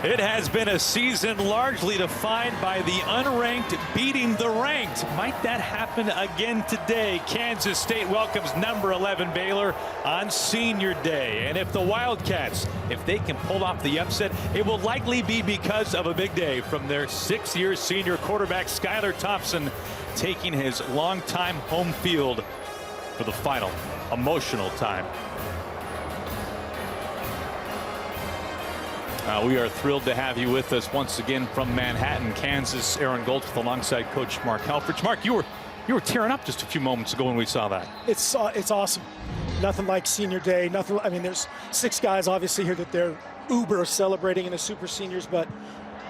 It has been a season largely defined by the unranked beating the ranked. Might that happen again today? Kansas State welcomes number 11 Baylor on senior day. And if the Wildcats, if they can pull off the upset, it will likely be because of a big day from their 6-year senior quarterback Skylar Thompson taking his longtime home field for the final emotional time. We are thrilled to have you with us once again from Manhattan, Kansas. Aaron Goldsmith alongside Coach Mark Helfrich. Mark, you were tearing up just a few moments ago when we saw that. It's awesome. Nothing like senior day. Nothing. I mean, there's 6 guys obviously here that they're uber celebrating in the super seniors, but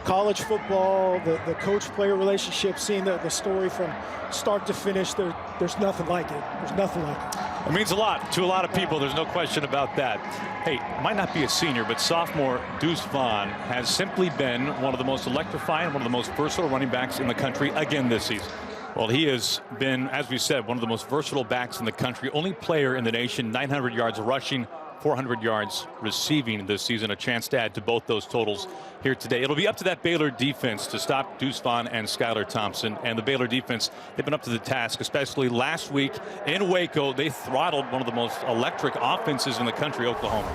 college football, the coach-player relationship, seeing the story from start to finish, there's nothing like it. There's nothing like it. It means a lot to a lot of people. There's no question about that. Hey, might not be a senior, but sophomore Deuce Vaughn has simply been one of the most electrifying, one of the most versatile running backs in the country again this season. Well, he has been, as we said, one of the most versatile backs in the country. Only player in the nation, 900 yards rushing, 400 yards receiving this season. A chance to add to both those totals here today. It'll be up to that Baylor defense to stop Deuce Vaughn and Skylar Thompson. And the Baylor defense, they've been up to the task, especially last week in Waco. They throttled one of the most electric offenses in the country, Oklahoma.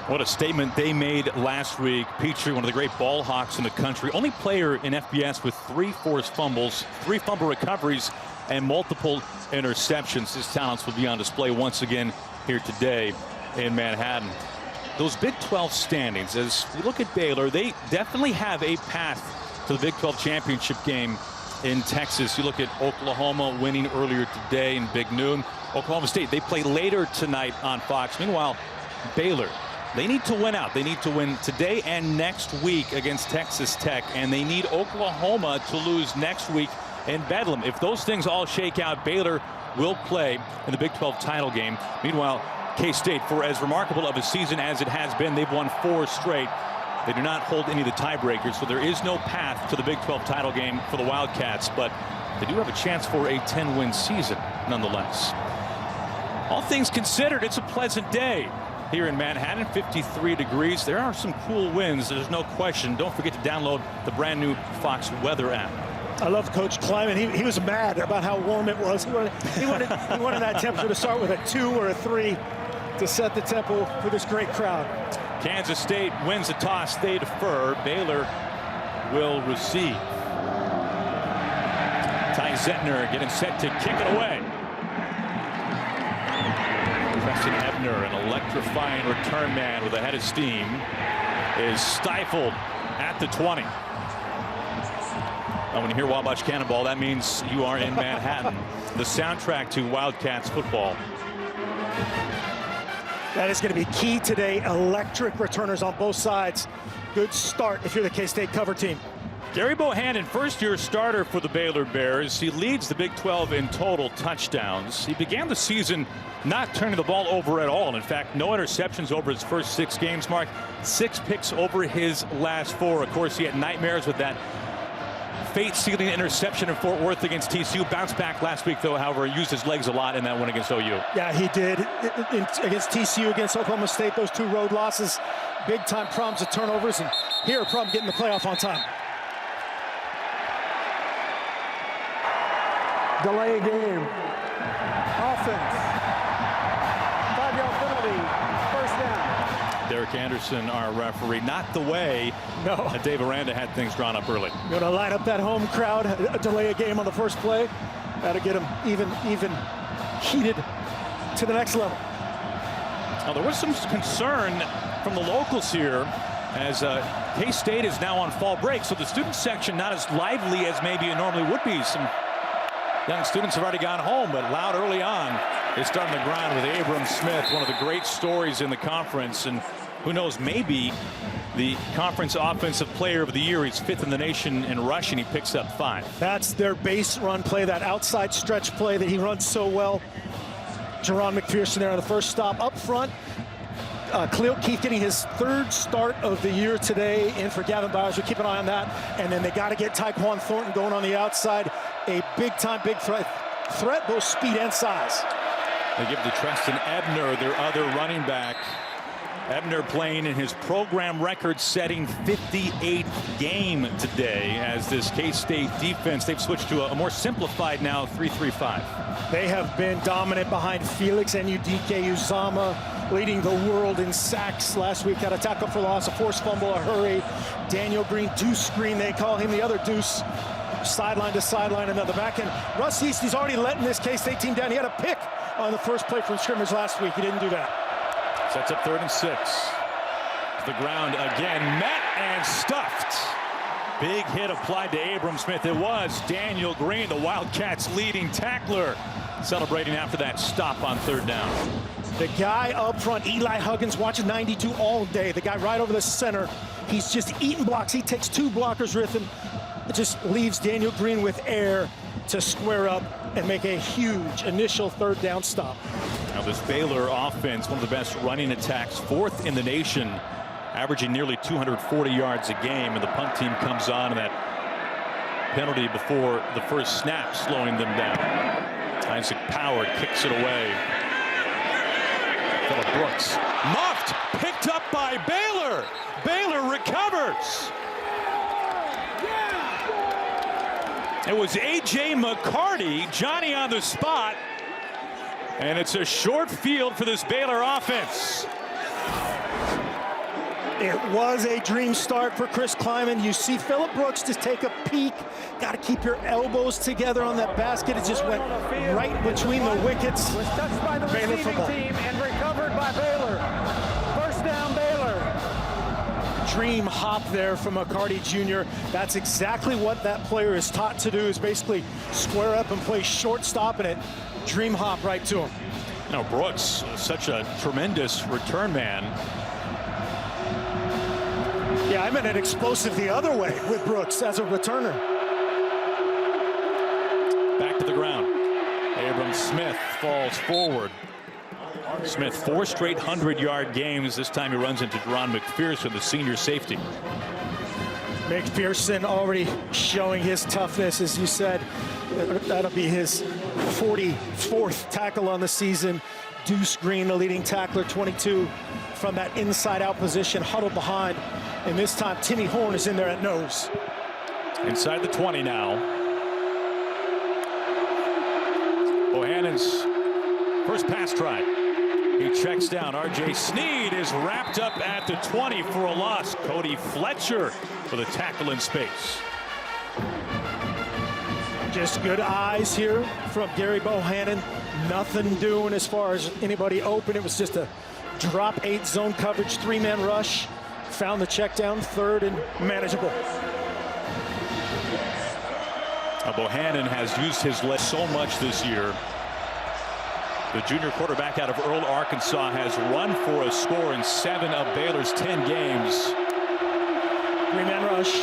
What a statement they made last week. Petrie, one of the great ball hawks in the country. Only player in FBS with 3 forced fumbles, 3 fumble recoveries, and multiple interceptions. His talents will be on display once again here today in Manhattan. Those Big 12 standings, as we look at Baylor, they definitely have a path to the Big 12 championship game in Texas. You look at Oklahoma winning earlier today in Big Noon. Oklahoma State, they play later tonight on Fox. Meanwhile, Baylor, they need to win out. They need to win today and next week against Texas Tech, and they need Oklahoma to lose next week in Bedlam. If those things all shake out, Baylor will play in the Big 12 title game. Meanwhile, K-State, for as remarkable of a season as it has been, they've won 4 straight. They do not hold any of the tiebreakers, so there is no path to the Big 12 title game for the Wildcats, but they do have a chance for a 10-win season nonetheless. All things considered, it's a pleasant day here in Manhattan. 53 degrees. There are some cool winds, there's no question. Don't forget to download the brand new Fox Weather app. I love Coach Kleiman. He was mad about how warm it was. He wanted that temperature to start with a 2 or a 3 to set the tempo for this great crowd. Kansas State wins the toss. They defer. Baylor will receive. Ty Zentner getting set to kick it away. Preston Ebner, an electrifying return man with a head of steam, is stifled at the 20. When you hear Wabash Cannonball, that means you are in Manhattan. The soundtrack to Wildcats football. That is going to be key today. Electric returners on both sides. Good start if you're the K-State cover team. Gary Bohannon, first-year starter for the Baylor Bears. He leads the Big 12 in total touchdowns. He began the season not turning the ball over at all. In fact, no interceptions over his first 6 games, Mark. 6 picks over his last 4. Of course, he had nightmares with that fate-sealing interception in Fort Worth against TCU. Bounced back last week, though, however, used his legs a lot in that win against OU. Yeah, he did. Against TCU, against Oklahoma State, those 2 road losses, big-time problems with turnovers, and here a problem getting the playoff on time. Delay game. Offense. 5-yard penalty. First down. Derek Anderson, our referee. Not the way that Dave Aranda had things drawn up early. Going to line up that home crowd, delay a game on the first play. Got to get them even heated to the next level. Now, there was some concern from the locals here as K-State is now on fall break, so the student section not as lively as maybe it normally would be. Some young students have already gone home, but loud early on. They're starting to grind with Abram Smith, one of the great stories in the conference, and who knows, maybe the conference offensive player of the year. He's 5th in the nation in rushing. He picks up 5. That's their base run play, that outside stretch play that he runs so well. Jerron McPherson there on the first stop. Up front, Khalil Keith getting his 3rd start of the year today in for Gavin Bowers. We keep an eye on that. And then they got to get Tyquan Thornton going on the outside. A big-time, big threat, both speed and size. They give it to Preston Ebner, their other running back. Ebner playing in his program record-setting 58th game today as this K-State defense, they've switched to a more simplified now 3-3-5. They have been dominant behind Felix and Uzama, leading the world in sacks last week. Had a tackle for loss, a forced fumble, a hurry. Daniel Green, deuce screen, they call him, the other deuce. Sideline to sideline, and then the back end. Russ Easty's already letting this K-State team down. He had a pick on the first play from scrimmage last week. He didn't do that. Sets up 3rd and 6. To the ground again, met and stuffed. Big hit applied to Abram Smith. It was Daniel Green, the Wildcats' leading tackler, celebrating after that stop on 3rd down. The guy up front, Eli Huggins, watching 92 all day. The guy right over the center. He's just eating blocks. He takes 2 blockers with him. It just leaves Daniel Green with air to square up and make a huge initial 3rd down stop. Now this Baylor offense, one of the best running attacks, 4th in the nation, averaging nearly 240 yards a game, and the punt team comes on, and that penalty before the first snap slowing them down. Isaac Power kicks it away. Phillip Brooks muffed, picked up by Baylor. Baylor recovers. It was A.J. McCarty, Johnny on the spot, and it's a short field for this Baylor offense. It was a dream start for Chris Kleiman. You see Phillip Brooks just take a peek. Got to keep your elbows together on that basket. It just went right between the wickets. Was touched by the Baylor receiving football. team and recovered by Baylor. First down, Baylor. Dream hop there from McCarty Jr. That's exactly what that player is taught to do, is basically square up and play shortstop, and it dream hop right to him. Now Brooks, such a tremendous return man. Yeah, I meant an explosive the other way with Brooks as a returner. Back to the ground. Abram Smith falls forward. Smith, 4 straight 100-yard games. This time he runs into Jerron McPherson, the senior safety. McPherson already showing his toughness, as you said. That'll be his 44th tackle on the season. Deuce Green, the leading tackler, 22 from that inside-out position, huddled behind. And this time, Timmy Horn is in there at nose. Inside the 20 now. Bohannon's first pass try. He checks down. R.J. Sneed is wrapped up at the 20 for a loss. Cody Fletcher for the tackle in space. Just good eyes here from Gary Bohannon. Nothing doing as far as anybody open. It was just a drop 8 zone coverage, 3-man rush. Found the check down, 3rd and manageable. Bohannon has used his leg so much this year. The junior quarterback out of Earl, Arkansas, has run for a score in 7 of Baylor's 10 games. 3-man rush.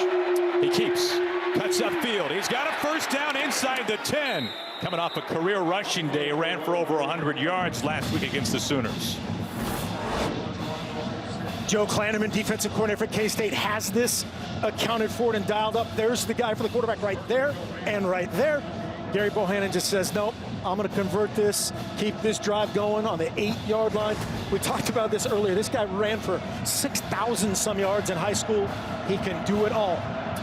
He keeps, cuts upfield. He's got a first down inside the 10. Coming off a career rushing day, ran for over 100 yards last week against the Sooners. Joe Klanderman, defensive coordinator for K-State, has this accounted for and dialed up. There's the guy for the quarterback right there and right there. Gary Bohannon just says, nope, I'm going to convert this, keep this drive going on the 8-yard line. We talked about this earlier. This guy ran for 6,000 some yards in high school. He can do it all.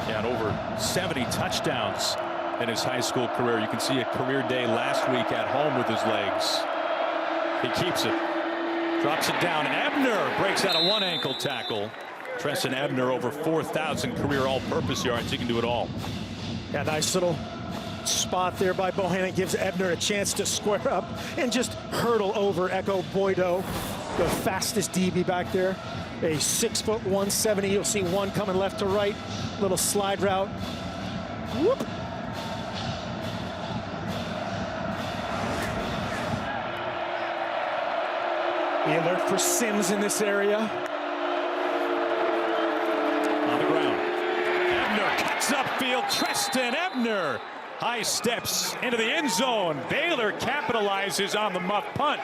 Yeah, and over 70 touchdowns in his high school career. You can see a career day last week at home with his legs. He keeps it. Drops it down. Ebner breaks out a 1 ankle tackle. Treston Ebner over 4,000 career all-purpose yards. He can do it all. Yeah, nice little spot there by Bohannon. Gives Ebner a chance to square up and just hurdle over Echo Boydo, the fastest DB back there. A 6 foot 170. You'll see one coming left to right. Little slide route. Whoop. Be alert for Sims in this area. On the ground. Ebner cuts upfield. Treston Ebner. High steps into the end zone. Baylor capitalizes on the muff punt.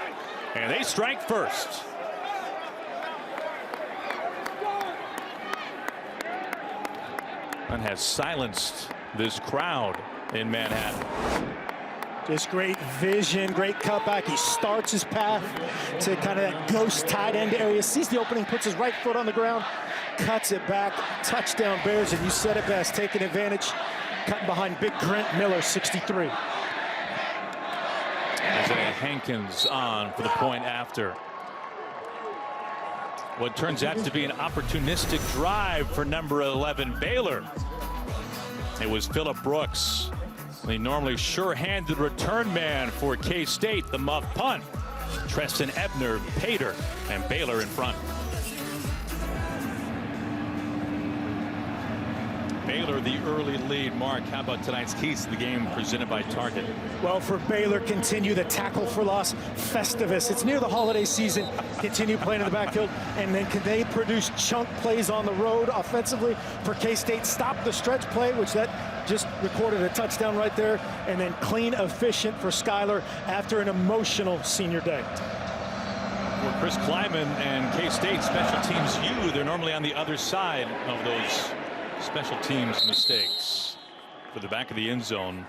And they strike first. And has silenced this crowd in Manhattan. Just great vision, great cutback. He starts his path to kind of that ghost tight end area, sees the opening, puts his right foot on the ground, cuts it back. Touchdown Bears, and you said it best, taking advantage, cutting behind big Grant Miller, 63. Isaiah Hankins on for the point after. What turns out to be an opportunistic drive for number 11 Baylor. It was Phillip Brooks, the normally sure-handed return man for K-State. The muff punt. Treston Ebner, Pater, and Baylor in front. Baylor the early lead. Mark, how about tonight's keys to the game presented by Target? Well, for Baylor, continue the tackle for loss Festivus. It's near the holiday season. Continue playing in the backfield. And then can they produce chunk plays on the road offensively for K-State? Stop the stretch play, which that just recorded a touchdown right there. And then clean, efficient for Skylar after an emotional senior day. For Chris Kleiman and K-State special teams they're normally on the other side of those special teams mistakes. For the back of the end zone,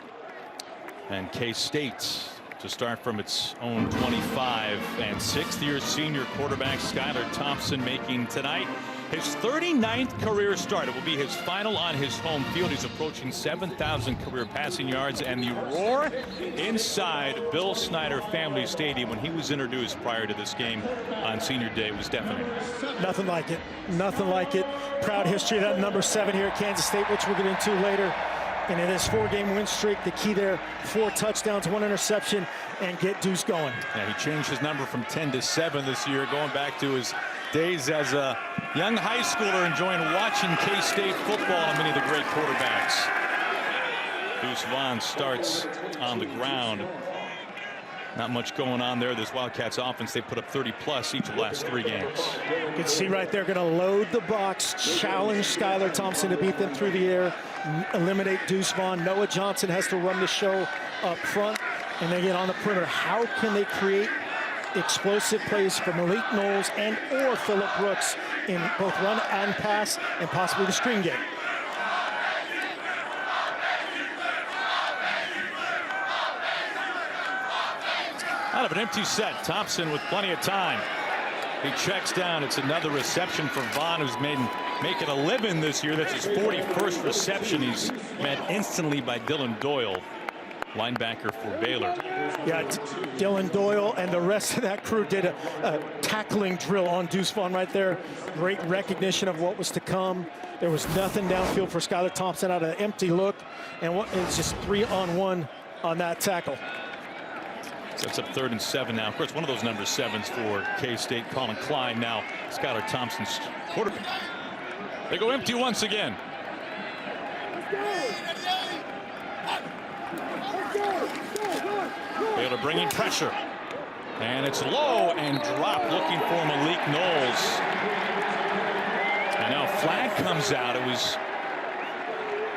and K-State to start from its own 25, and sixth-year senior quarterback Skylar Thompson making tonight his 39th career start. It will be his final on his home field. He's approaching 7,000 career passing yards, and the roar inside Bill Snyder Family Stadium when he was introduced prior to this game on senior day was deafening. Nothing like it. Nothing like it. Proud history of that number 7 here at Kansas State, which we'll get into later. And in this 4-game win streak, the key there, 4 touchdowns, 1 interception, and get Deuce going. Yeah, he changed his number from 10 to 7 this year, going back to his days as a young high schooler, enjoying watching K-State football and many of the great quarterbacks. Deuce Vaughn starts on the ground. Not much going on there. This Wildcats offense, they put up 30+ each of the last 3 games. You can see right there, going to load the box, challenge Skylar Thompson to beat them through the air, eliminate Deuce Vaughn. Noah Johnson has to run the show up front, and they get on the perimeter. How can they create explosive plays for Malik Knowles and or Phillip Brooks in both run and pass, and possibly the screen game? Out of an empty set, Thompson with plenty of time. He checks down. It's another reception for Vaughn, who's making a living this year. That's his 41st reception. He's met instantly by Dylan Doyle, linebacker for Baylor. Yeah, Dylan Doyle and the rest of that crew did a tackling drill on Deuce Vaughn right there. Great recognition of what was to come. There was nothing downfield for Skylar Thompson out of an empty look, and it's just 3-on-1 on that tackle. Sets up 3rd and 7 now. Of course, one of those number 7s for K-State, Colin Klein. Now Skylar Thompson's quarterback. They go empty once again. Baylor bringing pressure, and it's low and dropped, looking for Malik Knowles. And now flag comes out. It was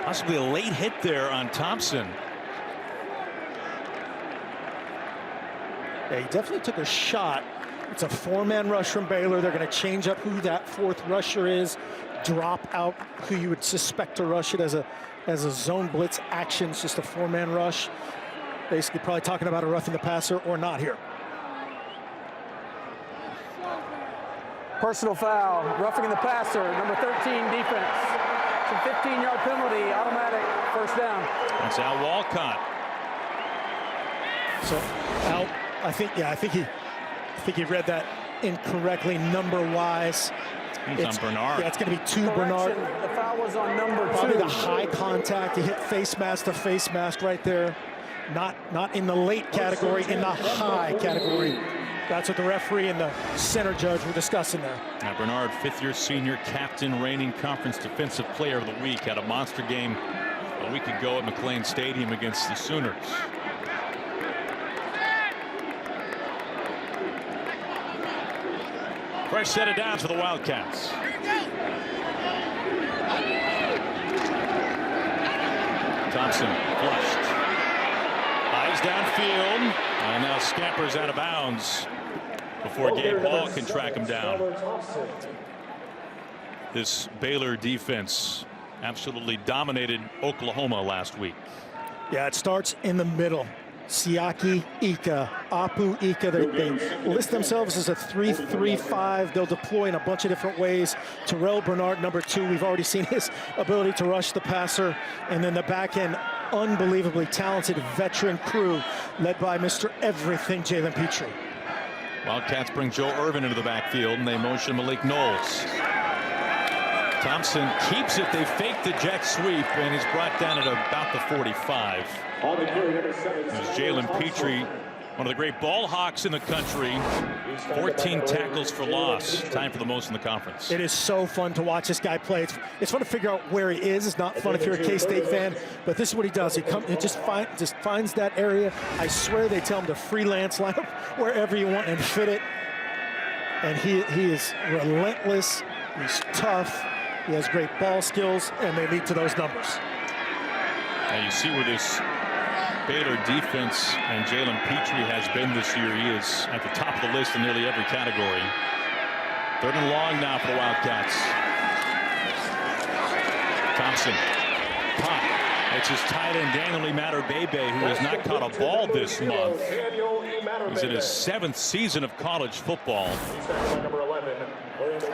possibly a late hit there on Thompson. Yeah, he definitely took a shot. It's a 4-man rush from Baylor. They're going to change up who that 4th rusher is, drop out who you would suspect to rush it as a zone blitz action. It's just a 4-man rush. Basically probably talking about a roughing the passer or not here. Personal foul, roughing the passer, number 13 defense. It's a 15-yard penalty, automatic first down. That's Al Walcott. So Al, I think he read that incorrectly number-wise. It's on Bernard. Yeah, it's going to be 2 Bernard. The foul was on number 2. Probably the high contact. He hit face mask to face mask right there. Not in the late category, in the high category. That's what the referee and the center judge were discussing there. Now Bernard, 5th-year senior, captain, reigning conference defensive player of the week, had a monster game a week ago at McLean Stadium against the Sooners. Fresh set of downs for the Wildcats. Thompson flushed. Eyes downfield, and now scampers out of bounds before Gabe Hall can track him down. This Baylor defense absolutely dominated Oklahoma last week. Yeah, it starts in the middle. Siaki Ika, Apu Ika. They list themselves as a 3-3-5. They'll deploy in a bunch of different ways. Terrell Bernard, number 2. We've already seen his ability to rush the passer. And then the back end, unbelievably talented veteran crew led by Mr. Everything, Jalen Petrie. Wildcats bring Joe Irvin into the backfield, and they motion Malik Knowles. Thompson keeps it. They fake the jet sweep, and he's brought down at about the 45. There's Jalen Petrie, one of the great ball hawks in the country. 14 tackles for loss. Time for the most in the conference. It is so fun to watch this guy play. It's fun to figure out where he is. It's not fun if you're a K-State fan, but this is what he does. He just finds that area. I swear they tell him to freelance, line up wherever you want and fit it. And he is relentless. He's tough. He has great ball skills, and they lead to those numbers. Now you see where this Baylor defense and Jalen Petrie has been this year. He is at the top of the list in nearly every category. 3rd and long now for the Wildcats. Thompson, pop. It's his tight end, Daniel Bebe, who has not caught a ball this month. He's in his 7th season of college football.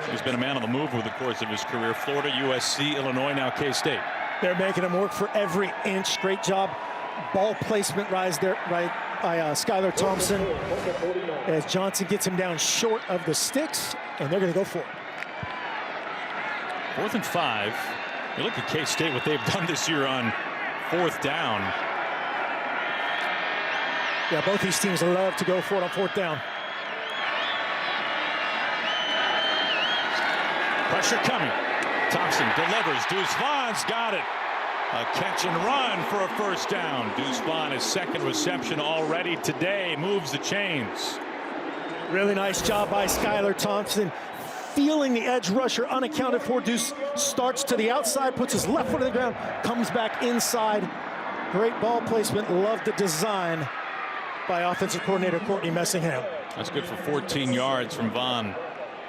He's been a man on the move over the course of his career. Florida, USC, Illinois, now K-State. They're making him work for every inch. Great job. Ball placement rise there by Skylar Thompson as Johnson gets him down short of the sticks, and they're going to go for it. 4th and 5. You look at K-State, what they've done this year on 4th down. Yeah, both these teams love to go for it on 4th down. Pressure coming. Thompson delivers. Deuce Vaughn's got it. A catch and run for a 1st down. Deuce Vaughn, his 2nd reception already today, moves the chains. Really nice job by Skylar Thompson. Feeling the edge rusher unaccounted for. Deuce starts to the outside, puts his left foot on the ground, comes back inside. Great ball placement. Love the design by offensive coordinator Courtney Messingham. That's good for 14 yards from Vaughn.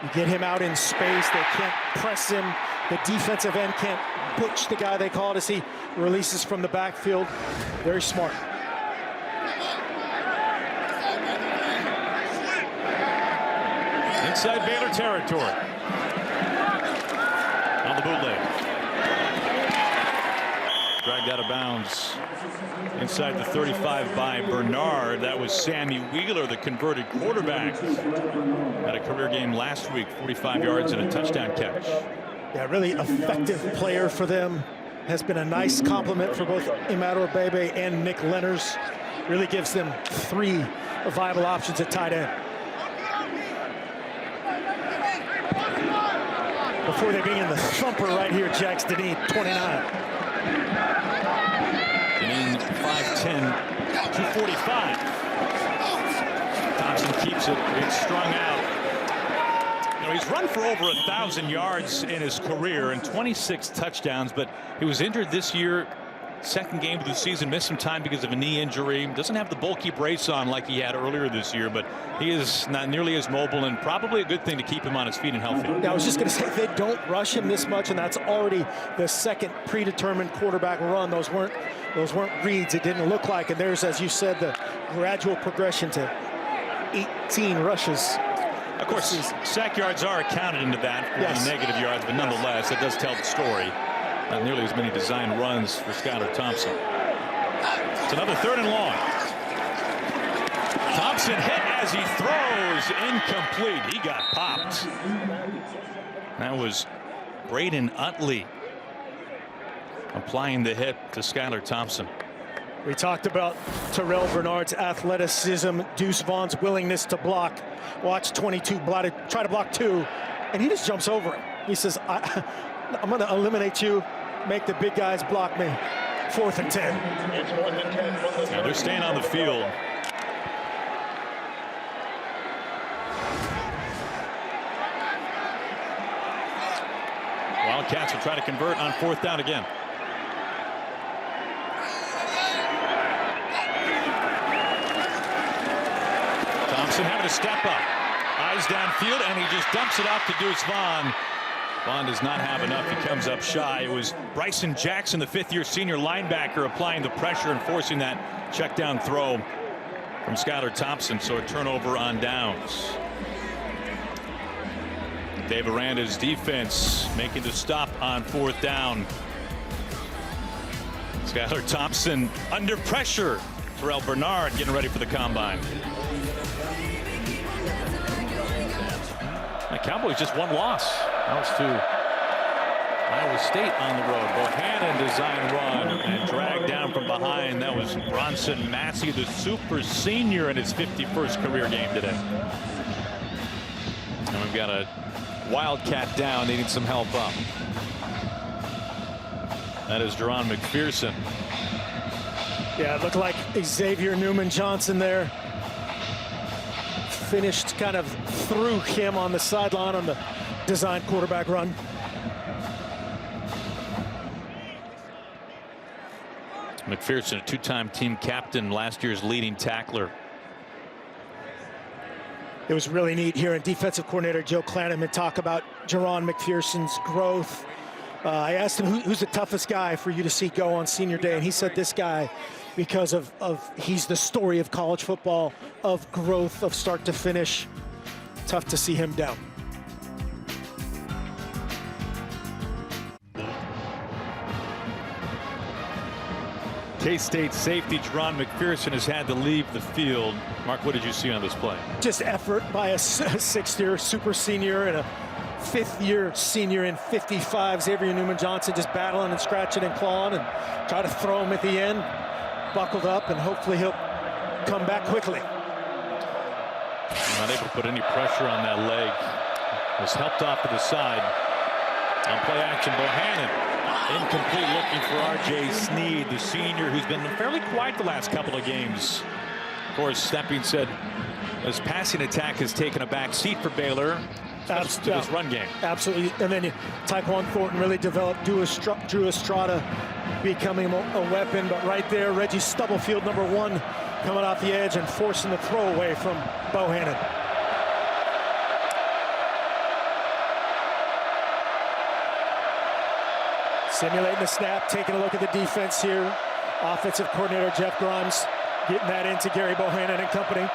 You get him out in space. They can't press him. The defensive end can't butch the guy, they call it, as he releases from the backfield. Very smart. Inside Baylor territory. On the bootleg. Dragged out of bounds. Inside the 35 by Bernard. That was Sammy Wheeler, the converted quarterback. Had a career game last week, 45 yards and a touchdown catch. Yeah, really effective player for them. Has been a nice compliment for both Immanuel Bebe and Nick Lenners. Really gives them 3 viable options at tight end. Before they bring in the thumper right here, Jax Deneen, 29. Deneen, 5'10", 245. Thompson keeps it. It's strung out. He's run for over 1,000 yards in his career and 26 touchdowns, but he was injured this year. 2nd game of the season, missed some time because of a knee injury. Doesn't have the bulky brace on like he had earlier this year, but he is not nearly as mobile, and probably a good thing to keep him on his feet and healthy. Yeah, I was just going to say, they don't rush him this much, and that's already the 2nd predetermined quarterback run. Those weren't reads. It didn't look like, and there's, as you said, the gradual progression to 18 rushes. Of course, sack yards are accounted into that for the negative yards, but nonetheless, it does tell the story. Not nearly as many design runs for Skylar Thompson. It's another 3rd and long. Thompson hit as he throws, incomplete. He got popped. That was Braden Utley applying the hit to Skylar Thompson. We talked about Terrell Bernard's athleticism, Deuce Vaughn's willingness to block. Watch 22 try to block 2, and he just jumps over him. He says, I'm going to eliminate you, make the big guys block me. 4th and 10. Now they're staying on the field. Wildcats will try to convert on 4th down again. Thompson having to step up. Eyes downfield, and he just dumps it off to Deuce Vaughn. Vaughn does not have enough. He comes up shy. It was Bryson Jackson, the fifth-year senior linebacker, applying the pressure and forcing that check down throw from Skylar Thompson. So a turnover on downs. Dave Aranda's defense making the stop on fourth down. Skylar Thompson under pressure. Terrell Bernard getting ready for the combine. The Cowboys just one loss. That was to Iowa State on the road. Bohannon design run and dragged down from behind. That was Bronson Massey, the super senior, in his 51st career game today. And we've got a Wildcat down, needing some help up. That is Jerron McPherson. Yeah, it looked like Xavier Newman-Johnson there. Finished kind of through him on the sideline on the design quarterback run. McPherson, a two-time team captain, last year's leading tackler. It was really neat hearing defensive coordinator Joe Clanaman talk about Jerron McPherson's growth. I asked him who's the toughest guy for you to see go on senior day, and he said this guy, because of he's the story of college football, of growth, of start to finish. Tough to see him down. K-State safety Jerron McPherson has had to leave the field. Mark, what did you see on this play? Just effort by a sixth-year super senior and a fifth-year senior in 55. Xavier Newman-Johnson just battling and scratching and clawing and try to throw him at the end. Buckled up, and hopefully he'll come back quickly. Not able to put any pressure on that leg. Was helped off to the side. On play action, Bohannon. Incomplete, looking for R.J. Sneed, the senior, who's been fairly quiet the last couple of games. Of course, that being said, his passing attack has taken a back seat for Baylor to this run game. Absolutely. And then Tyquan Thornton really developed Drew Estrada becoming a weapon. But right there, Reggie Stubblefield, number 1, coming off the edge and forcing the throw away from Bohannon. Simulating the snap, taking a look at the defense here. Offensive coordinator Jeff Grimes getting that into Gary Bohannon and company.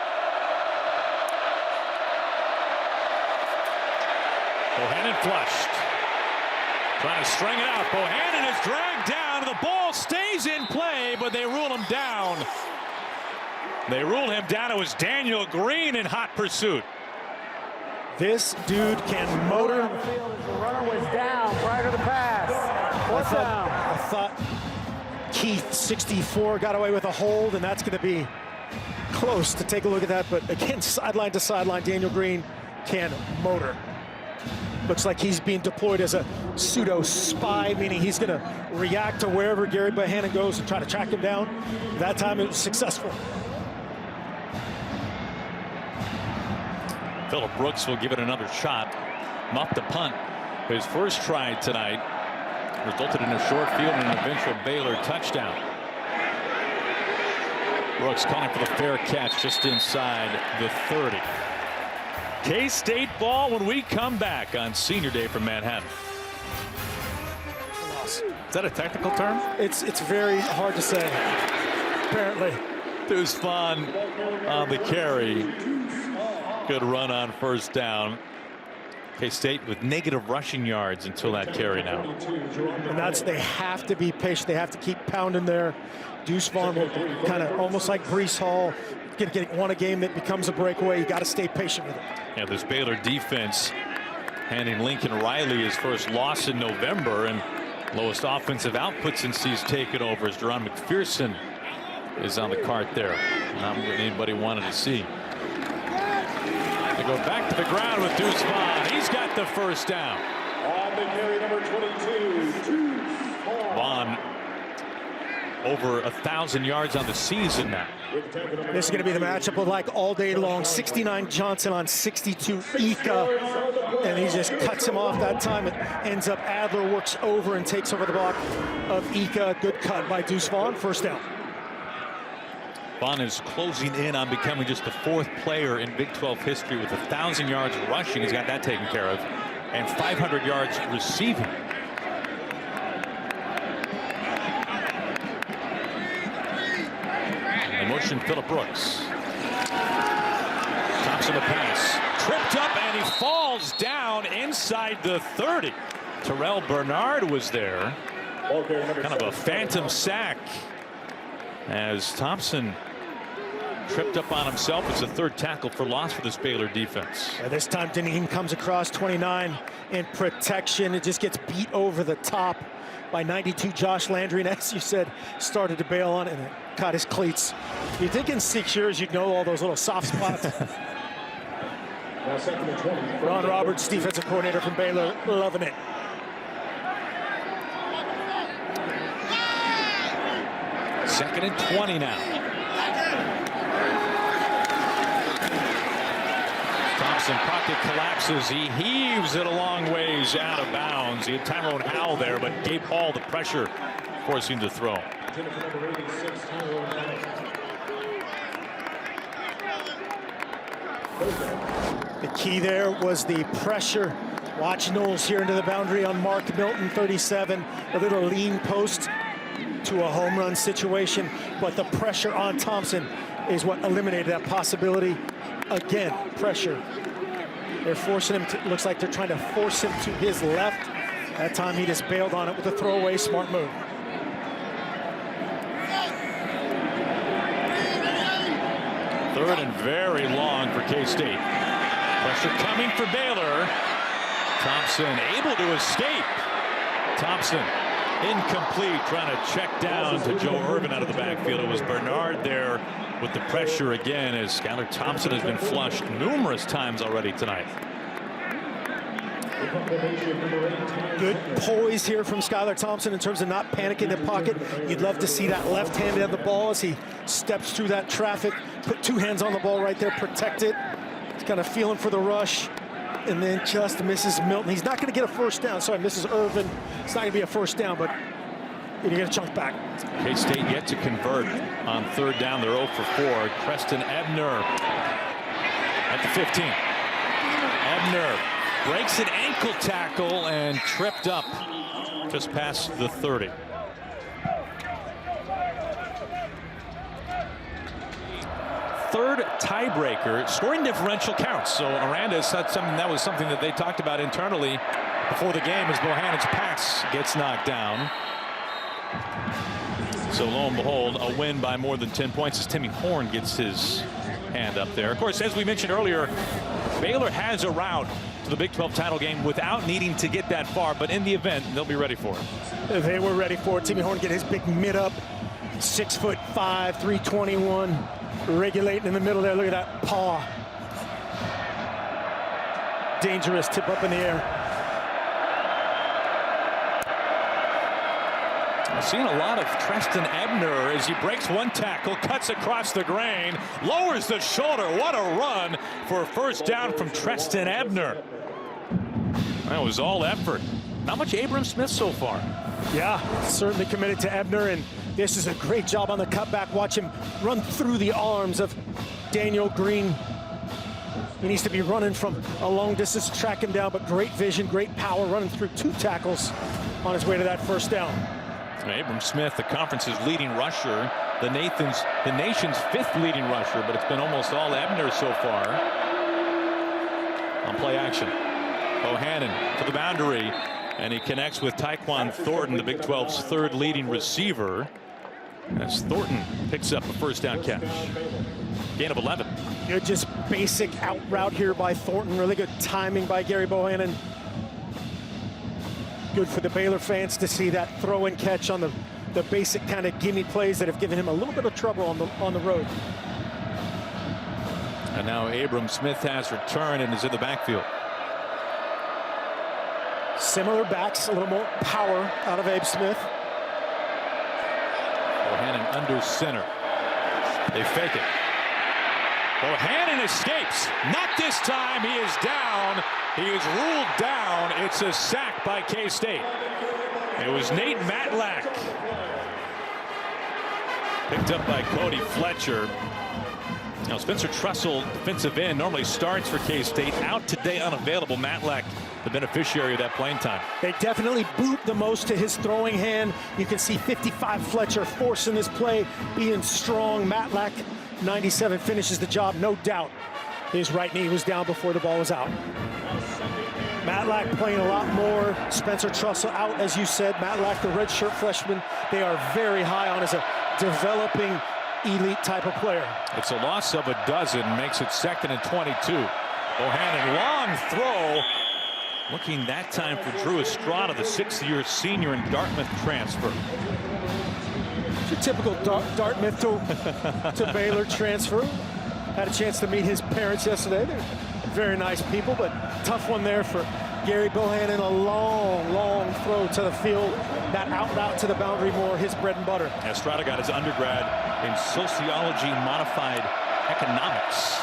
Bohannon flushed. Trying to string it out. Bohannon is dragged down. The ball stays in play, but they rule him down. They rule him down. It was Daniel Green in hot pursuit. This dude can motor. The runner was down prior to the pass. Fourth down. I thought Keith, 64, got away with a hold, and that's going to be close to take a look at that. But again, sideline to sideline, Daniel Green can motor. Looks like he's being deployed as a pseudo spy, meaning he's going to react to wherever Gary Bohannon goes and try to track him down. That time it was successful. Phillip Brooks will give it another shot. Muffed the punt. His first try tonight resulted in a short field and an eventual Baylor touchdown. Brooks calling for the fair catch just inside the 30. K-State ball when we come back on senior day from Manhattan. Is that a technical term? It's very hard to say, apparently. Deuce Vaughn on the carry. Good run on first down. K-State with negative rushing yards until that carry now. And they have to be patient. They have to keep pounding there. Deuce Vaughn will kind of almost like Breece Hall, getting one a game that becomes a breakaway. You got to stay patient with it. Yeah, this Baylor defense handing Lincoln Riley his first loss in November and lowest offensive output since he's taken over as Jerron McPherson is on the cart there. Not what anybody wanted to see. They go back to the ground with Deuce Vaughn. He's got the first down. On the carry, number 22, Vaughn over 1,000 yards on the season now. This is going to be the matchup of like all day long. 69 Johnson on 62 Ika, and he just cuts him off that time. It ends up Adler works over and takes over the block of Ika. Good cut by Deuce Vaughn. First down. Vaughn is closing in on becoming just the 4th player in Big 12 history with 1,000 yards rushing. He's got that taken care of. and 500 yards receiving. In motion, Phillip Brooks. Thompson to pass. Tripped up, and he falls down inside the 30. Terrell Bernard was there. Kind of a phantom sack as Thompson tripped up on himself. It's the third tackle for loss for this Baylor defense. This time Deneen comes across 29 in protection. It just gets beat over the top by 92 Josh Landry, and as you said, started to bail on it and it caught his cleats. You'd think in 6 years you'd know all those little soft spots. Ron Roberts, defensive coordinator from Baylor, loving it. Second and 20 now. Thompson, pocket collapses. He heaves it a long ways out of bounds. He had Tyrone Howell there, but gave Hall the pressure, forcing him to throw. The key there was the pressure. Watch Knowles here into the boundary on Mark Milton, 37. A little lean post to a home run situation, but the pressure on Thompson is what eliminated that possibility. Again, pressure. They're forcing him to, looks like they're trying to force him to his left. That time he just bailed on it with a throwaway, smart move. Third and very long for K-State. Pressure coming for Baylor. Thompson able to escape. Thompson incomplete, trying to check down to Joe Irvin out of the backfield. It was Bernard there with the pressure again, as Skylar Thompson has been flushed numerous times already tonight. Good poise here from Skylar Thompson in terms of not panicking the pocket. You'd love to see that left-handed of the ball as he steps through that traffic. Put two hands on the ball right there, protect it. He's kind of feeling for the rush, and then just misses Milton. He's not going to get a first down. Sorry, misses Irvin. It's not going to be a first down, but you get a chunk back. K-State yet to convert on third down. They're 0 for 4. Preston Ebner at the 15. Ebner breaks an ankle tackle and tripped up just past the 30. Third tiebreaker, scoring differential counts. So Aranda said something that was something that they talked about internally before the game as Bohannon's pass gets knocked down. So lo and behold, a win by more than 10 points as Timmy Horn gets his hand up there. Of course, as we mentioned earlier, Baylor has a route to the Big 12 title game without needing to get that far, but in the event, they'll be ready for it. They were ready for it. Timmy Horn get his big mid up, 6'5", 321, regulating in the middle there. Look at that paw. Dangerous tip up in the air. I've seen a lot of Treston Ebner as he breaks one tackle, cuts across the grain, lowers the shoulder. What a run for a first down from Treston Ebner. That was all effort. Not much Abram Smith so far. Yeah, certainly committed to Ebner, and this is a great job on the cutback. Watch him run through the arms of Daniel Green. He needs to be running from a long distance to track him down, but great vision, great power, running through two tackles on his way to that first down. Abram Smith, the conference's leading rusher, the nation's fifth leading rusher, but it's been almost all Ebner so far. On play action, Bohannon to the boundary, and he connects with Tyquan Thornton, the Big 12's third leading receiver, as Thornton picks up a first down catch. Gain of 11. Good, just basic out route here by Thornton. Really good timing by Gary Bohannon. Good for the Baylor fans to see that throw and catch on the basic kind of gimme plays that have given him a little bit of trouble on the road. And now Abram Smith has returned and is in the backfield. Similar backs, a little more power out of Abe Smith. Bohannon under center. They fake it. Bohannon escapes. Not this time. He is down. He is ruled down. It's a sack by K-State. It was Nate Matlack. Picked up by Cody Fletcher. Now Spencer Trussell, defensive end, normally starts for K-State. Out today, unavailable. Matlack, the beneficiary of that playing time. They definitely boot the most to his throwing hand. You can see 55 Fletcher forcing this play, being strong. Matlack, 97, finishes the job, no doubt. His right knee was down before the ball was out. Matlack playing a lot more. Spencer Trussell out, as you said. Matlack, the redshirt freshman, they are very high on as a developing elite type of player. It's a loss of a dozen, makes it 2nd and 22. Bohannon, long throw. Looking that time for Drew Estrada, the 6th-year senior and Dartmouth transfer. It's your typical Dartmouth to Baylor transfer. Had a chance to meet his parents yesterday. They're very nice people, but tough one there for Gary Bohannon. A long throw to the field. That out route to the boundary, more his bread and butter. Estrada got his undergrad in sociology modified economics.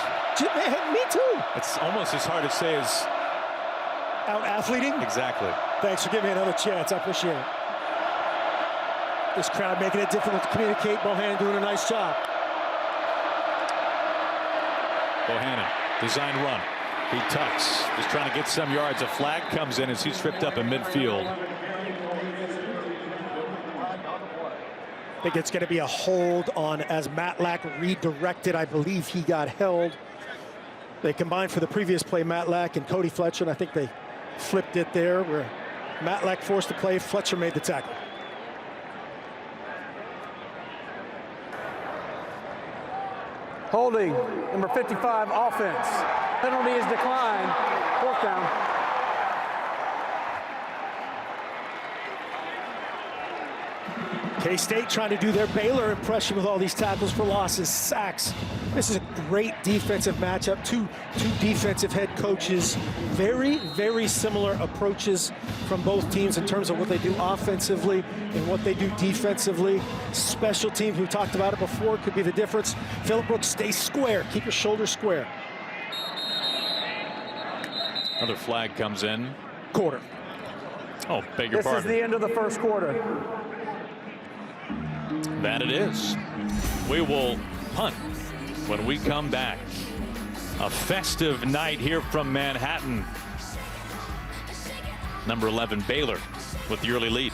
Me too. It's almost as hard to say as out athleting. Exactly. Thanks for giving me another chance. I appreciate it. This crowd making it difficult to communicate. Bohannon doing a nice job. Bohannon, design run. He tucks, just trying to get some yards. A flag comes in as he's tripped up in midfield. I think it's going to be a hold on as Matlack redirected. I believe he got held. They combined for the previous play, Matlack and Cody Fletcher, and I think they flipped it there where Matlack forced the play. Fletcher made the tackle. Holding, number 55, offense. Penalty is declined. 4th down. K-State trying to do their Baylor impression with all these tackles for losses, sacks. This is a great defensive matchup. Two defensive head coaches. Very similar approaches from both teams in terms of what they do offensively and what they do defensively. Special teams, we talked about it before, could be the difference. Phillip Brooks, stay square. Keep your shoulders square. Another flag comes in. Quarter. Oh, beg your pardon. This is the end of the 1st quarter. That it is. We will punt when we come back. A festive night here from Manhattan. Number 11, Baylor, with the early lead.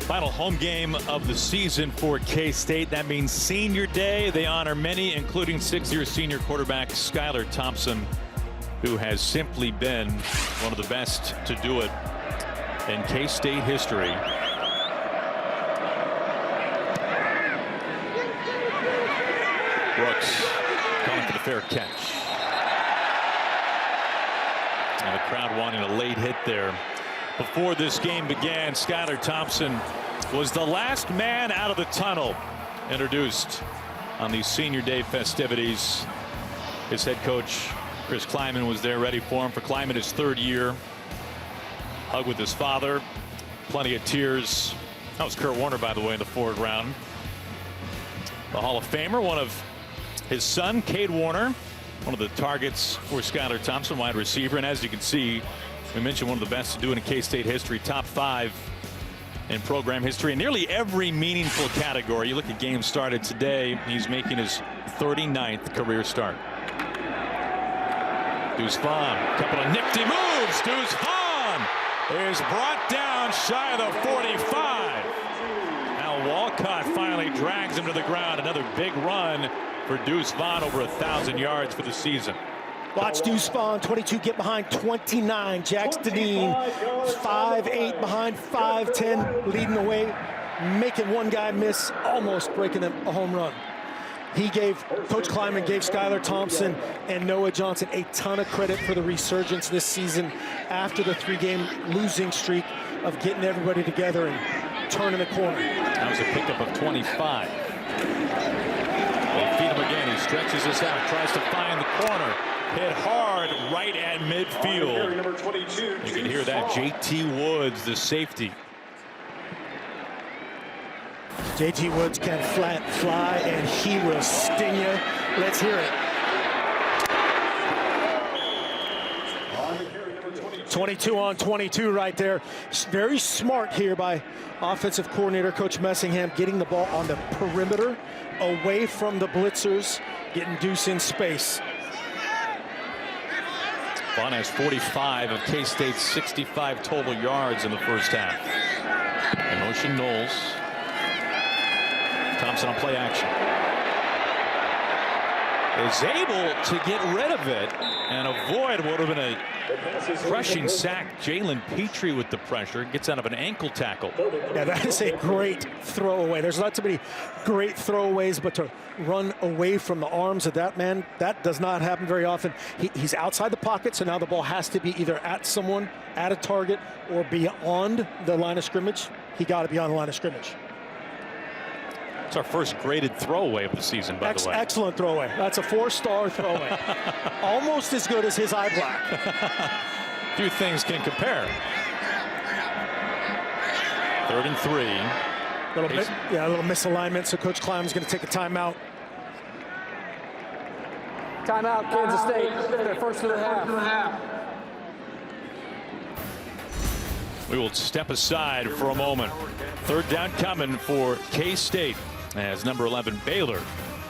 Final home game of the season for K-State. That means senior day. They honor many, including 6th-year senior quarterback Skylar Thompson, who has simply been one of the best to do it in K-State history. Brooks calling for the fair catch. And the crowd wanting a late hit there. Before this game began, Skylar Thompson was the last man out of the tunnel introduced on these senior day festivities. His head coach, Chris Kleiman, was there ready for him. For Kleiman, his 3rd year. Hug with his father. Plenty of tears. That was Kurt Warner, by the way, in the 4th round. The Hall of Famer, one of his son, Cade Warner, one of the targets for Skylar Thompson, wide receiver. And as you can see, we mentioned one of the best to do it in K-State history, top 5 in program history in nearly every meaningful category. You look at games started today, he's making his 39th career start. Deuce Vaughn, couple of nifty moves. Deuce Vaughn is brought down shy of the 45. Now Walcott finally drags him to the ground. Another big run for Deuce Vaughn, over 1,000 yards for the season. Watch Deuce Vaughn, 22 get behind 29. Jax Deneen, 5'8" behind 5'10", leading the way, making one guy miss, almost breaking a home run. Coach Kleiman gave Skylar Thompson and Noah Johnson a ton of credit for the resurgence this season after the 3-game losing streak of getting everybody together and turning the corner. That was a pickup of 25. They feed him again. He stretches this out, tries to find the corner. Hit hard right at midfield. You can hear that. J.T. Woods, the safety. J.T. Woods can fly, and he will sting you. Let's hear it. 22 on 22 right there. Very smart here by offensive coordinator Coach Messingham, getting the ball on the perimeter, away from the blitzers, getting Deuce in space. Vaughn has 45 of K-State's 65 total yards in the first half. In motion, Knowles. Thompson on play action. Is able to get rid of it and avoid what would have been a crushing sack. Jalen Petrie with the pressure gets out of an ankle tackle. Yeah, that is a great throwaway. There's not so many great throwaways, but to run away from the arms of that man, that does not happen very often. He's outside the pocket, so now the ball has to be either at someone, at a target, or beyond the line of scrimmage. He got to be on the line of scrimmage. It's our first graded throwaway of the season, by the way. Excellent throwaway. That's a 4-star throwaway. Almost as good as his eye black. Few things can compare. 3rd and 3. A little misalignment, so Coach Klein's going to take a timeout. Timeout, Kansas State. Their first of the half. We will step aside for a moment. 3rd down coming for K-State as number 11 Baylor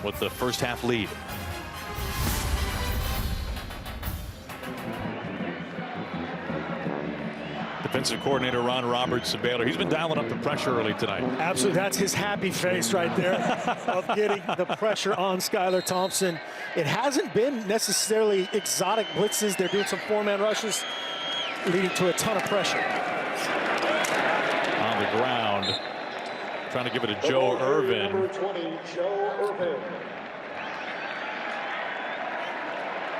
with the first half lead. Defensive coordinator Ron Roberts of Baylor. He's been dialing up the pressure early tonight. Absolutely. That's his happy face right there of getting the pressure on Skylar Thompson. It hasn't been necessarily exotic blitzes. They're doing some 4-man rushes, leading to a ton of pressure. On the ground, trying to give it to Joe Irvin.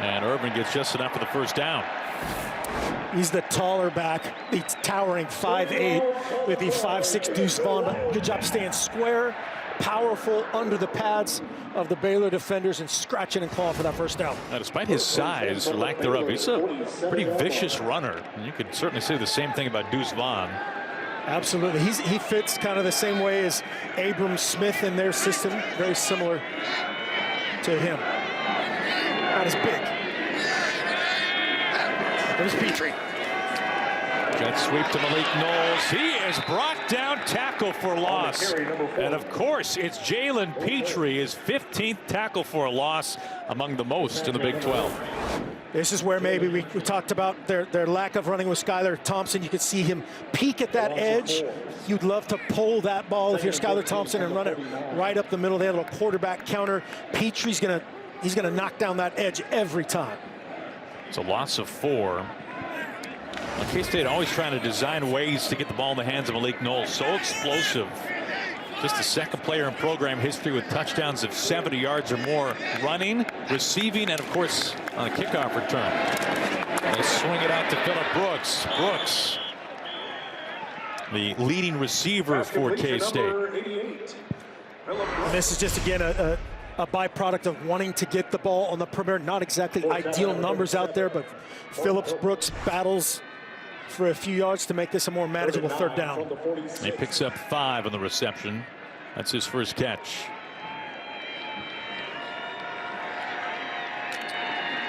And Irvin gets just enough for the first down. He's the taller back. He's towering 5'8" with the 5'6" Deuce Vaughn. Good job staying square, powerful under the pads of the Baylor defenders and scratching and clawing for that first down. Now, despite his size or lack thereof, he's a pretty vicious runner. And you could certainly say the same thing about Deuce Vaughn. Absolutely. He fits kind of the same way as Abram Smith in their system. Very similar to him. Not as big. There's Petrie. Jet sweep to Malik Knowles. He is brought down, tackle for loss. And of course, it's Jalen Petrie, his 15th tackle for a loss, among the most in the Big 12. This is where maybe we talked about their lack of running with Skylar Thompson. You could see him peek at that edge. You'd love to pull that ball if you're Skylar Thompson and run it right up the middle. They have a little quarterback counter. Petrie's gonna knock down that edge every time. It's a loss of 4. K-State always trying to design ways to get the ball in the hands of Malik Knowles. So explosive. Just the second player in program history with touchdowns of 70 yards or more, running, receiving, and of course on a kickoff return. They swing it out to Phillip Brooks. Brooks, the leading receiver for K-State. This is just again a byproduct of wanting to get the ball on the perimeter. Not exactly ideal numbers out there, but Phillips Brooks battles for a few yards to make this a more manageable 3rd down. He picks up 5 on the reception. That's his first catch.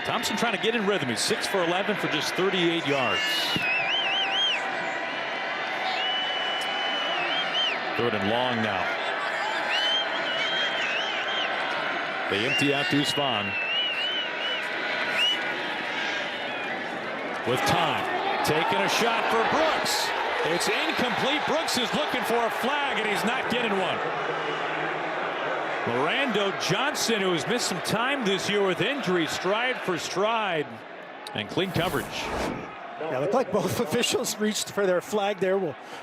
Thompson trying to get in rhythm. He's 6 for 11 for just 38 yards. 3rd and long now. They empty out Deuce Vaughn. With time. Taking a shot for Brooks. It's incomplete. Brooks is looking for a flag, and he's not getting one. Lorando Johnson, who has missed some time this year with injury, stride for stride, and clean coverage. Yeah, look like both officials reached for their flag there.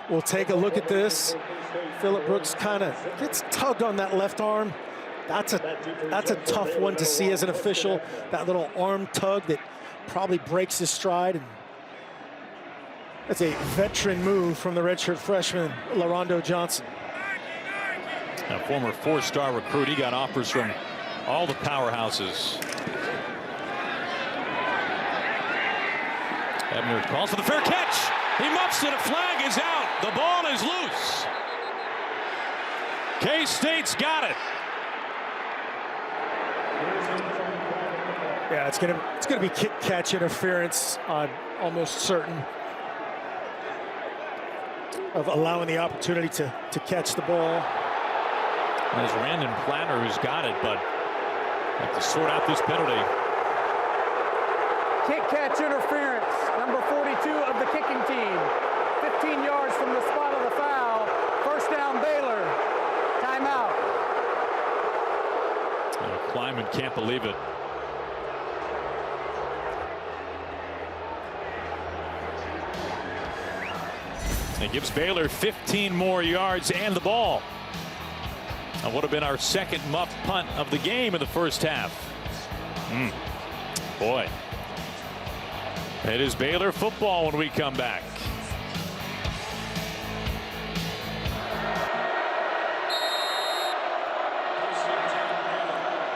We'll take a look at this. Phillip Brooks kind of gets tugged on that left arm. That's a tough one to see as an official. That little arm tug that probably breaks his stride. And that's a veteran move from the redshirt freshman, Lorando Johnson. A former 4-star recruit. He got offers from all the powerhouses. Ebner calls for the fair catch. He muffs it. A flag is out. The ball is loose. K-State's got it. Yeah, it's gonna be kick catch interference. I'm almost certain of allowing the opportunity to catch the ball. There's Randon Platter who's got it, but have to sort out this penalty. Kick catch interference. Number 42 of the kicking team. 15 yards from the spot of the foul. First down, Baylor. Timeout. Kleiman can't believe it. It gives Baylor 15 more yards and the ball. That would have been our second muff punt of the game in the first half. Boy. It is Baylor football when we come back.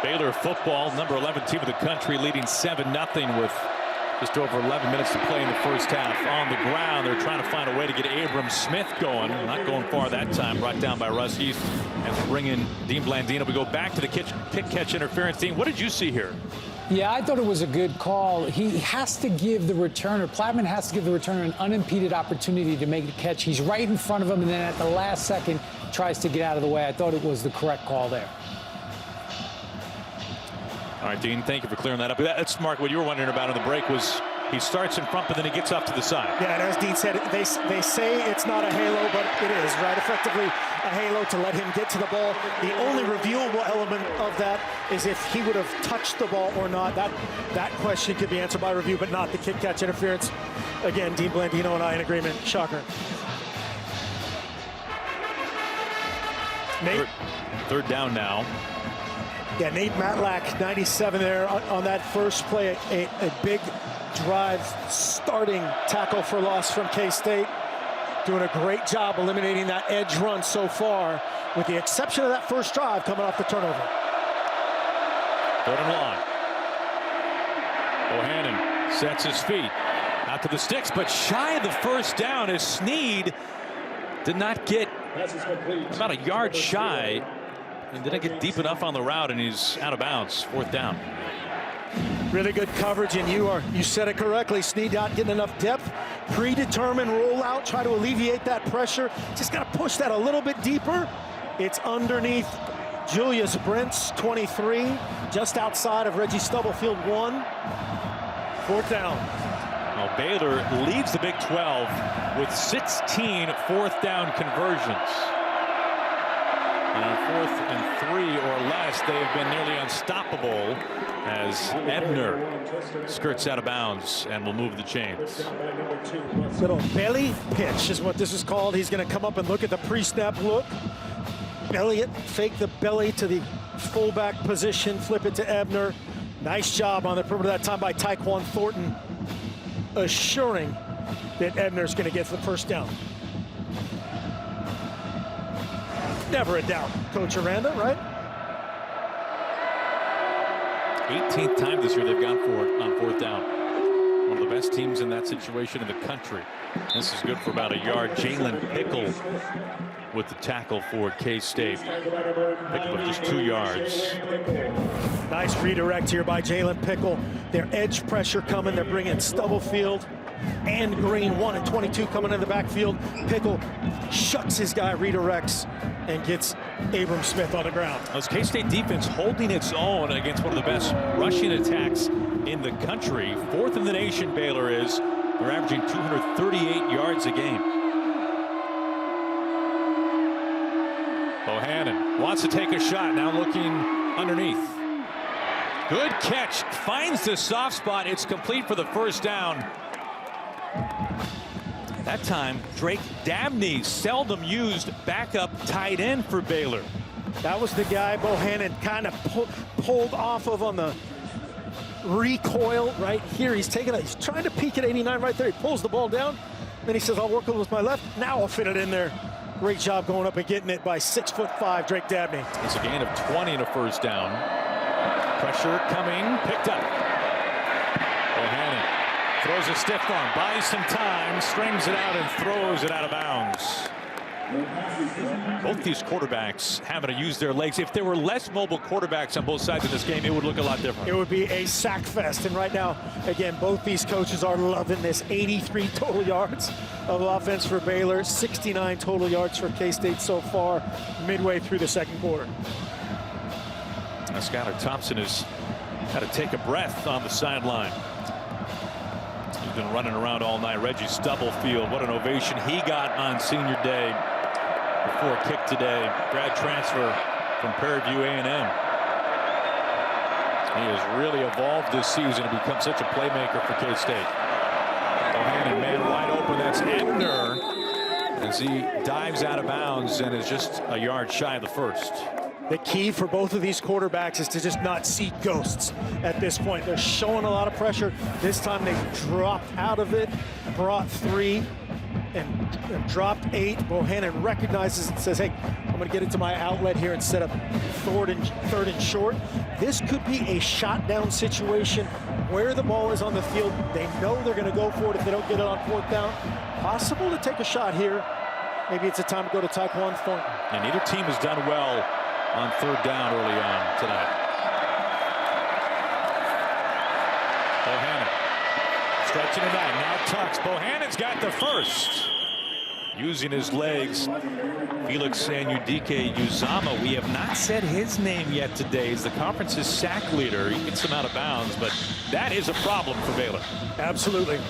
Baylor football, number 11 team of the country, leading 7-0 with just over 11 minutes to play in the first half. On the ground, they're trying to find a way to get Abram Smith going. Not going far that time. Brought down by Russ East and bring in Dean Blandino. We go back to the pick catch interference. Dean, what did you see here? Yeah, I thought it was a good call. He has to give the returner, Plattman has to give the returner an unimpeded opportunity to make the catch. He's right in front of him, and then at the last second tries to get out of the way. I thought it was the correct call there. All right, Dean, thank you for clearing that up. That's, Mark, what you were wondering about in the break was he starts in front, but then he gets off to the side. Yeah, and as Dean said, they say it's not a halo, but it is, right? Effectively a halo to let him get to the ball. The only reviewable element of that is if he would have touched the ball or not. That question could be answered by review, but not the kick catch interference. Again, Dean Blandino and I in agreement. Shocker. Nate? Third down now. Yeah, Nate Matlack, 97 there on that first play. A big drive starting tackle for loss from K-State. Doing a great job eliminating that edge run so far, with the exception of that first drive coming off the turnover. Third and long. Bohannon sets his feet out to the sticks, but shy of the first down as Sneed did not get about a yard shy and didn't get deep enough on the route, and he's out of bounds. Fourth down. Really good coverage, and you said it correctly. Sneed not getting enough depth. Predetermined rollout, try to alleviate that pressure. Just got to push that a little bit deeper. It's underneath Julius Brent's 23, just outside of Reggie Stubblefield 1. Fourth down. Well, Baylor leads the Big 12 with 16 fourth down conversions. And on 4th and 3 or less, they have been nearly unstoppable as Ebner skirts out of bounds and will move the chains. Little belly pitch is what this is called. He's going to come up and look at the pre-snap look. Belly it, fake the belly to the fullback position, flip it to Ebner. Nice job on the perimeter that time by Tyquan Thornton, assuring that Ebner's going to get the first down. Never a doubt, Coach Aranda, right? 18th time this year they've gone for it on fourth down. One of the best teams in that situation in the country. This is good for about a yard. Jalen Pickle with the tackle for K-State. Pickle just 2 yards. Nice redirect here by Jalen Pickle. Their edge pressure coming. They're bringing Stubblefield and Green, 1 and 22 coming in the backfield. Pickle shuts his guy, redirects, and gets Abram Smith on the ground. As K-State defense holding its own against one of the best rushing attacks in the country. 4th in the nation, Baylor is. They're averaging 238 yards a game. Bohannon wants to take a shot, now looking underneath. Good catch, finds the soft spot. It's complete for the first down. That time, Drake Dabney, seldom used backup tight end for Baylor. That was the guy Bohannon kind of pulled off of on the recoil right here. He's trying to peek at 89 right there. He pulls the ball down. Then he says, I'll work with my left. Now I'll fit it in there. Great job going up and getting it by 6'5" Drake Dabney. It's a gain of 20 and a first down. Pressure coming, picked up. Bohannon throws a stiff arm, buys some time, strings it out and throws it out of bounds. Both these quarterbacks having to use their legs. If there were less mobile quarterbacks on both sides of this game, it would look a lot different. It would be a sack fest. And right now, again, both these coaches are loving this. 83 total yards of offense for Baylor, 69 total yards for K-State so far, midway through the second quarter. Skylar Thompson has had to take a breath on the sideline. He's been running around all night. Reggie Stubblefield, what an ovation he got on senior day before kick today. Grad transfer from Prairie View A&M. He has really evolved this season to become such a playmaker for K-State. Bohannon, man wide open. That's Ebner as he dives out of bounds and is just a yard shy of the first. The key for both of these quarterbacks is to just not see ghosts at this point. They're showing a lot of pressure. This time they dropped out of it, brought 3, and dropped 8. Bohannon recognizes and says, hey, I'm going to get into my outlet here and set up third and short. This could be a shot down situation where the ball is on the field. They know they're going to go for it if they don't get it on 4th down. Possible to take a shot here. Maybe it's a time to go to Taekwon Thornton. And neither team has done well on 3rd down early on tonight. Bohannon stretching it out. Now tucks. Bohannon's got the first. Using his legs. Felix Sanudike Uzama. We have not said his name yet today. He's the conference's sack leader. He gets him out of bounds, but that is a problem for Baylor. Absolutely.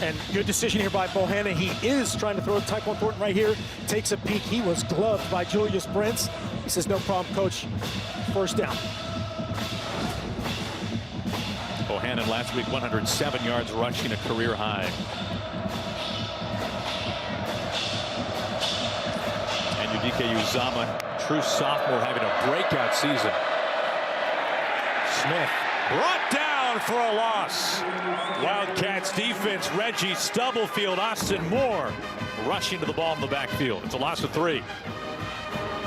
And good decision here by Bohannon. He is trying to throw Taekwon Thornton right here. Takes a peek. He was gloved by Julius Brents. He says, no problem, coach. 1st down. Bohannon last week, 107 yards rushing, a career high. And Udike Uzama, true sophomore, having a breakout season. Smith brought down for a loss. Wildcats defense, Reggie Stubblefield, Austin Moore rushing to the ball in the backfield. It's a loss of 3.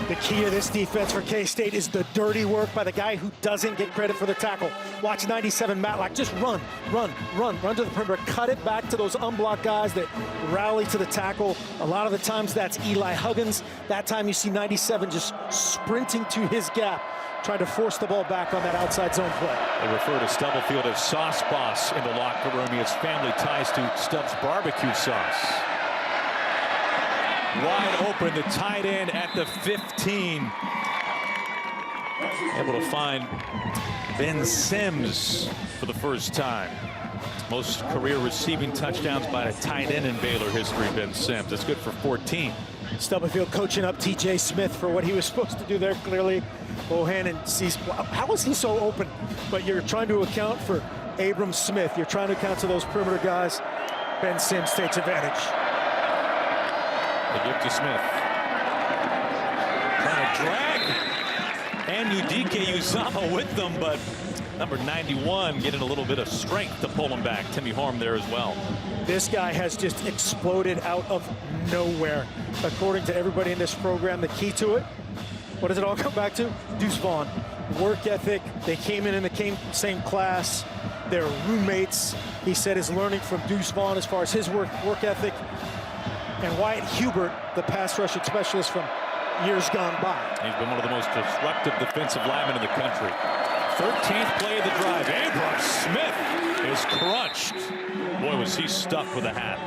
The key to this defense for K-State is the dirty work by the guy who doesn't get credit for the tackle. Watch 97 Matlock, just run to the perimeter, cut it back to those unblocked guys that rally to the tackle. A lot of the times that's Eli Huggins. That time you see 97 just sprinting to his gap, trying to force the ball back on that outside zone play. They refer to Stubblefield as Sauce Boss in the locker room. He has family ties to Stubbs barbecue sauce. Wide open, the tight end at the 15. Able to find Ben Sims for the first time. Most career receiving touchdowns by a tight end in Baylor history, Ben Sims. That's good for 14. Stubblefield coaching up TJ Smith for what he was supposed to do there. Clearly, Bohannon sees, how is he so open? But you're trying to account for Abram Smith. You're trying to account to those perimeter guys. Ben Sims takes advantage. They give to Smith. Trying to drag. And Udike Uzama with them, but number 91 getting a little bit of strength to pull him back. Timmy Horn there as well. This guy has just exploded out of nowhere. According to everybody in this program, the key to it, what does it all come back to? Deuce Vaughn. Work ethic. They came in the same class. They're roommates. He said his learning from Deuce Vaughn as far as his work ethic. And Wyatt Hubert, the pass rushing specialist from years gone by. He's been one of the most disruptive defensive linemen in the country. 13th play of the drive. Abram Smith is crunched. Boy, was he stuck with a hat.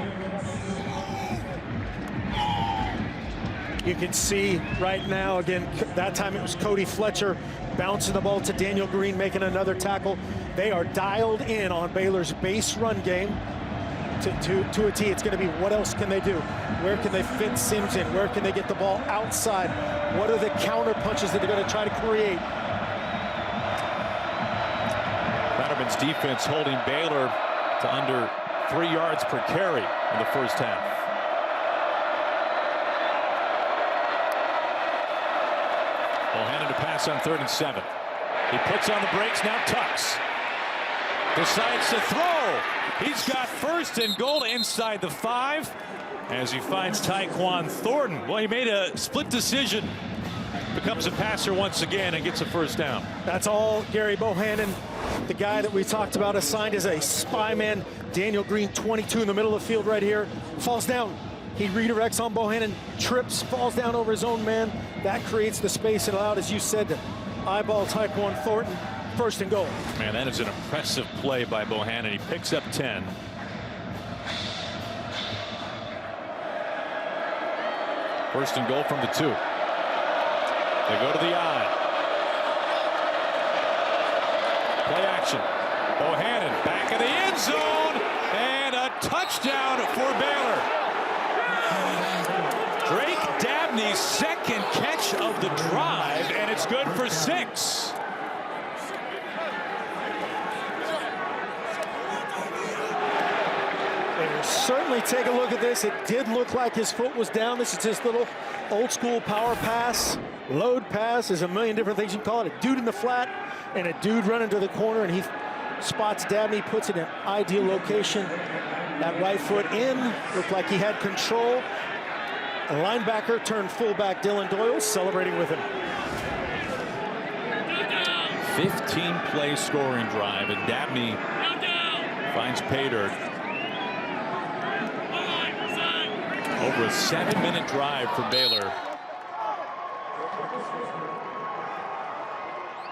You can see right now, again, that time it was Cody Fletcher bouncing the ball to Daniel Green, making another tackle. They are dialed in on Baylor's base run game. To a T. It's going to be what else can they do? Where can they fit Sims in? Where can they get the ball outside? What are the counter punches that they're going to try to create? Bannerman's defense holding Baylor to under 3 yards per carry in the first half. Bohannon to pass on 3rd and 7. He puts on the brakes, now tucks. Decides to throw. He's got 1st and goal inside the 5 as he finds Taekwon Thornton. Well, he made a split decision. Becomes a passer once again and gets a 1st down. That's all Gary Bohannon, the guy that we talked about, assigned as a spy man. Daniel Green, 22 in the middle of the field right here. Falls down. He redirects on Bohannon, trips, falls down over his own man. That creates the space and allowed, as you said, to eyeball Tyquan Thornton. 1st and goal. Man, that is an impressive play by Bohannon. He picks up 10. First and goal from the 2. They go to the eye. Play action. Bohannon back in the end zone. And a touchdown for Baylor. Drake Dabney's 2nd catch of the drive, and it's good for 6. Certainly take a look at this. It did look like his foot was down. This is just little old school power pass, load pass. There's a million different things you can call it. A dude in the flat and a dude running to the corner, and he spots Dabney, puts it in an ideal location. That right foot in, looked like he had control. A linebacker turned fullback Dylan Doyle celebrating with him. 15-play scoring drive, and Dabney finds pay dirt. Over a 7-minute drive for Baylor.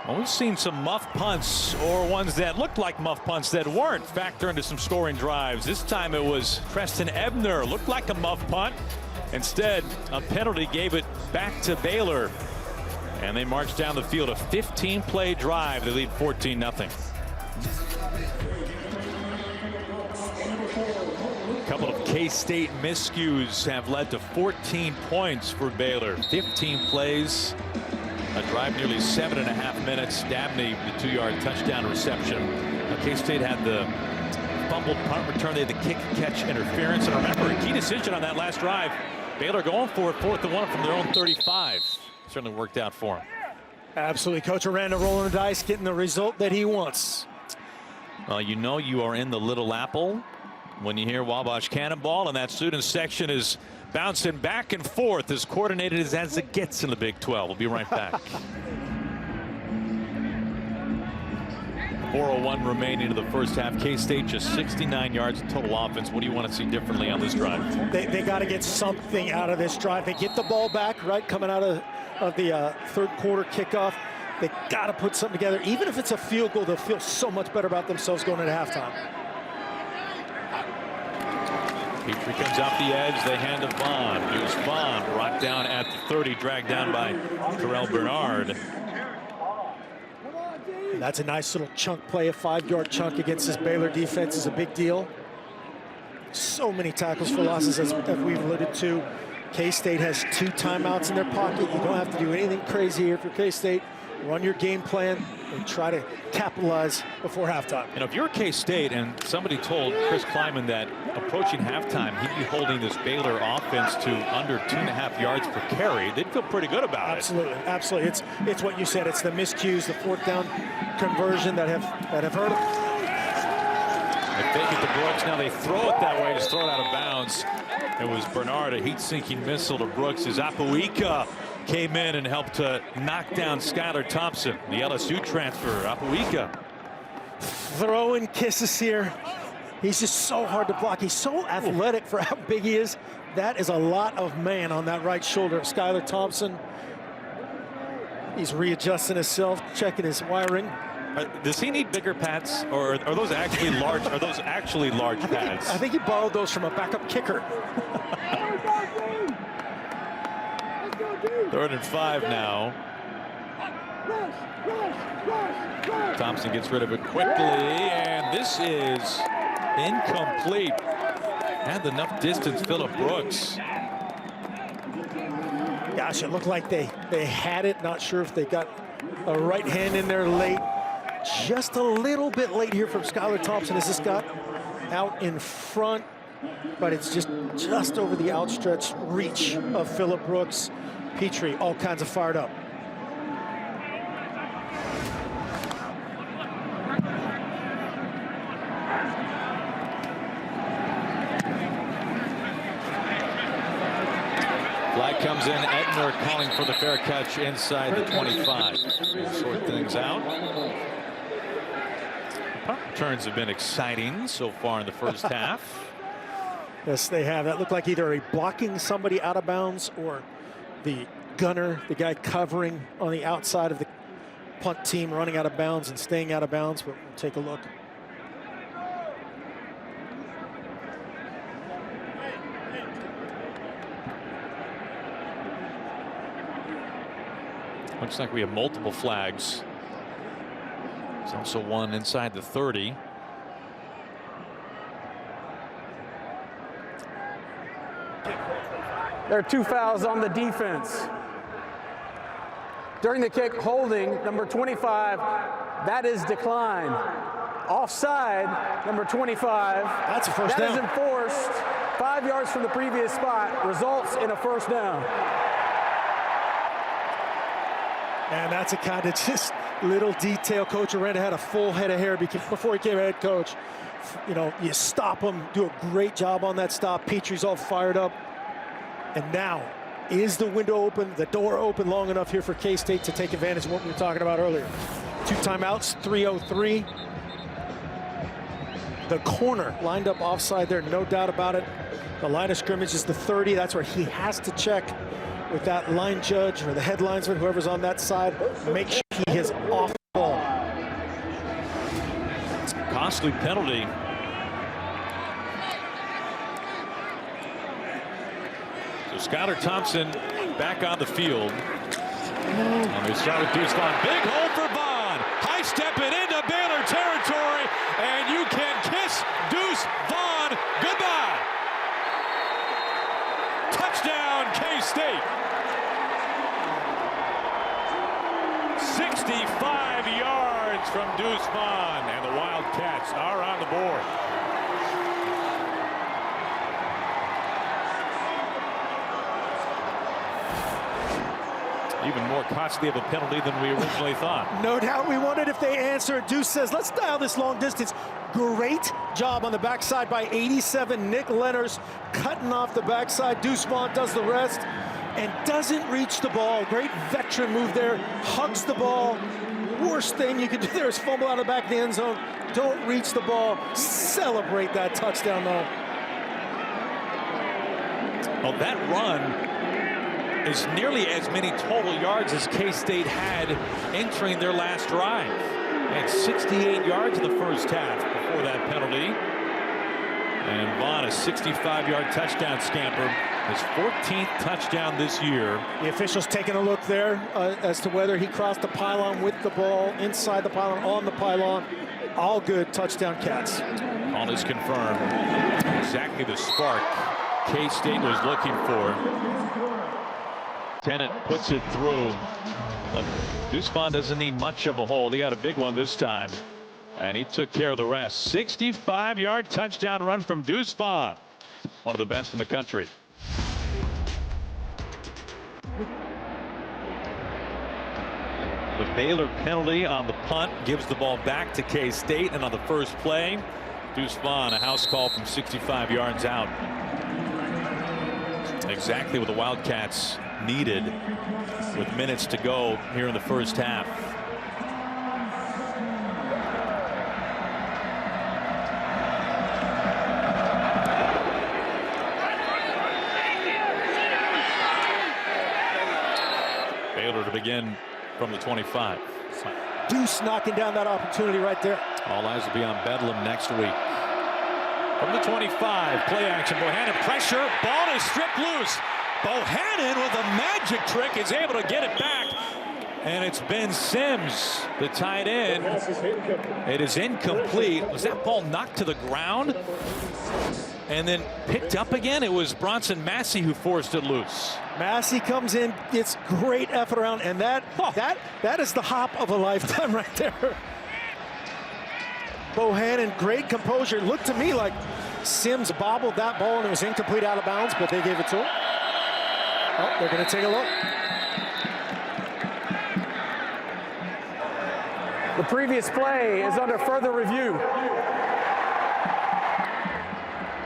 Well, we've seen some muff punts, or ones that looked like muff punts that weren't, factor into some scoring drives. This time it was Preston Ebner. Looked like a muff punt. Instead, a penalty gave it back to Baylor. And they marched down the field. A 15-play drive. They lead 14-0. A couple of K-State miscues have led to 14 points for Baylor. 15 plays, a drive nearly 7.5 minutes. Dabney, the 2-yard touchdown reception. K-State had the fumbled punt return. They had the kick catch interference. And remember, a key decision on that last drive. Baylor going for it, 4th and 1 from their own 35. Certainly worked out for him. Absolutely. Coach Aranda rolling the dice, getting the result that he wants. Well, you know you are in the Little Apple when you hear Wabash Cannonball, and that student section is bouncing back and forth as coordinated as it gets in the Big 12. We'll be right back. 4:01 remaining to the first half. K-State just 69 yards of total offense. What do you want to see differently on this drive? They got to get something out of this drive. They get the ball back, right, coming out of the 3rd quarter kickoff. They got to put something together. Even if it's a field goal, they'll feel so much better about themselves going into halftime. Petrie comes off the edge. They hand to Vaughn. Here's Vaughn brought down at the 30, dragged down by Terrell Bernard. That's a nice little chunk play. A 5-yard chunk against this Baylor defense is a big deal. So many tackles for losses, as we've alluded to. K-State has 2 timeouts in their pocket. You don't have to do anything crazy here for K-State. Run your game plan and try to capitalize before halftime. You know, if you're K-State and somebody told Chris Kleiman that approaching halftime he'd be holding this Baylor offense to under 2.5 yards per carry, they'd feel pretty good about Absolutely, absolutely. It's what you said. It's the miscues, the 4th down conversion that have hurt them. They fake it to Brooks. Now they throw it that way, just throw it out of bounds. It was Bernard, a heat-sinking missile to Brooks as Apuika came in and helped to knock down Skylar Thompson, the LSU transfer. Apuika throwing kisses here. He's just so hard to block. He's so athletic for how big he is. That is a lot of man on that right shoulder of Skylar Thompson. He's readjusting himself, checking his wiring. Does he need bigger pads, or are those actually large? Are those actually large pads? I think he borrowed those from a backup kicker. 3rd and 5 now. Thompson gets rid of it quickly, and this is incomplete. Had enough distance, Phillip Brooks. Gosh, it looked like they had it. Not sure if they got a right hand in there late. Just a little bit late here from Skylar Thompson as this got out in front, but it's just over the outstretched reach of Phillip Brooks. Petrie, all kinds of fired up. Flag comes in. Ebner calling for the fair catch inside the 25. We'll sort things out. Punt returns have been exciting so far in the first half. Yes, they have. That looked like either a blocking somebody out of bounds or the gunner, the guy covering on the outside of the punt team, running out of bounds and staying out of bounds. But we'll take a look. Looks like we have multiple flags. There's also one inside the 30. There are 2 fouls on the defense. During the kick, holding number 25, that is declined. Offside, number 25. That's a first down. down. That is enforced 5 yards from the previous spot, results in a first down. And that's a kind of just little detail. Coach Aranda had a full head of hair before he became head coach. You know, you stop him, do a great job on that stop. Petrie's all fired up. And now, is the window open, the door open long enough here for K-State to take advantage of what we were talking about earlier? 2 timeouts, 3:03. The corner lined up offside there, no doubt about it. The line of scrimmage is the 30. That's where he has to check with that line judge or the head linesman, whoever's on that side. Make sure he is off the ball. Costly penalty. So Skylar Thompson back on the field. And we start with Deuce Vaughn. Big hole for Vaughn. High stepping into Baylor territory. And you can kiss Deuce Vaughn goodbye. Touchdown, K-State. 65 yards from Deuce Vaughn. And the Wildcats are on the board. Even more costly of a penalty than we originally thought. No doubt we wondered if they answered. Deuce says, let's dial this long distance. Great job on the backside by 87. Nick Lenners cutting off the backside. Deuce Vaughn does the rest and doesn't reach the ball. Great veteran move there. Hugs the ball. Worst thing you could do there is fumble out of the back of the end zone. Don't reach the ball. Celebrate that touchdown, though. Well, that run is nearly as many total yards as K-State had entering their last drive. They had 68 yards in the first half before that penalty. And Vaughn, a 65-yard touchdown scamper, his 14th touchdown this year. The officials taking a look there as to whether he crossed the pylon with the ball, inside the pylon, on the pylon. All good, touchdown Cats. All is confirmed. Exactly the spark K-State was looking for. Tennant puts it through. Deuce Vaughn doesn't need much of a hold. He got a big one this time. And he took care of the rest. 65-yard touchdown run from Deuce Vaughn. One of the best in the country. The Baylor penalty on the punt gives the ball back to K-State. And on the first play, Deuce Vaughn, a house call from 65 yards out. Exactly what the Wildcats needed with minutes to go here in the first half. Baylor to begin from the 25. Deuce knocking down that opportunity right there. All eyes will be on Bedlam next week. From the 25, play action, Bohannon pressure, ball is stripped loose. Bohannon with a magic trick is able to get it back. And it's Ben Sims, the tight end. It is incomplete. Was that ball knocked to the ground and then picked up again? It was Bronson Massey who forced it loose. Massey comes in, gets great effort around, and that is the hop of a lifetime right there. Bohannon, great composure. It looked to me like Sims bobbled that ball and it was incomplete, out of bounds, but they gave it to him. Oh, they're going to take a look. The previous play is under further review.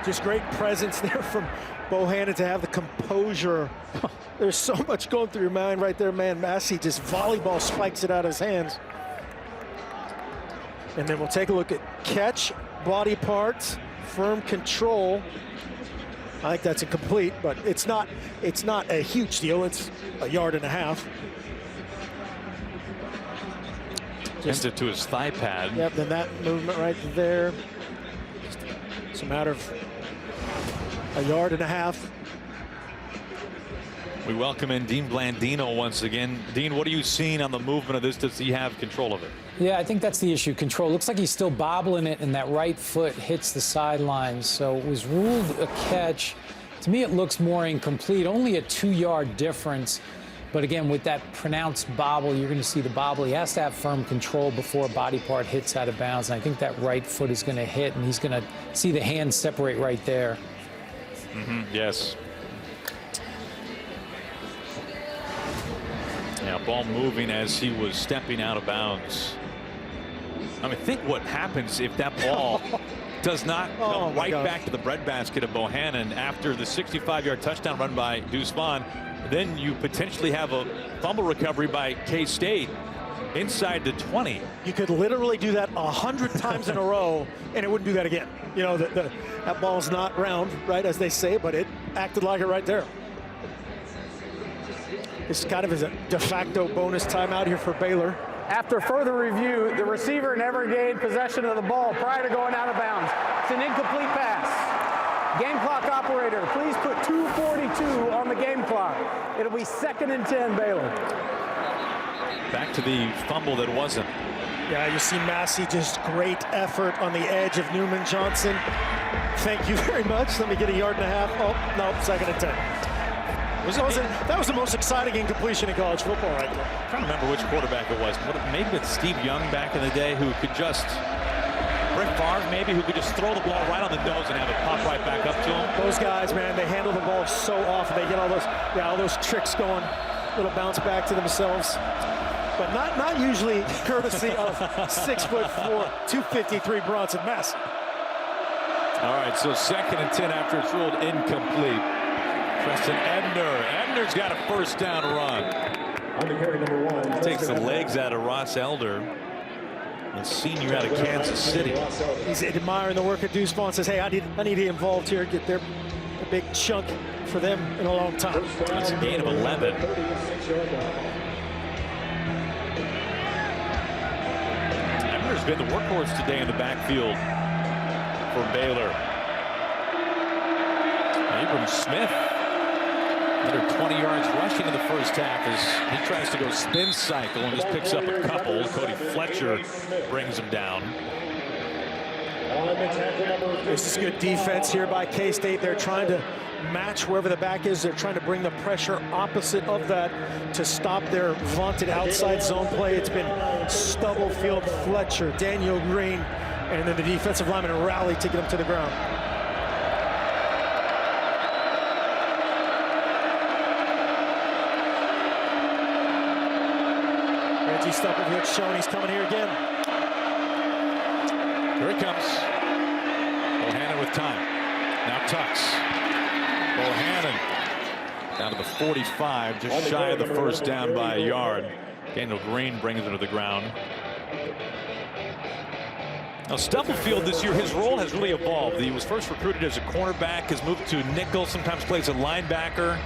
Just great presence there from Bohannon to have the composure. There's so much going through your mind right there, man. Massey just volleyball spikes it out of his hands. And then we'll take a look at catch, body parts, firm control. I think that's incomplete, but it's not a huge deal. It's a yard and a half. Sends it to his thigh pad. Yep, then that movement right there. It's a matter of a yard and a half. We welcome in Dean Blandino once again. Dean, what are you seeing on the movement of this? Does he have control of it? Yeah, I think that's the issue. Control. Looks like he's still bobbling it, and that right foot hits the sidelines. So it was ruled a catch. To me, it looks more incomplete. Only a 2-yard difference. But again, with that pronounced bobble, you're going to see the bobble. He has to have firm control before a body part hits out of bounds. And I think that right foot is going to hit, and he's going to see the hands separate right there. Yes. Yeah, ball moving as he was stepping out of bounds. I mean, think what happens if that ball does not come right back to the breadbasket of Bohannon after the 65-yard touchdown run by Deuce Vaughn. Then you potentially have a fumble recovery by K-State inside the 20. You could literally do that 100 times in a row, and it wouldn't do that again. You know, that ball's not round, right, as they say, but it acted like it right there. This kind of is a de facto bonus timeout here for Baylor. After further review, the receiver never gained possession of the ball prior to going out of bounds. It's an incomplete pass. Game clock operator, please put 2:42 on the game clock. It'll be 2nd and 10, Baylor. Back to the fumble that wasn't. Yeah, you see Massey, just great effort on the edge of Newman Johnson. Thank you very much. Let me get a yard and a half. Oh, no, 2nd and 10. That was the most exciting incompletion in college football right there. I'm trying to remember which quarterback it was. Maybe it's Steve Young back in the day who could just, Brett Favre maybe, who could just throw the ball right on the nose and have it pop right back up to him. Those guys, man, they handle the ball so often. They get all those tricks going, little bounce back to themselves. But not usually courtesy of 6'4", 253 Bronson Massey. All right, so 2nd and 10 after it's ruled incomplete. Preston Ebner. Ebner's got a 1st down run. On the carry, number 1. Takes the legs out of Ross Elder, the senior out of Kansas City. He's admiring the work of Deuce Vaughn. Says, hey, I need to get involved here, get their a big chunk for them in a long time. That's a gain of 11. Ebner's been the workhorse today in the backfield for Baylor. Abram Smith, another 20 yards rushing in the 1st half as he tries to go spin cycle and just picks up a couple. Cody Fletcher brings him down. This is good defense here by K-State. They're trying to match wherever the back is. They're trying to bring the pressure opposite of that to stop their vaunted outside zone play. It's been Stubblefield, Fletcher, Daniel Green, and then the defensive lineman rally to get them to the ground. Reggie Stubblefield showing he's coming here again. Here it comes. Bohannon with time. Now Tux. Bohannon down to the 45, just shy of the 1st down by a yard. Daniel Green brings him to the ground. Now Stubblefield this year, his role has really evolved. He was first recruited as a cornerback, has moved to nickel, sometimes plays a linebacker.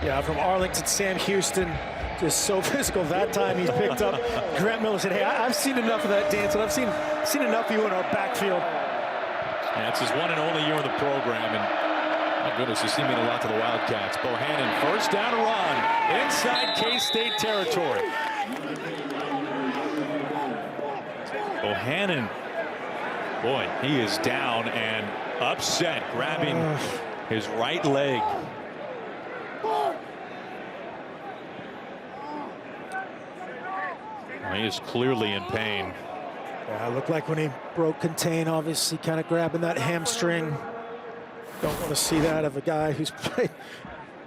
Yeah, from Arlington, Sam Houston, just so physical. That time he's picked up. Grant Miller said, hey, I've seen enough of that dance, and I've seen enough of you in our backfield. Yeah, it's his 1 and only year in the program, and my goodness, he's mean a lot to the Wildcats. Bohannon, 1st down run inside K-State territory. Bohannon, boy, he is down and upset, grabbing his right leg. He is clearly in pain. Yeah, it looked like when he broke contain, obviously kind of grabbing that hamstring. Don't want to see that of a guy who's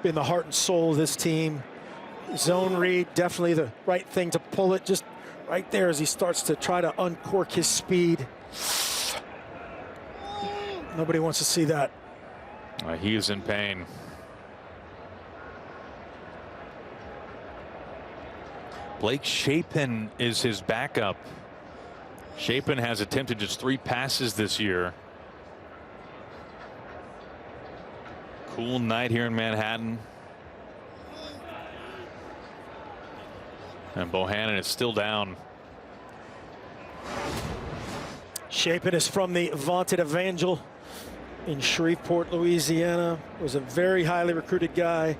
been the heart and soul of this team. Zone read, definitely the right thing to pull it just right there as he starts to try to uncork his speed. Nobody wants to see that. He is in pain. Blake Shapen is his backup. Chapin has attempted just 3 passes this year. Cool night here in Manhattan. And Bohannon is still down. Chapin is from the vaunted Evangel in Shreveport, Louisiana. Was a very highly recruited guy.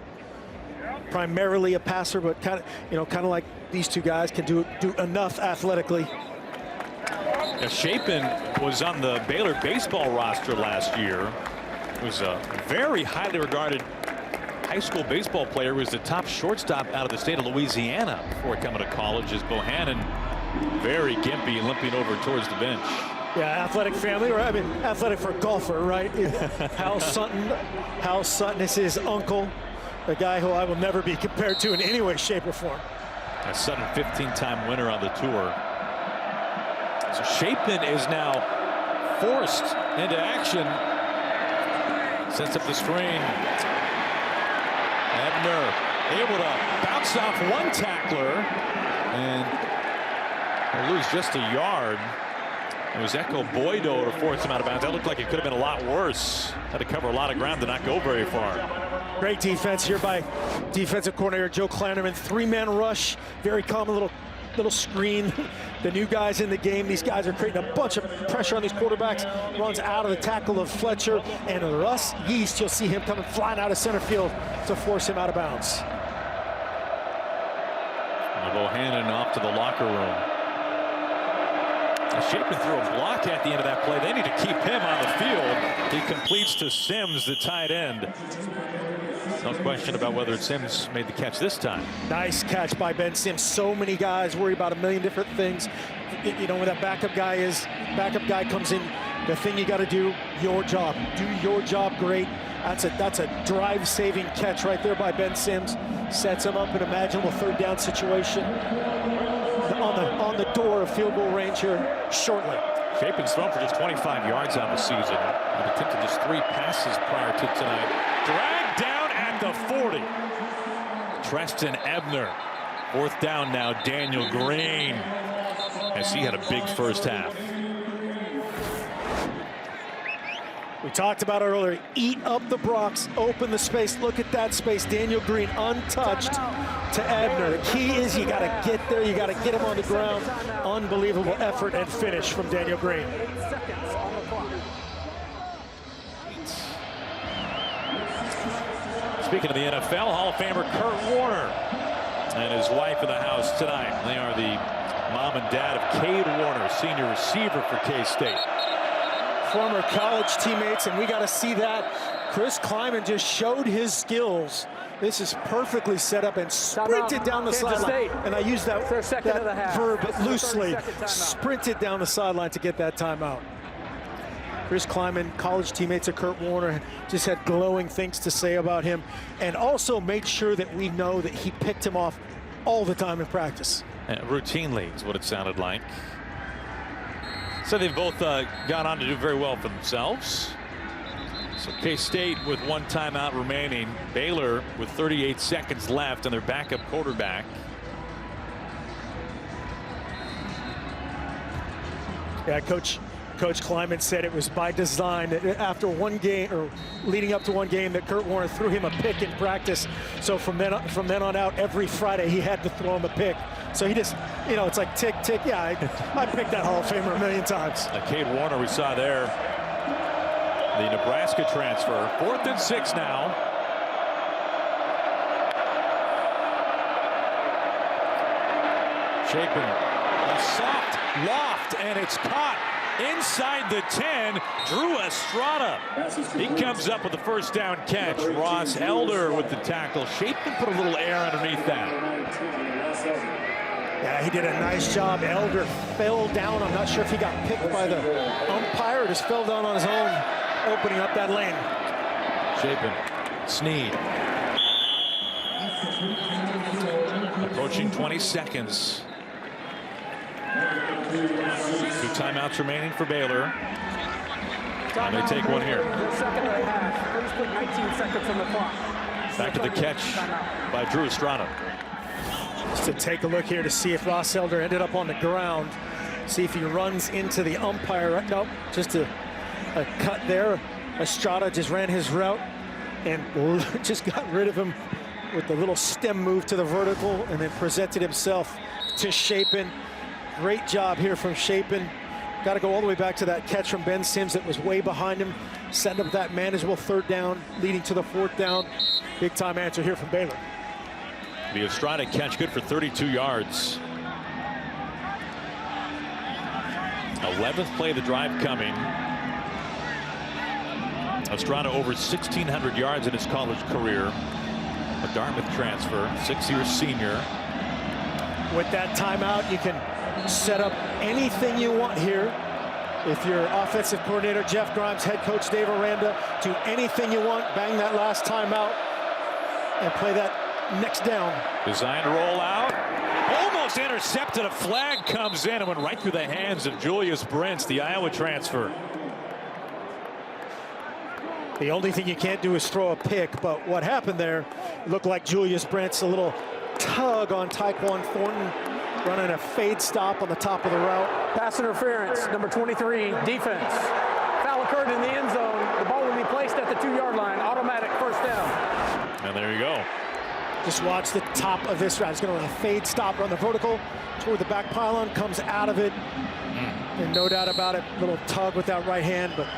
Primarily a passer, but kind of like these two guys can do enough athletically. Now, Chapin was on the Baylor baseball roster last year. He was a very highly regarded high school baseball player. He was the top shortstop out of the state of Louisiana before coming to college. As Bohannon, very gimpy, limping over towards the bench. Yeah, athletic family, or I mean, athletic for a golfer, right? Hal Sutton is his uncle, a guy who I will never be compared to in any way, shape, or form. A Sutton 15-time winner on the tour. So Chapin is now forced into action. Sets up the screen. Ebner able to bounce off one tackler and he'll lose just a yard. It was Echo Boydo to force him out of bounds. That looked like it could have been a lot worse. Had to cover a lot of ground to not go very far. Great defense here by defensive coordinator Joe Kleinerman. 3-man rush, very common little screen. The new guys in the game, these guys are creating a bunch of pressure on these quarterbacks. Runs out of the tackle of Fletcher, and Russ Yeast, you'll see him coming flying out of center field to force him out of bounds. Bohannon off to the locker room. Chapin threw a block at the end of that play. They need to keep him on the field. He completes to Sims, the tight end. No question about whether Sims made the catch this time. Nice catch by Ben Sims. So many guys worry about a million different things. You know, when that backup guy comes in, the thing you got to do, your job. Do your job great. That's a drive-saving catch right there by Ben Sims. Sets him up in an imaginable third down situation. On the door of field goal range here shortly. Chapin's thrown for just 25 yards on the season. And attempted just 3 passes prior to tonight. Dragged down at the 40. Treston Ebner. 4th down now, Daniel Green, as he had a big first half. We talked about it earlier. Eat up the Broncos, open the space. Look at that space. Daniel Green untouched to Ebner. The key is you got to get there. You got to get him on the ground. Unbelievable effort and finish from Daniel Green. Speaking of the NFL, Hall of Famer Kurt Warner and his wife in the house tonight. They are the mom and dad of Cade Warner, senior receiver for K-State. Former college teammates, and we got to see that. Chris Kleiman just showed his skills. This is perfectly set up and sprinted down the sideline. And I use that verb loosely. Sprinted down the sideline to get that timeout. Chris Kleiman, college teammates of Kurt Warner, just had glowing things to say about him, and also made sure that we know that he picked him off all the time in practice. Routinely is what it sounded like. So they've both gone on to do very well for themselves. So K-State with 1 timeout remaining. Baylor with 38 seconds left and their backup quarterback. Yeah, Coach Kleiman said it was by design that after one game, or leading up to one game, that Kurt Warner threw him a pick in practice. So from then on out, every Friday he had to throw him a pick. So he just, you know, it's like tick, tick. Yeah, I picked that Hall of Famer a million times. Cade Warner we saw there. The Nebraska transfer. 4th and 6 now. Chapin, a soft loft, and it's caught inside the 10. Drew Estrada. He comes up with the first down catch. Ross Elder with the tackle. Chapin put a little air underneath that. Yeah, he did a nice job. Elder fell down. I'm not sure if he got picked by the umpire or just fell down on his own, opening up that lane. Chapin, Snead. Approaching 20 seconds. 2 timeouts remaining for Baylor. And they take one here. Please put 19 seconds on the clock. Back to the catch by Drew Estrada. Just to take a look here to see if Ross Elder ended up on the ground. See if he runs into the umpire. Nope, just a cut there. Estrada just ran his route and just got rid of him with the little stem move to the vertical, and then presented himself to Chapin. Great job here from Chapin. Got to go all the way back to that catch from Ben Sims that was way behind him, setting up that manageable 3rd down, leading to the 4th down. Big time answer here from Baylor. The Estrada catch good for 32 yards. 11th play of the drive coming. Estrada over 1,600 yards in his college career. A Dartmouth transfer, 6-year senior. With that timeout, you can set up anything you want here. If you're offensive coordinator Jeff Grimes, head coach Dave Aranda, do anything you want, bang that last timeout, and play that next down. Designed to roll out. Almost intercepted. A flag comes in and went right through the hands of Julius Brents, the Iowa transfer. The only thing you can't do is throw a pick, but what happened there looked like Julius Brents, a little tug on Tyquan Thornton, running a fade stop on the top of the route. Pass interference, number 23, defense. Foul occurred in the end zone. The ball will be placed at the 2-yard line. Automatic 1st down. And there you go. Just watch the top of this route. It's going to run a fade stop, run the vertical toward the back pylon, comes out of it. And no doubt about it, little tug with that right hand, but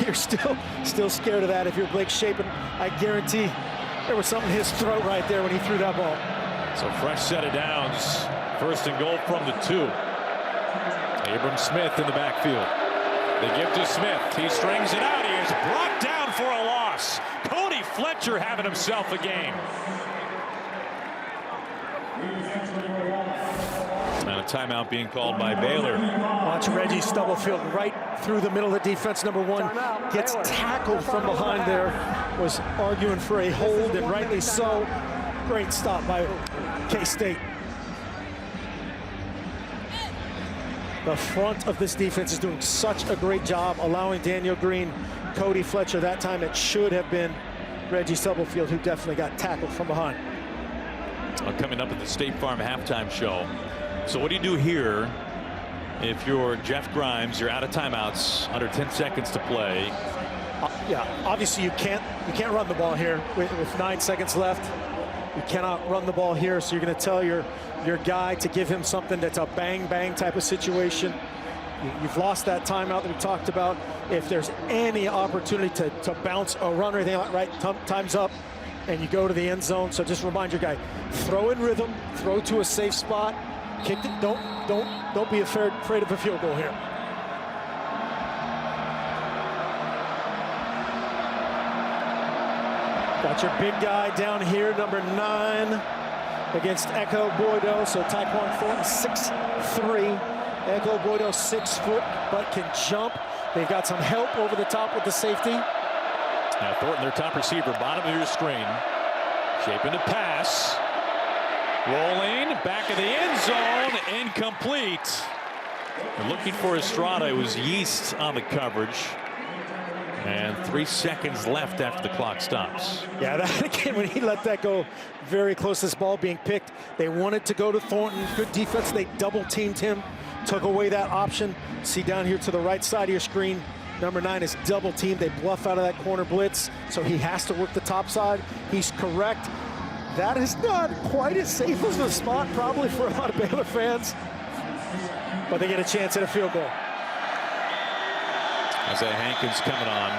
you're still scared of that if you're Blake Chapin. I guarantee there was something in his throat right there when he threw that ball. So fresh set of downs. 1st and goal from the 2. Abram Smith in the backfield. They give to Smith. He strings it out. He is brought down for a loss. Cody Fletcher having himself a game. And a timeout being called by Baylor. Watch Reggie Stubblefield right through the middle of the defense. Number 1 gets tackled from behind there. Was arguing for a hold, and rightly so. Great stop by K-State. The front of this defense is doing such a great job allowing Daniel Green, Cody Fletcher. That time it should have been Reggie Stubblefield, who definitely got tackled from behind. Coming up at the State Farm halftime show. So what do you do here if you're Jeff Grimes? You're out of timeouts, under 10 seconds to play. Yeah, obviously you can't run the ball here with 9 seconds left. You cannot run the ball here, so you're going to tell your guy to give him something that's a bang-bang type of situation. You've lost that timeout that we talked about. If there's any opportunity to bounce a run or anything like right, time's up, and you go to the end zone. So just remind your guy, throw in rhythm, throw to a safe spot, kick it. Don't be afraid of a field goal here. Got your big guy down here, number 9, against Echo Boydo. So Tyquan Thornton, 6'3". Echo Boydo, 6 foot, but can jump. They've got some help over the top with the safety. Now Thornton, their top receiver, bottom of your screen. Shaping to pass. Rolling, back of the end zone, incomplete. And looking for Estrada. It was Yeast on the coverage. And 3 seconds left after the clock stops. Yeah, that again, when he let that go very close to this ball being picked, they wanted to go to Thornton. Good defense. They double teamed him, took away that option. See down here to the right side of your screen, number 9 is double teamed. They bluff out of that corner blitz, so he has to work the top side. He's correct. That is not quite as safe as the spot, probably, for a lot of Baylor fans. But they get a chance at a field goal. Isaiah Hankins coming on,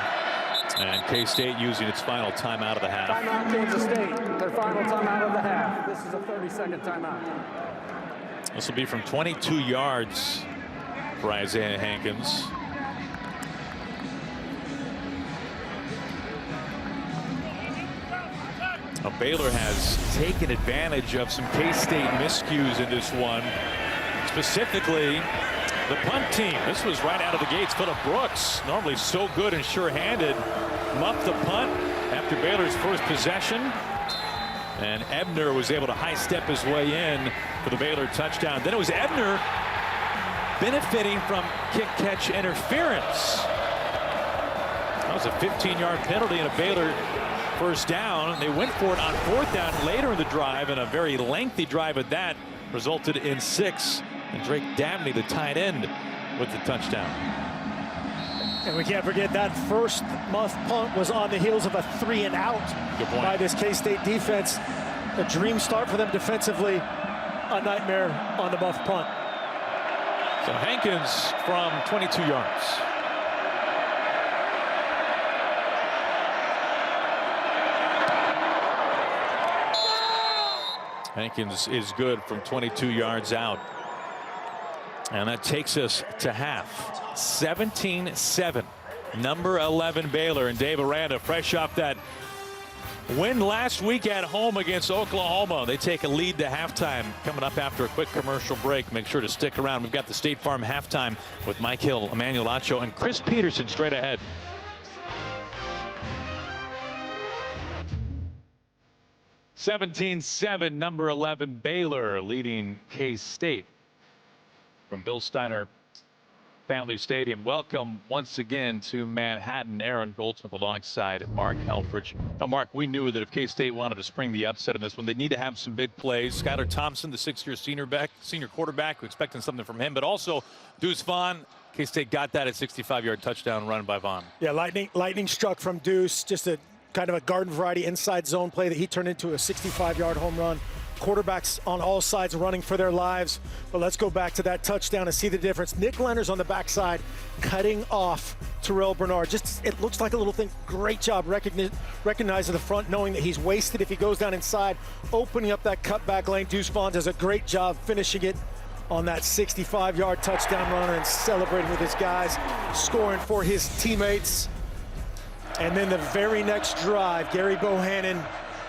and K-State using its final timeout of the half. Timeout, Kansas State. Their final timeout of the half. This is a 30-second timeout. This will be from 22 yards for Isaiah Hankins. Now, Baylor has taken advantage of some K-State miscues in this one. Specifically, the punt team. This was right out of the gates. Phillip Brooks, normally so good and sure-handed, muffed the punt after Baylor's first possession. And Ebner was able to high-step his way in for the Baylor touchdown. Then it was Ebner benefiting from kick-catch interference. That was a 15-yard penalty and a Baylor first down. They went for it on 4th down later in the drive, and a very lengthy drive at that resulted in 6 And Drake Dabney, the tight end, with the touchdown. And we can't forget that first muff punt was on the heels of a 3-and-out by this K-State defense. A dream start for them defensively. A nightmare on the muff punt. So Hankins from 22 yards. Hankins is good from 22 yards out. And that takes us to half. 17-7. Number 11 Baylor, and Dave Aranda fresh off that win last week at home against Oklahoma. They take a lead to halftime. Coming up after a quick commercial break. Make sure to stick around. We've got the State Farm halftime with Mike Hill, Emmanuel Acho, and Chris Peterson straight ahead. (17-7), number 11 Baylor leading K-State from Bill Steiner Family Stadium. Welcome once again to Manhattan. Aaron Goldsmith alongside Mark Helfrich. Now, Mark, we knew that if K-State wanted to spring the upset in this one, they need to have some big plays. Skylar Thompson, the sixth-year senior quarterback, we're expecting something from him, but also Deuce Vaughn. K-State got that at 65-yard touchdown run by Vaughn. Yeah, lightning struck from Deuce. Just a kind of a garden variety inside zone play that he turned into a 65-yard home run. Quarterbacks on all sides running for their lives. But let's go back to that touchdown and see the difference. Nick Leonard's on the backside, cutting off Terrell Bernard. Just, it looks like a little thing. Great job recognizing the front, knowing that he's wasted if he goes down inside, opening up that cutback lane. Deuce Vaughn does a great job finishing it on that 65-yard touchdown runner and celebrating with his guys, scoring for his teammates. And then the very next drive, Gary Bohannon,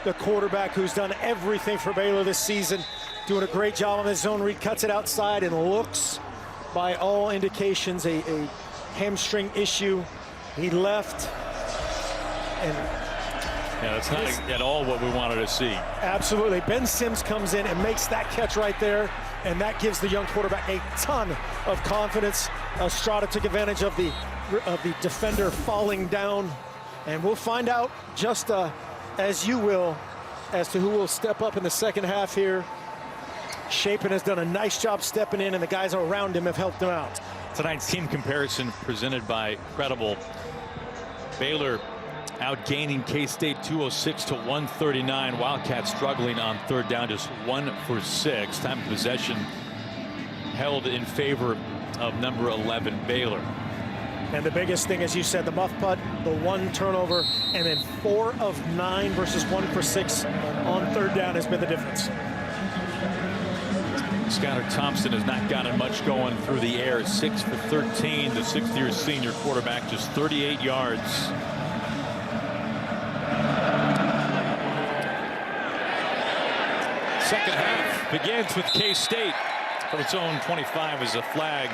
the quarterback who's done everything for Baylor this season, doing a great job on his zone read, cuts it outside and looks, by all indications, a hamstring issue. He left, and yeah, that's not at all what we wanted to see. Absolutely. Ben Sims comes in and makes that catch right there, and that gives the young quarterback a ton of confidence. Estrada took advantage of the defender falling down, and we'll find out just as you will, as to who will step up in the second half here. Shapen has done a nice job stepping in, and the guys around him have helped him out. Tonight's team comparison presented by Credible. Baylor outgaining K-State 206 to 139. Wildcats struggling on third down, just 1 for 6. Time of possession held in favor of number 11 Baylor. And the biggest thing, as you said, the muff putt, the 1 turnover, and then 4 of 9 versus 1 for 6 on third down has been the difference. Skylar Thompson has not gotten much going through the air. 6 for 13, the sixth-year senior quarterback, just 38 yards. Second half begins with K-State from its own 25 as a flag.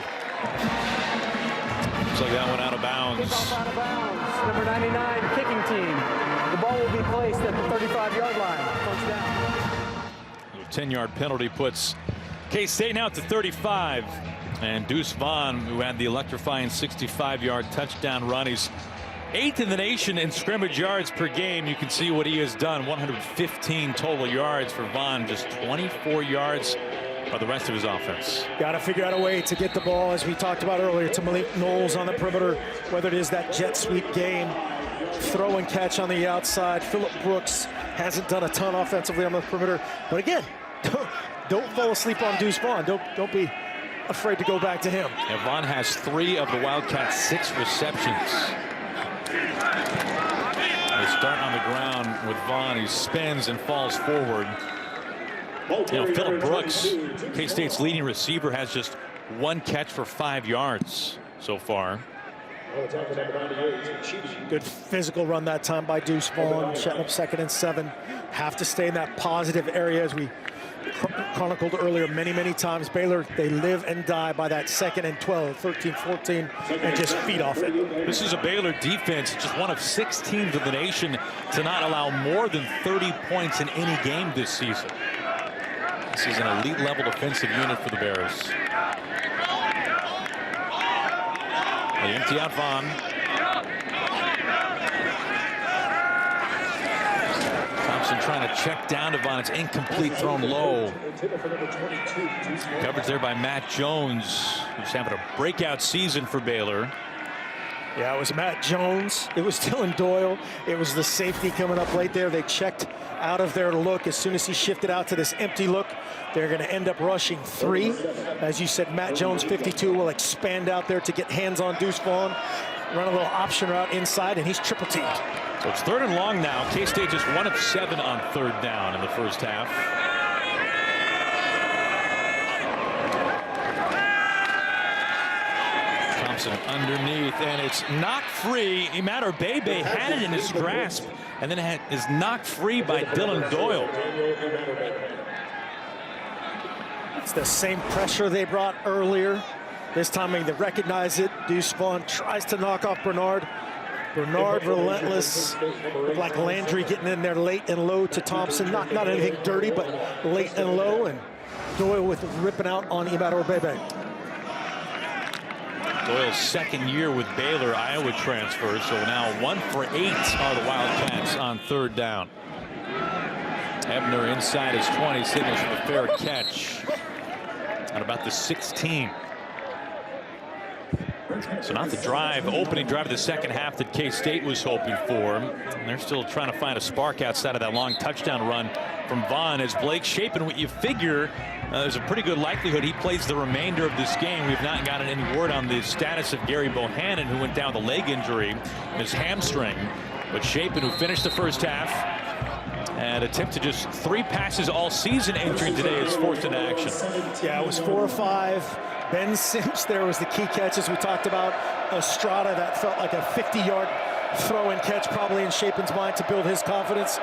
Looks like that went out of bounds. Out of bounds. Number 99 kicking team. The ball will be placed at the 35-yard line. First down. A 10-yard penalty puts K-State now at the 35. And Deuce Vaughn, who had the electrifying 65-yard touchdown run. He's 8th in the nation in scrimmage yards per game. You can see what he has done. 115 total yards for Vaughn. Just 24 yards by the rest of his offense. Got to figure out a way to get the ball, as we talked about earlier, to Malik Knowles on the perimeter, whether it is that jet sweep game, throw and catch on the outside. Phillip Brooks hasn't done a ton offensively on the perimeter. But again, don't fall asleep on Deuce Vaughn. Don't be afraid to go back to him. And Vaughn has 3 of the Wildcats' 6 receptions. They start on the ground with Vaughn. He spins and falls forward. You know, Phillip Brooks, K-State's leading receiver, has just 1 catch for 5 yards so far. Good physical run that time by Deuce Vaughn, shutting up 2nd and 7. Have to stay in that positive area, as we chronicled earlier many times. Baylor, they live and die by that 2nd and 12, 13, 14, and just feed off it. This is a Baylor defense, just one of 6 teams in the nation to not allow more than 30 points in any game this season. This is an elite-level defensive unit for the Bears. They empty out Vaughn. Thompson trying to check down to Vaughn. It's incomplete, thrown low. Coverage there by Matt Jones, who's having a breakout season for Baylor. Yeah, it was Matt Jones. It was Dylan Doyle. It was the safety coming up late there. They checked out of their look. As soon as he shifted out to this empty look, they're going to end up rushing 3. As you said, Matt Jones, 52, will expand out there to get hands on Deuce Vaughn. Run a little option route inside, and he's triple teamed. So it's 3rd and long now. K-State just 1 of 7 on 3rd down in the first half. Thompson underneath, and it's knocked free. Imad Bebe had it in his grasp, and then is knocked free by Dylan Doyle. It's the same pressure they brought earlier. This time they recognize it. Deuce Vaughn tries to knock off Bernard. Bernard relentless, like Landry getting in there late and low to Thompson. Not anything dirty, but late and low. And Doyle with ripping out on Imad Bebe. Doyle's 2nd year with Baylor, Iowa transfer. So now 1 for 8 are the Wildcats on 3rd down. Ebner inside his 20, signals for a fair catch at about the 16. So not the opening drive of the second half that K-State was hoping for. And they're still trying to find a spark outside of that long touchdown run from Vaughn. As Blake Shapen, what you figure, there's a pretty good likelihood he plays the remainder of this game. We've not gotten any word on the status of Gary Bohannon, who went down with a leg injury, his hamstring. But Shapen, who finished the first half and attempted just 3 passes all season entering today, is forced into action. Yeah, it was 4 or 5. Ben Sims there was the key catch, as we talked about. Estrada, that felt like a 50-yard throw and catch, probably in Shapen's mind to build his confidence.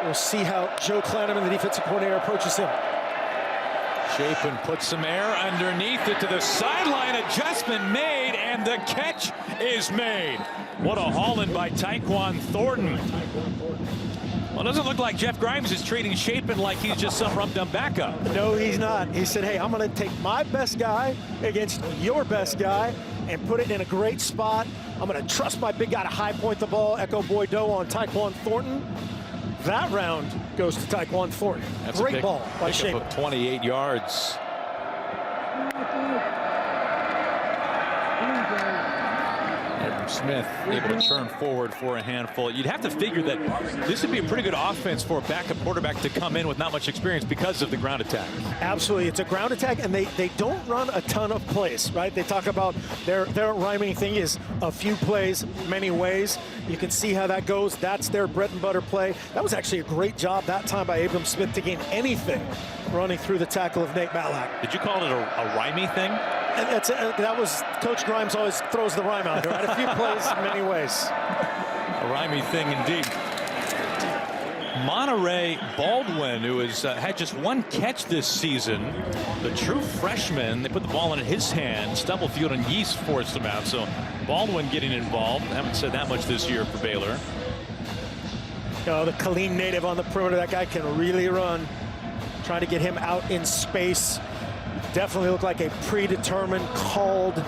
We'll see how Joe Clanham, the defensive coordinator, approaches him. Shapen puts some air underneath it to the sideline. Adjustment made, and the catch is made. What a haul-in by Tyquan Thornton. Well, it doesn't look like Jeff Grimes is treating Shapen like he's just some rum-dum backup. No, he's not. He said, hey, I'm going to take my best guy against your best guy and put it in a great spot. I'm going to trust my big guy to high point the ball. Echo Boydo on Tyquan Thornton. That round goes to Tyquan Thornton. That's great ball by Shapen. 28 yards. Smith able to turn forward for a handful. You'd have to figure that this would be a pretty good offense for a backup quarterback to come in with not much experience because of the ground attack. Absolutely. It's a ground attack, and they don't run a ton of plays, right? They talk about their rhyming thing is a few plays, many ways. You can see how that goes. That's their bread and butter play. That was actually a great job that time by Abram Smith to gain anything running through the tackle of Nate Matlack. Did you call it a rhymey thing? That was Coach Grimes always throws the rhyme out there, right? A few plays, many ways. A rhymey thing indeed. Monterey Baldwin, who has had just 1 catch this season, the true freshman, they put the ball in his hand. Stubblefield and Yeast forced him out. So Baldwin getting involved. Haven't said that much this year for Baylor. The Killeen native on the perimeter. That guy can really run. Trying to get him out in space. Definitely looked like a predetermined, called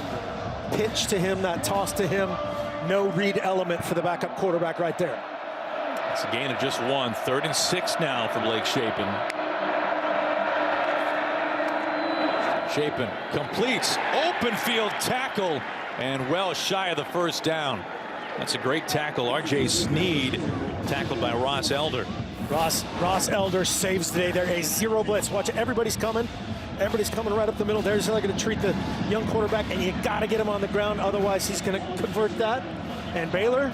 pitch to him, that toss to him. No read element for the backup quarterback right there. It's a gain of just 1. 3rd and 6 now for Blake Shapen. Shapen completes. Open field tackle, and well shy of the first down. That's a great tackle. R.J. Sneed tackled by Ross Elder. Ross Elder saves today. They're a 0 blitz. Watch it. Everybody's coming. Everybody's coming right up the middle. There's how they're going to treat the young quarterback, and you got to get him on the ground. Otherwise, he's going to convert that. And Baylor,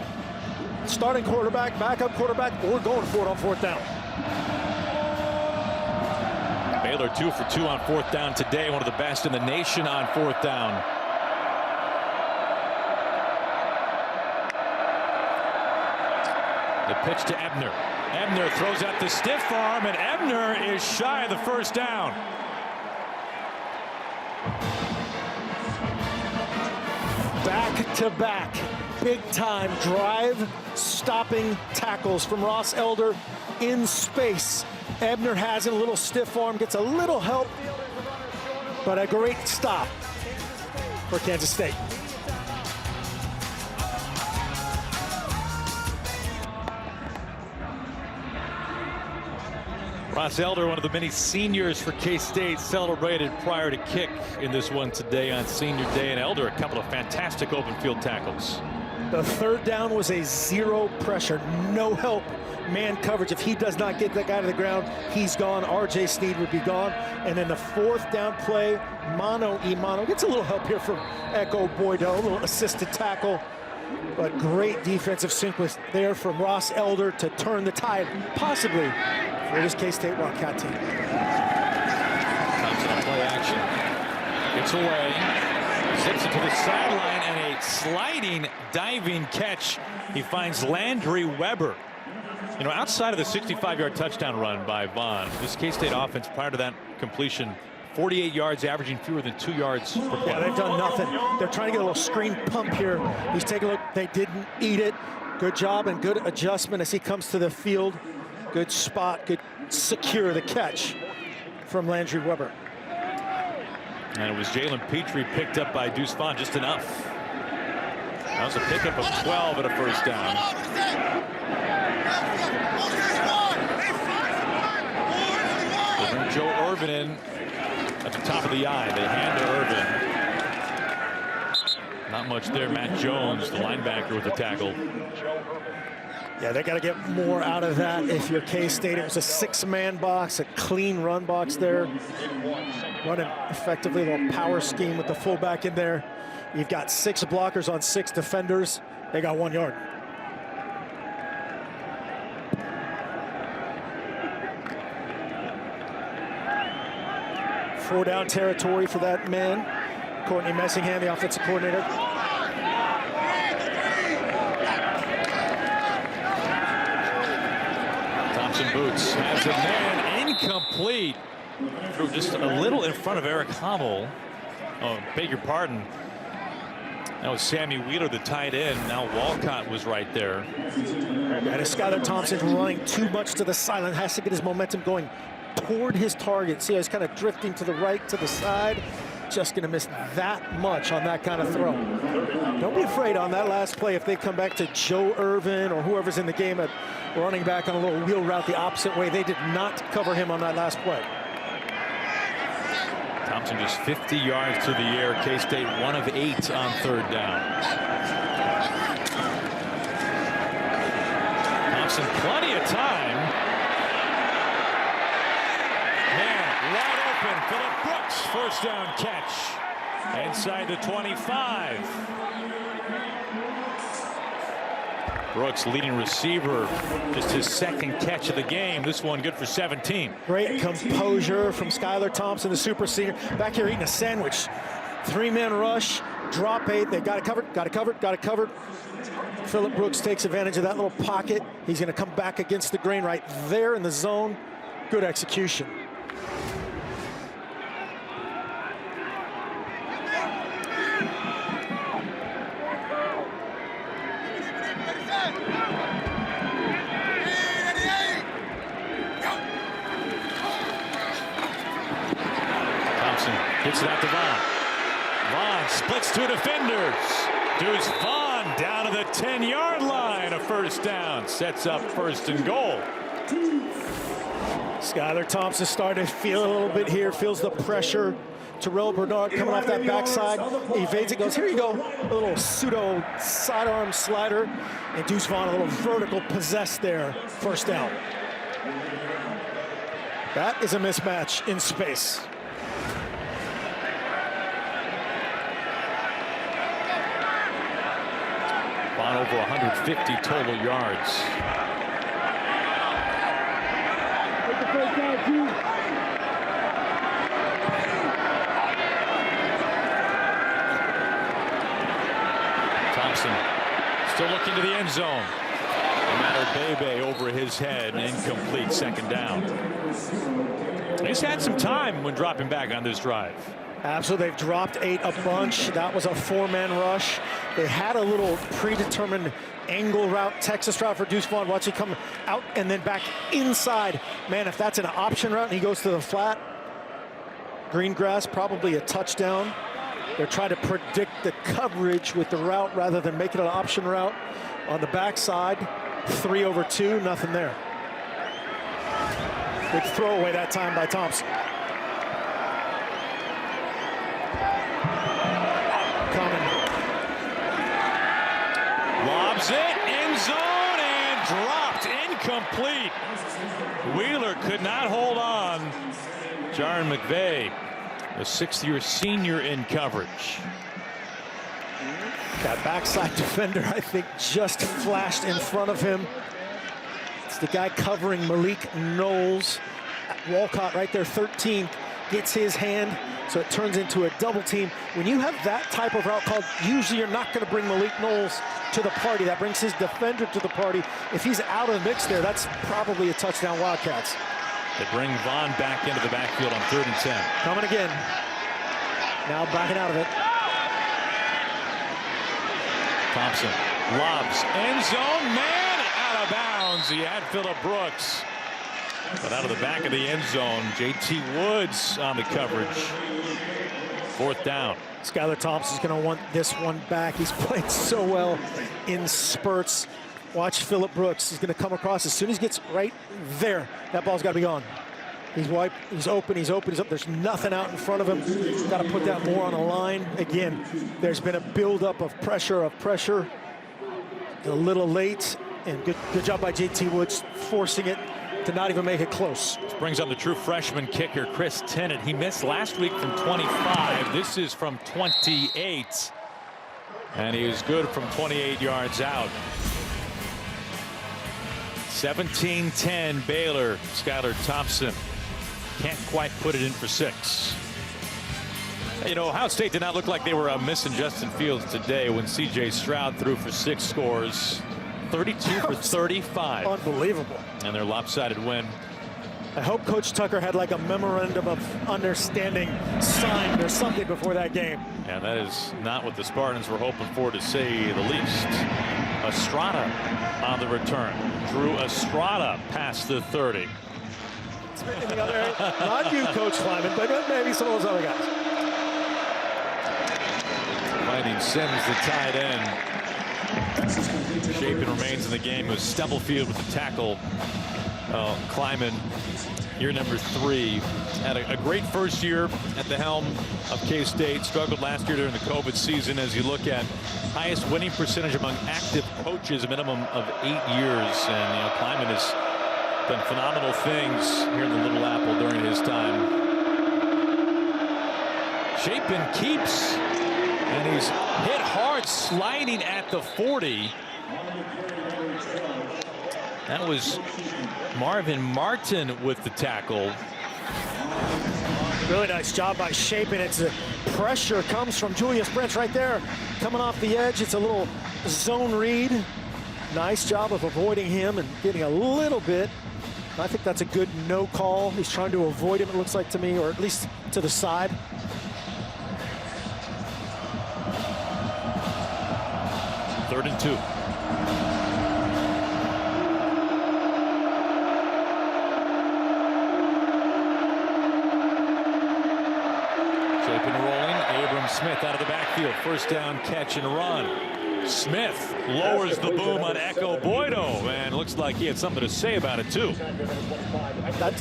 starting quarterback, backup quarterback, we're going for it on 4th down. Baylor 2 for 2 on 4th down today. One of the best in the nation on 4th down. The pitch to Ebner. Ebner throws out the stiff arm, and Ebner is shy of the first down. Back-to-back, big-time drive, stopping tackles from Ross Elder in space. Ebner has a little stiff arm, gets a little help, but a great stop for Kansas State. Ross Elder, one of the many seniors for K-State, celebrated prior to kick in this one today on Senior Day. And Elder, a couple of fantastic open field tackles. The third down was a zero pressure, no help man coverage. If he does not get that guy to the ground, he's gone. R.J. Sneed would be gone. And then the fourth down play, mano y mano. Gets a little help here from Echo Boydo, a little assisted tackle. But great defensive sync was there from Ross Elder to turn the tide, possibly, for this K-State Wildcat team. Thompson on play action. Gets away. Zips it to the sideline, and a sliding, diving catch. He finds Landry Weber. You know, outside of the 65-yard touchdown run by Vaughn, this K-State offense prior to that completion, 48 yards, averaging fewer than 2 yards per play. Yeah, they've done nothing. They're trying to get a little screen pump here. He's taking a look. They didn't eat it. Good job and good adjustment as he comes to the field. Good spot, good secure the catch from Landry Weber. And it was Jalen Petrie picked up by Deuce Vaughn just enough. That was a pickup of 12 at a first down. They bring Joe Irvin in at the top of the eye. They hand to Irvin. Not much there. Matt Jones, the linebacker, with the tackle. Yeah, they got to get more out of that. If you're K-State, it was a six-man box, a clean run box there. Running effectively a little power scheme with the fullback in there. You've got 6 blockers on 6 defenders. They got 1 yard. Four down territory for that man. Courtney Messingham, the offensive coordinator. Thompson boots, has a man incomplete. Threw just a little in front of Eric Hummel. Oh, beg your pardon. That was Sammy Wheeler, the tight end. Now Walcott was right there. And Skylar Thompson running too much to the sideline. Has to get his momentum going toward his target. See how he's kind of drifting to the right, to the side. Just going to miss that much on that kind of throw. Don't be afraid on that last play if they come back to Joe Irvin or whoever's in the game at running back on a little wheel route the opposite way. They did not cover him on that last play. Thompson just 50 yards to the air. K-State 1 of 8 on third down. Thompson plenty of time. Man, wide open. Phillip Brooks, first down catch. Inside the 25. Brooks, leading receiver, just his second catch of the game. This one good for 17. Great composure from Skylar Thompson, the super senior. Back here eating a sandwich. 3-man rush, drop 8. They got it covered, got it covered, got it covered. Phillip Brooks takes advantage of that little pocket. He's going to come back against the grain right there in the zone. Good execution. Gets it out to Vaughn. Vaughn splits 2 defenders. Deuce Vaughn down to the 10-yard line. A first down. Sets up first and goal. Skylar Thompson starting to feel a little bit here. Feels the pressure. Terrell Bernard coming off that backside. Evades it, goes, here you go. A little pseudo sidearm slider. And Deuce Vaughn a little vertical possess there. First down. That is a mismatch in space. Vaughn over 150 total yards. Thompson still looking to the end zone. Matter Bebe over his head, incomplete, second down. He's had some time when dropping back on this drive. Absolutely, they've dropped 8 a bunch. That was a 4-man rush. They had a little predetermined angle route, Texas route for Deuce Vaughn. Watch it come out and then back inside. Man, if that's an option route and he goes to the flat, green grass, probably a touchdown. They're trying to predict the coverage with the route rather than make it an option route. On the backside, 3 over 2, nothing there. Big throwaway that time by Thompson. Coming. Lobs it, end zone, and dropped, incomplete. Wheeler could not hold on. Jaron McVay, a 6th-year senior in coverage. That backside defender, I think, just flashed in front of him. It's the guy covering Malik Knowles. Walcott right there, 13, gets his hand, so it turns into a double team. When you have that type of route called, usually you're not going to bring Malik Knowles to the party. That brings his defender to the party. If he's out of the mix there, that's probably a touchdown Wildcats. They bring Vaughn back into the backfield on 3rd and 10. Coming again. Now backing out of it. Thompson lobs, end zone, man, out of bounds. He had Phillip Brooks. But out of the back of the end zone, J.T. Woods on the coverage. 4th down. Skylar Thompson's going to want this one back. He's played so well in spurts. Watch Phillip Brooks. He's going to come across as soon as he gets right there. That ball's got to be gone. He's wiped. He's open. He's open. He's up. There's nothing out in front of him. Got to put that more on a line. Again, there's been a buildup of pressure. A little late, and good job by J.T. Woods forcing it to not even make it close. This brings on the true freshman kicker, Chris Tennant. He missed last week from 25. This is from 28. And he was good from 28 yards out. 17-10 Baylor. Skylar Thompson can't quite put it in for 6. You know, Ohio State did not look like they were missing Justin Fields today when C.J. Stroud threw for 6 scores. 32 for 35. Unbelievable. And their lopsided win. I hope Coach Tucker had like a memorandum of understanding signed or something before that game. Yeah, that is not what the Spartans were hoping for, to say the least. Estrada on the return. Drew Estrada past the 30. In the other area. Not you, Coach Kleiman, but maybe some of those other guys. Finding Sims, the tight end. Shapen remains in the game. It was Stubblefield with the tackle. Kleiman, year number 3, had a great first year at the helm of K-State. Struggled last year during the COVID season. As you look at highest winning percentage among active coaches, a minimum of 8 years. And, you know, Kleiman has done phenomenal things here in the Little Apple during his time. Shapen keeps, and he's hit hard, sliding at the 40. That was Marvin Martin with the tackle. Really nice job by Shapen. It's a pressure comes from Julius Brents right there. Coming off the edge. It's a little zone read. Nice job of avoiding him and getting a little bit. I think that's a good no call. He's trying to avoid him, it looks like to me, or at least to the side. Third and 2. Smith out of the backfield. First down, catch and run. Smith lowers the boom on Echo Boydo, and looks like he had something to say about it too.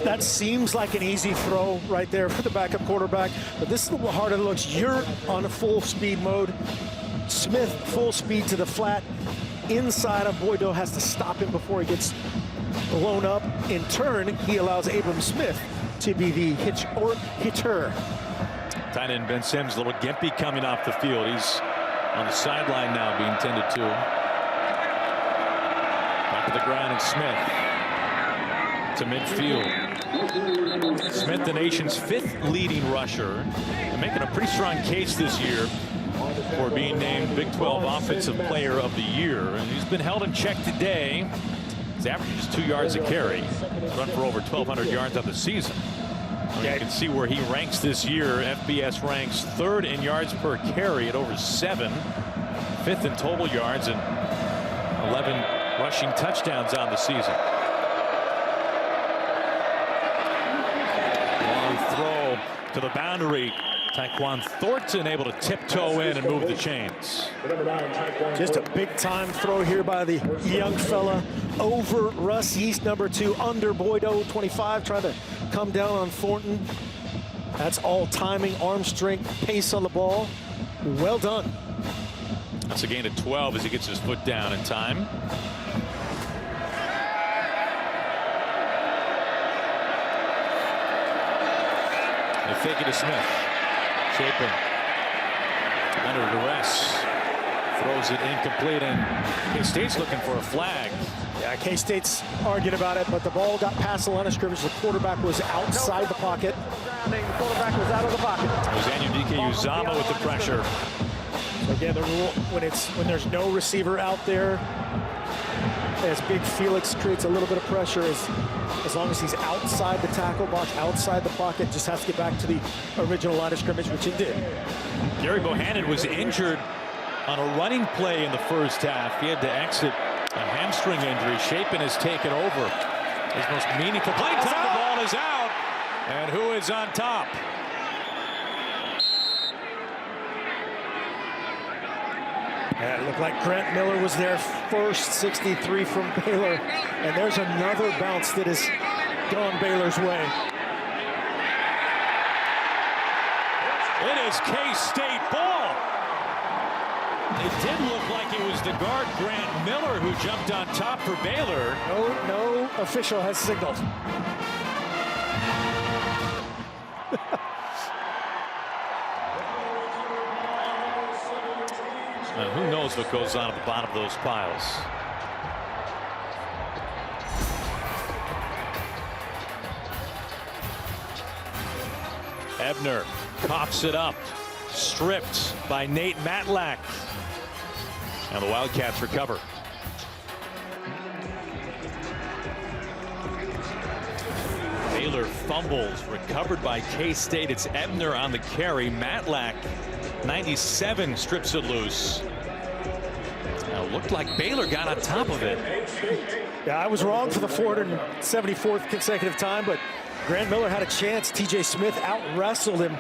That seems like an easy throw right there for the backup quarterback, but this is a little harder than it looks. You're on a full speed mode. Smith full speed to the flat. Inside of Boydo has to stop him before he gets blown up. In turn, he allows Abram Smith to be the hitter. Tight end Ben Sims, a little gimpy coming off the field. He's on the sideline now, being tended to. Back to the ground, and Smith to midfield. Smith, the nation's 5th leading rusher, and making a pretty strong case this year for being named Big 12 Offensive Player of the Year. And he's been held in check today. His average is 2 yards a carry. He's run for over 1,200 yards on the season. You can see where he ranks this year. FBS ranks 3rd in yards per carry at over 7, 5th in total yards, and 11 rushing touchdowns on the season. Long throw to the boundary. Tyquan Thornton able to tiptoe in and move the chains. Just a big time throw here by the young fella over Russ Yeast, number 2, under Boydo, 25, trying to come down on Thornton. That's all timing, arm strength, pace on the ball. Well done. That's a gain of 12 as he gets his foot down in time. They fake it to Smith. Chapin under duress. Throws it incomplete, and K-State's looking for a flag. Yeah, K-State's arguing about it, but the ball got past the line of scrimmage. The quarterback was outside the pocket. The quarterback was out of the pocket. It was Anyudike Uzama with the pressure. So again, the rule, when there's no receiver out there, as Big Felix creates a little bit of pressure, as long as he's outside the tackle box, outside the pocket, just has to get back to the original line of scrimmage, which he did. Gary Bohannon was injured on a running play in the first half. He had to exit a hamstring injury. Chapin has taken over. His most meaningful play. Time the ball is out. And who is on top? Yeah, it looked like Grant Miller was there first, 63 from Baylor. And there's another bounce that has gone Baylor's way. It is K-State ball. It did look like it was the guard Grant Miller who jumped on top for Baylor. No official has signaled. Now, who knows what goes on at the bottom of those piles. Ebner coughs it up, stripped by Nate Matlack. And the Wildcats recover. Baylor fumbles, recovered by K-State. It's Ebner on the carry. Matlack, 97, strips it loose. Now, it looked like Baylor got on top of it. Yeah, I was wrong for the 474th consecutive time, but Grant Miller had a chance. TJ Smith out-wrestled him.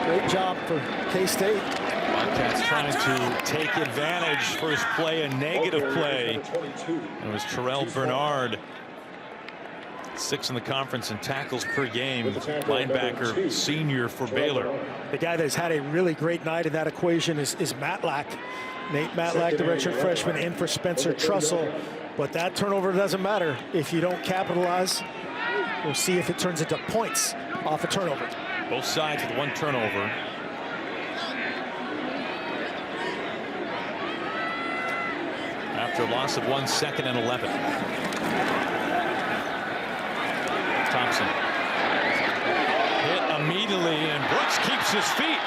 Great job for K-State. Wildcats trying to take advantage. First play, a negative play. It was Terrell Bernard. 6th in the conference in tackles per game. Linebacker, senior for Baylor. The guy that's had a really great night in that equation is Matlack. Nate Matlack, the redshirt freshman, in for Spencer Trussell. But that turnover doesn't matter if you don't capitalize. We'll see if it turns into points off a turnover. Both sides with one turnover. After a loss of 1 2nd and 11. Thompson hit immediately, and Brooks keeps his feet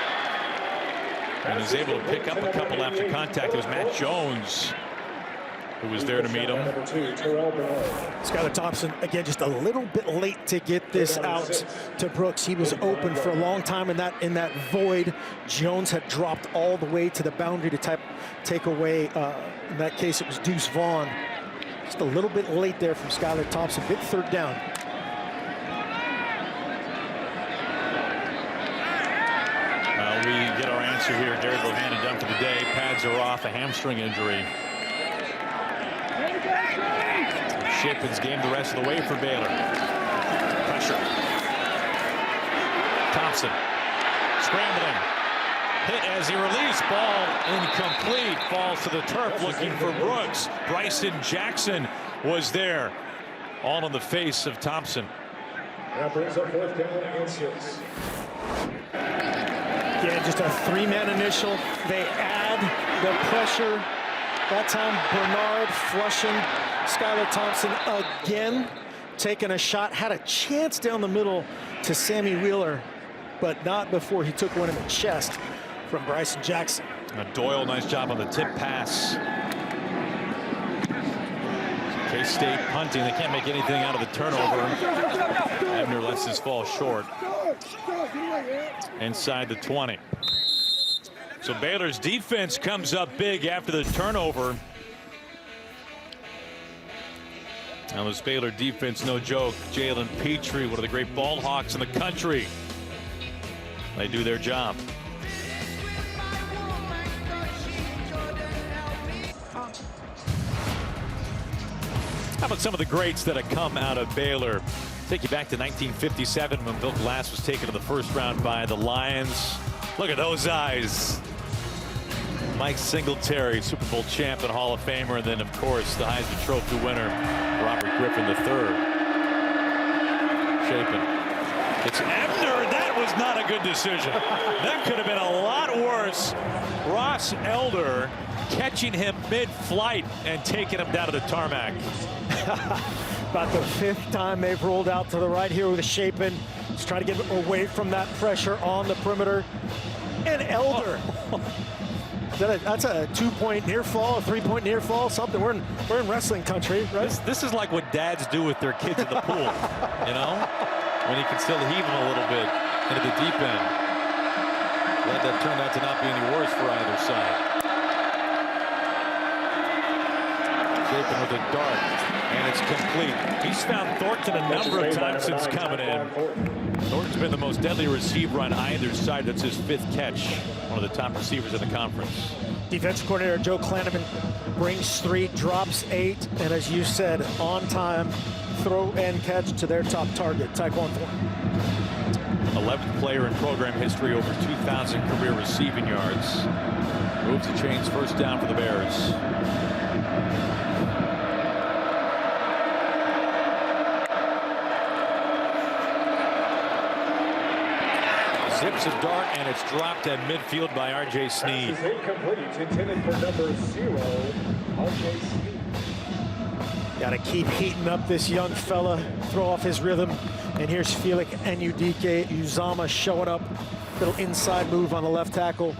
and is able to pick up a couple after contact. It was Matt Jones who was there to meet him. Skylar Thompson, again, just a little bit late to get this out to Brooks. He was open for a long time in that void. Jones had dropped all the way to the boundary to take away. In that case, it was Deuce Vaughn. Just a little bit late there from Skylar Thompson. Big third down. We get our answer here. Gary Bohannon done for the day. Pads are off, a hamstring injury. Chapin's game the rest of the way for Baylor. Pressure. Thompson scrambling. Hit as he released. Ball incomplete. Falls to the turf looking for Brooks. Bryson Jackson was there. All in the face of Thompson. That brings up 4th down and 6. Again, just a 3-man initial. They add the pressure. That time, Bernard flushing. Skylar Thompson again taking a shot. Had a chance down the middle to Sammy Wheeler, but not before he took one in the chest from Bryson Jackson. Doyle, nice job on the tip pass. K-State punting. They can't make anything out of the turnover. Ebner lets this fall short. Inside the 20. So Baylor's defense comes up big after the turnover. Now this Baylor defense, no joke. Jalen Petrie, one of the great ball hawks in the country. They do their job. about some of the greats that have come out of Baylor? Take you back to 1957 when Bill Glass was taken in the first round by the Lions. Look at those eyes. Mike Singletary, Super Bowl champ and Hall of Famer, and then, of course, the Heisman Trophy winner, Robert Griffin III. Chapin. It's Ebner. That was not a good decision. That could have been a lot worse. Ross Elder catching him mid-flight and taking him down to the tarmac. About the 5th time they've rolled out to the right here with a Chapin. Just trying to get away from that pressure on the perimeter. And Elder. That's a 2-point near fall, a 3-point near fall, something. We're in wrestling country, right? This is like what dads do with their kids in the pool, you know? When you can still heave them a little bit into the deep end. Glad that turned out to not be any worse for either side. Chapin with a dart, and it's complete. He's found Thornton a number of times since coming in. Thornton's been the most deadly receiver on either side. That's his 5th catch. One of the top receivers in the conference. Defensive coordinator Joe Klanaman brings 3, drops 8, and as you said, on time, throw and catch to their top target, Tyquan Thornton. 11th player in program history, over 2,000 career receiving yards. Moves the chains, first down for the Bears. Zips a dart, and it's dropped at midfield by R.J. Sneed. Pass is incomplete, intended for number 0, R.J. Sneed. Got to keep heating up this young fella, throw off his rhythm. And here's Felix Enudike Uzama showing up. Little inside move on the left tackle.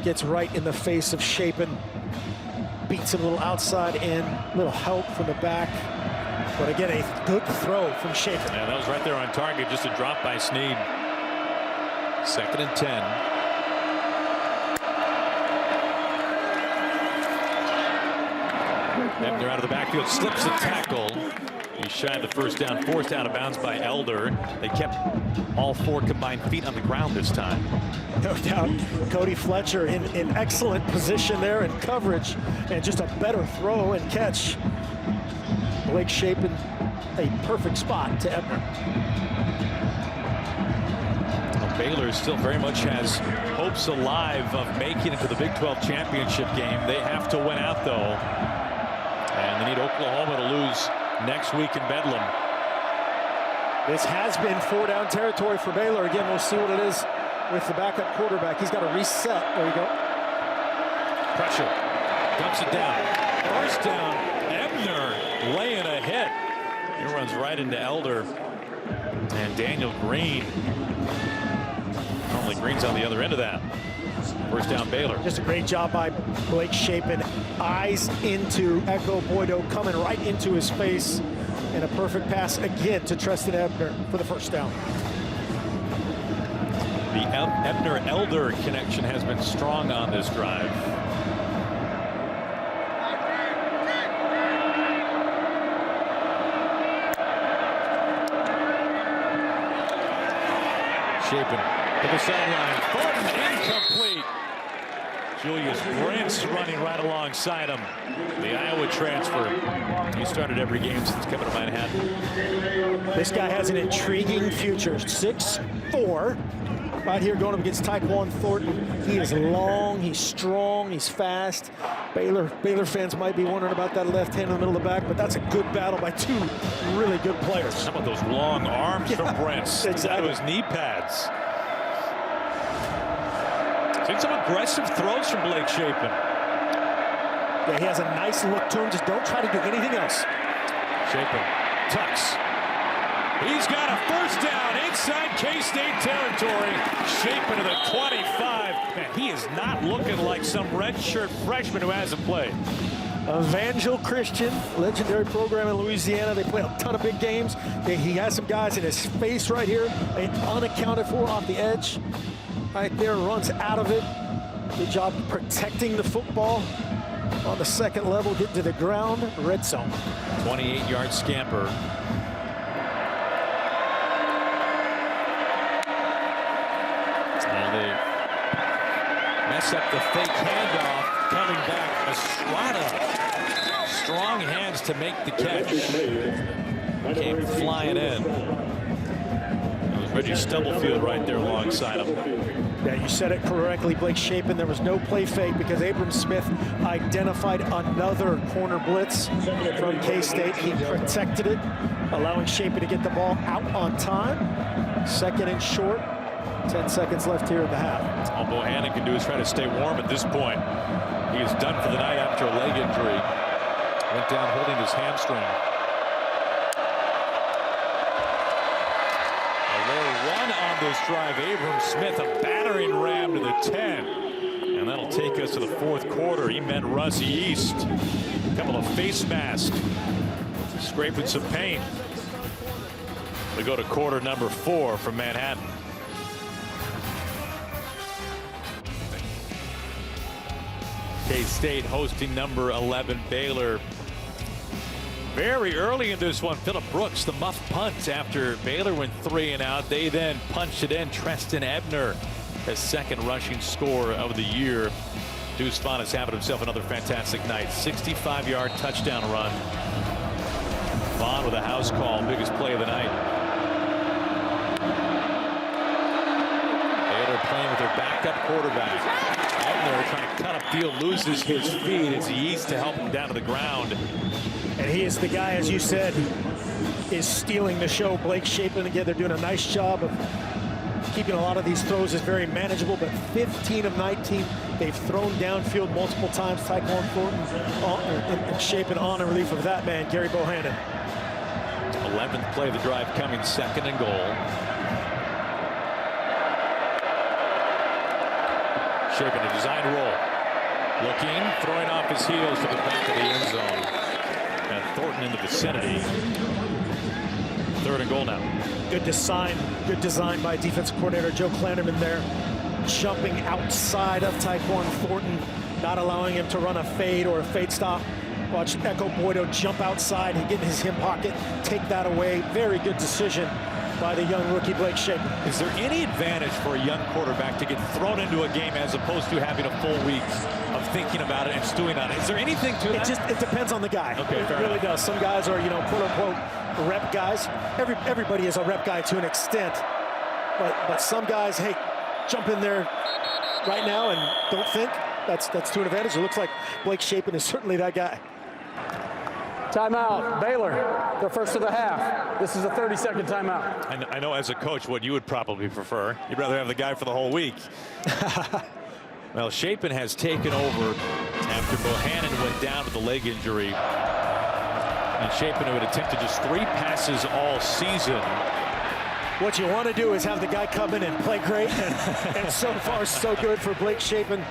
Gets right in the face of Chapin. Beats him a little outside in. Little help from the back. But again, a good throw from Chapin. Yeah, that was right there on target. Just a drop by Sneed. 2nd and 10. Ebner out of the backfield, slips a tackle. He shied the first down, forced out of bounds by Elder. They kept all 4 combined feet on the ground this time. No doubt. Cody Fletcher in excellent position there in coverage, and just a better throw and catch. Blake Chapin, a perfect spot to Ebner. Baylor still very much has hopes alive of making it to the Big 12 championship game. They have to win out, though. And they need Oklahoma to lose next week in Bedlam. This has been 4-down territory for Baylor. Again, we'll see what it is with the backup quarterback. He's got to reset. There you go. Pressure. Dumps it down. First down. Ebner laying a hit. He runs right into Elder. And Daniel Green. Normally Green's on the other end of that. First down Baylor. Just a great job by Blake Chapin. Eyes into Echo Boydo, coming right into his face. And a perfect pass again to Treston Ebner for the first down. The Ebner-Elder connection has been strong on this drive. Chapin to the sideline. Thornton incomplete. Julius Brents running right alongside him. The Iowa transfer. He started every game since coming to Manhattan. This guy has an intriguing future. 6'4". Right here going up against Tyquan Thornton. He is long, he's strong, he's fast. Baylor fans might be wondering about that left hand in the middle of the back, but that's a good battle by 2 really good players. How about those long arms from Brent? Exactly. To his knee pads. Seen some aggressive throws from Blake Chapin. Yeah, he has a nice look to him. Just don't try to do anything else. Chapin tucks. He's got a first down inside K-State territory. Chapin to the 25. Man, he is not looking like some redshirt freshman who hasn't played. Evangel Christian, legendary program in Louisiana. They play a ton of big games. He has some guys in his face right here, unaccounted for off the edge. Right there, runs out of it. Good job protecting the football on the second level, getting to the ground. Red zone. 28-yard scamper. And they mess up the fake handoff. Coming back, Estrada strong hands to make the catch. Came flying in. It was Reggie Stubblefield right there alongside him. Yeah, you said it correctly, Blake Shapen. There was no play fake because Abram Smith identified another corner blitz from K-State. He protected it, allowing Shapen to get the ball out on time. 2nd and short. 10 seconds left here in the half. All Bohannon can do is try to stay warm at this point. He is done for the night after a leg injury. Went down holding his hamstring. A low run on this drive. Abram Smith, a battering ram to the 10. And that'll take us to the 4th quarter. He met Russ East. A couple of face masks. Scraping some paint. We go to quarter number 4 from Manhattan. K-State hosting number 11 Baylor. Very early in this one, Phillip Brooks, the muff punt after Baylor went 3 and out. They then punched it in. Treston Ebner, his 2nd rushing score of the year. Deuce Vaughn is having himself another fantastic night. 65-yard touchdown run. Vaughn with a house call, biggest play of the night. Baylor playing with their backup quarterback. Ebner trying to cut upfield, loses his feet. It's Yeast to help him down to the ground. And he is the guy, as you said, is stealing the show. Blake Shapen, again, they're doing a nice job of keeping a lot of these throws is very manageable, but 15 of 19, they've thrown downfield multiple times. Tyquan Thornton and Shapen on in relief of that man, Gary Bohannon. 11th play of the drive coming, 2nd and goal. Shapen a design roll. Looking, throwing off his heels to the back of the end zone. And Thornton in the vicinity. 3rd and goal now. Good design by defensive coordinator Joe Klanderman there. Jumping outside of Tyquan Thornton, not allowing him to run a fade or a fade stop. Watch Echo Boydo jump outside and get in his hip pocket, take that away. Very good decision by the young rookie Blake Shapen. Is there any advantage for a young quarterback to get thrown into a game as opposed to having a full week of thinking about it and stewing on it? Is there anything to that? It depends on the guy. Okay, it really does. Some guys are, quote unquote rep guys. Everybody is a rep guy to an extent, but some guys, hey, jump in there right now and don't think. That's to an advantage. It looks like Blake Shapen is certainly that guy. Timeout, Baylor, the first of the half. This is a 30-second timeout. I know as a coach what you would probably prefer. You'd rather have the guy for the whole week. Well, Shapen has taken over after Bohannon went down with a leg injury. And Shapen, who had attempted just 3 passes all season. What you want to do is have the guy come in and play great, and so far so good for Blake Shapen.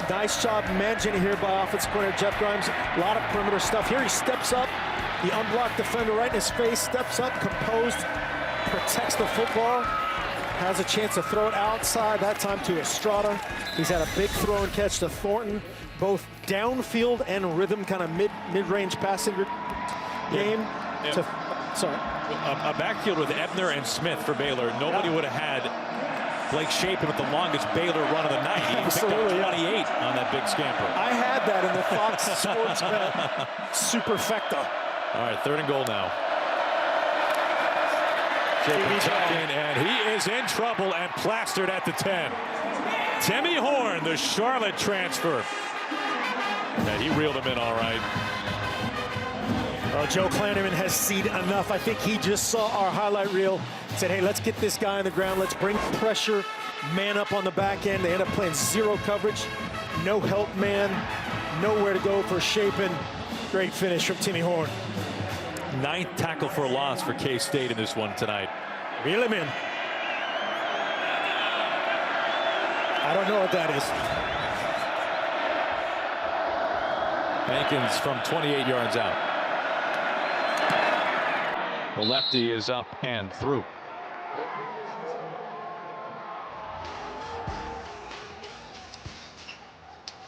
Nice job managing here by offensive coordinator Jeff Grimes. A lot of perimeter stuff. Here he steps up. The unblocked defender right in his face, steps up, composed, protects the football. Has a chance to throw it outside, that time to Estrada. He's had a big throw and catch to Thornton, both downfield and rhythm, kind of mid-range passing game. Sorry. A backfield with Ebner and Smith for Baylor. Nobody would have had Blake Shapen with the longest Baylor run of the night. He picked up 28 on that big scamper. I had that in the Fox Sports Bet Superfecta. All right, 3rd and goal now. Shapen tucked in, and he is in trouble and plastered at the 10. Timmy Horn, the Charlotte transfer. And he reeled him in all right. Well, Joe Klanderman has seen enough. I think he just saw our highlight reel, said, hey, let's get this guy on the ground. Let's bring pressure, man up on the back end. They end up playing 0 coverage, no help man, nowhere to go for Shapen. Great finish from Timmy Horn. 9th tackle for a loss for K-State in this one tonight. Reel him in. I don't know what that is. Hankins from 28 yards out. The lefty is up and through.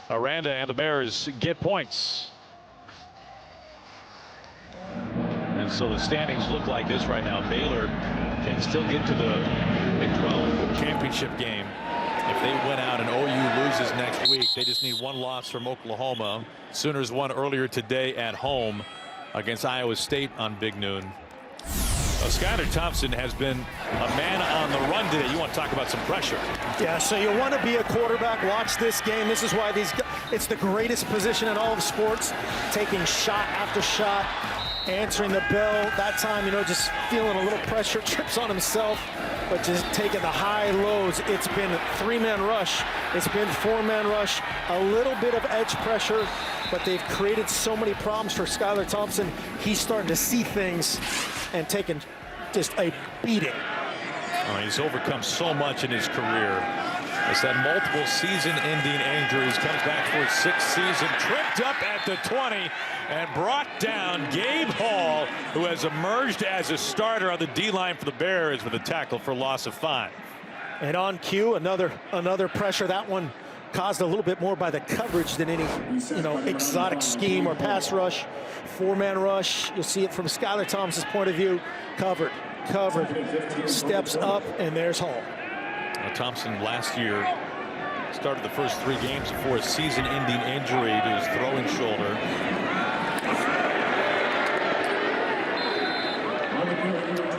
Aranda and the Bears get points. And so the standings look like this right now. Baylor can still get to the Big 12 championship game If they win out and OU loses next week, they just need one loss from Oklahoma. Sooners won earlier today at home against Iowa State on Big Noon. Skylar Thompson has been a man on the run today. You want to talk about some pressure. Yeah, so you want to be a quarterback. Watch this game. This is why it's the greatest position in all of sports. Taking shot after shot, answering the bell. That time, just feeling a little pressure, trips on himself, but just taking the high lows. It's been 3-man rush. It's been 4-man rush. A little bit of edge pressure, but they've created so many problems for Skylar Thompson. He's starting to see things and taking just a beating. He's overcome so much in his career. He's had multiple season-ending injuries. Comes back for his 6th season. Tripped up at the 20 and brought down Gabe Hall, who has emerged as a starter on the D-line for the Bears with a tackle for loss of 5. And on cue, another pressure. That one caused a little bit more by the coverage than any exotic scheme or pass rush. 4-man rush. You'll see it from Skylar Thompson's point of view. Covered, steps up, and there's Hall. Thompson last year started the first 3 games before a season-ending injury to his throwing shoulder.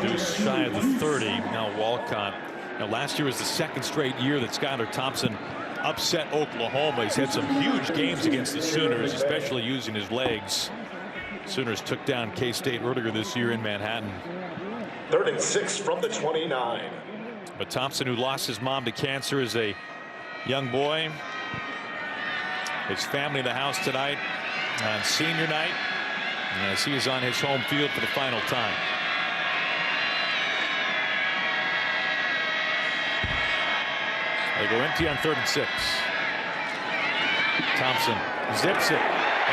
Deuce shy of the 30. Now Walcott. Now last year was the 2nd straight year that Skylar Thompson upset Oklahoma. He's had some huge games against the Sooners, especially using his legs. Sooners took down K-State earlier this year in Manhattan. 3rd and 6 from the 29. But Thompson, who lost his mom to cancer as a young boy, his family in the house tonight on senior night, as he is on his home field for the final time. They go empty on 3rd and 6. Thompson zips it.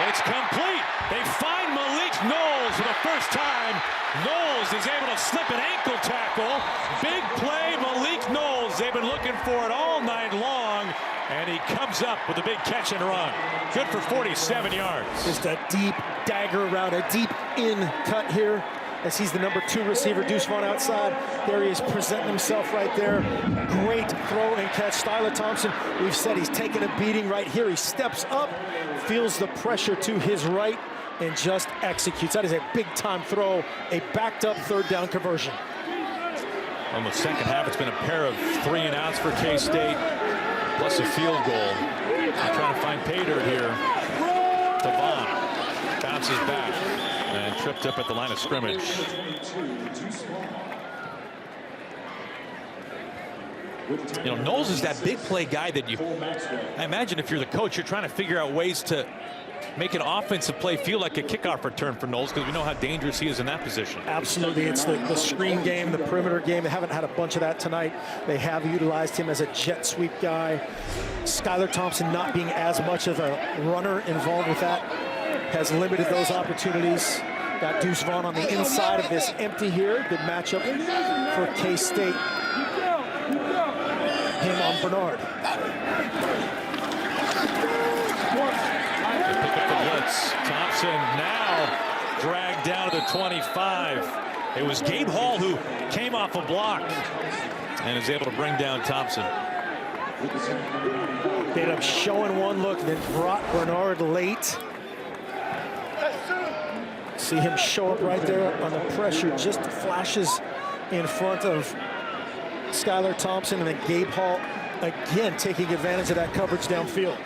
It's complete. They find Malik Knowles for the first time. Knowles is able to slip an ankle tackle. Big play, Malik Knowles. They've been looking for it all night long. And he comes up with a big catch and run. Good for 47 yards. Just a deep dagger route, a deep in cut here. As he's the number 2 receiver, Deuce Vaughn outside. There he is presenting himself right there. Great throw and catch. Skylar Thompson, we've said he's taking a beating right here. He steps up, feels the pressure to his right, and just executes. That is a big-time throw, a backed-up 3rd down conversion. On the second half, it's been a pair of 3-and-outs for K-State, plus a field goal. They're trying to find pay dirt here. Devon bounces back and tripped up at the line of scrimmage. Knowles is that big play guy that I imagine if you're the coach, you're trying to figure out ways to make an offensive play feel like a kickoff return for Knowles, because we know how dangerous he is in that position. Absolutely. It's the screen game, the perimeter game. They haven't had a bunch of that tonight. They have utilized him as a jet sweep guy. Skylar Thompson not being as much of a runner involved with that has limited those opportunities. Got Deuce Vaughn on the inside of this empty here. Good matchup for K-State. Him on Bernard. They pick up the blitz. Thompson now dragged down to the 25. It was Gabe Hall who came off a block and is able to bring down Thompson. They ended up showing one look, then brought Bernard late. See him show up right there on the pressure, just flashes in front of Skylar Thompson, and then Gabe Hall again taking advantage of that coverage downfield.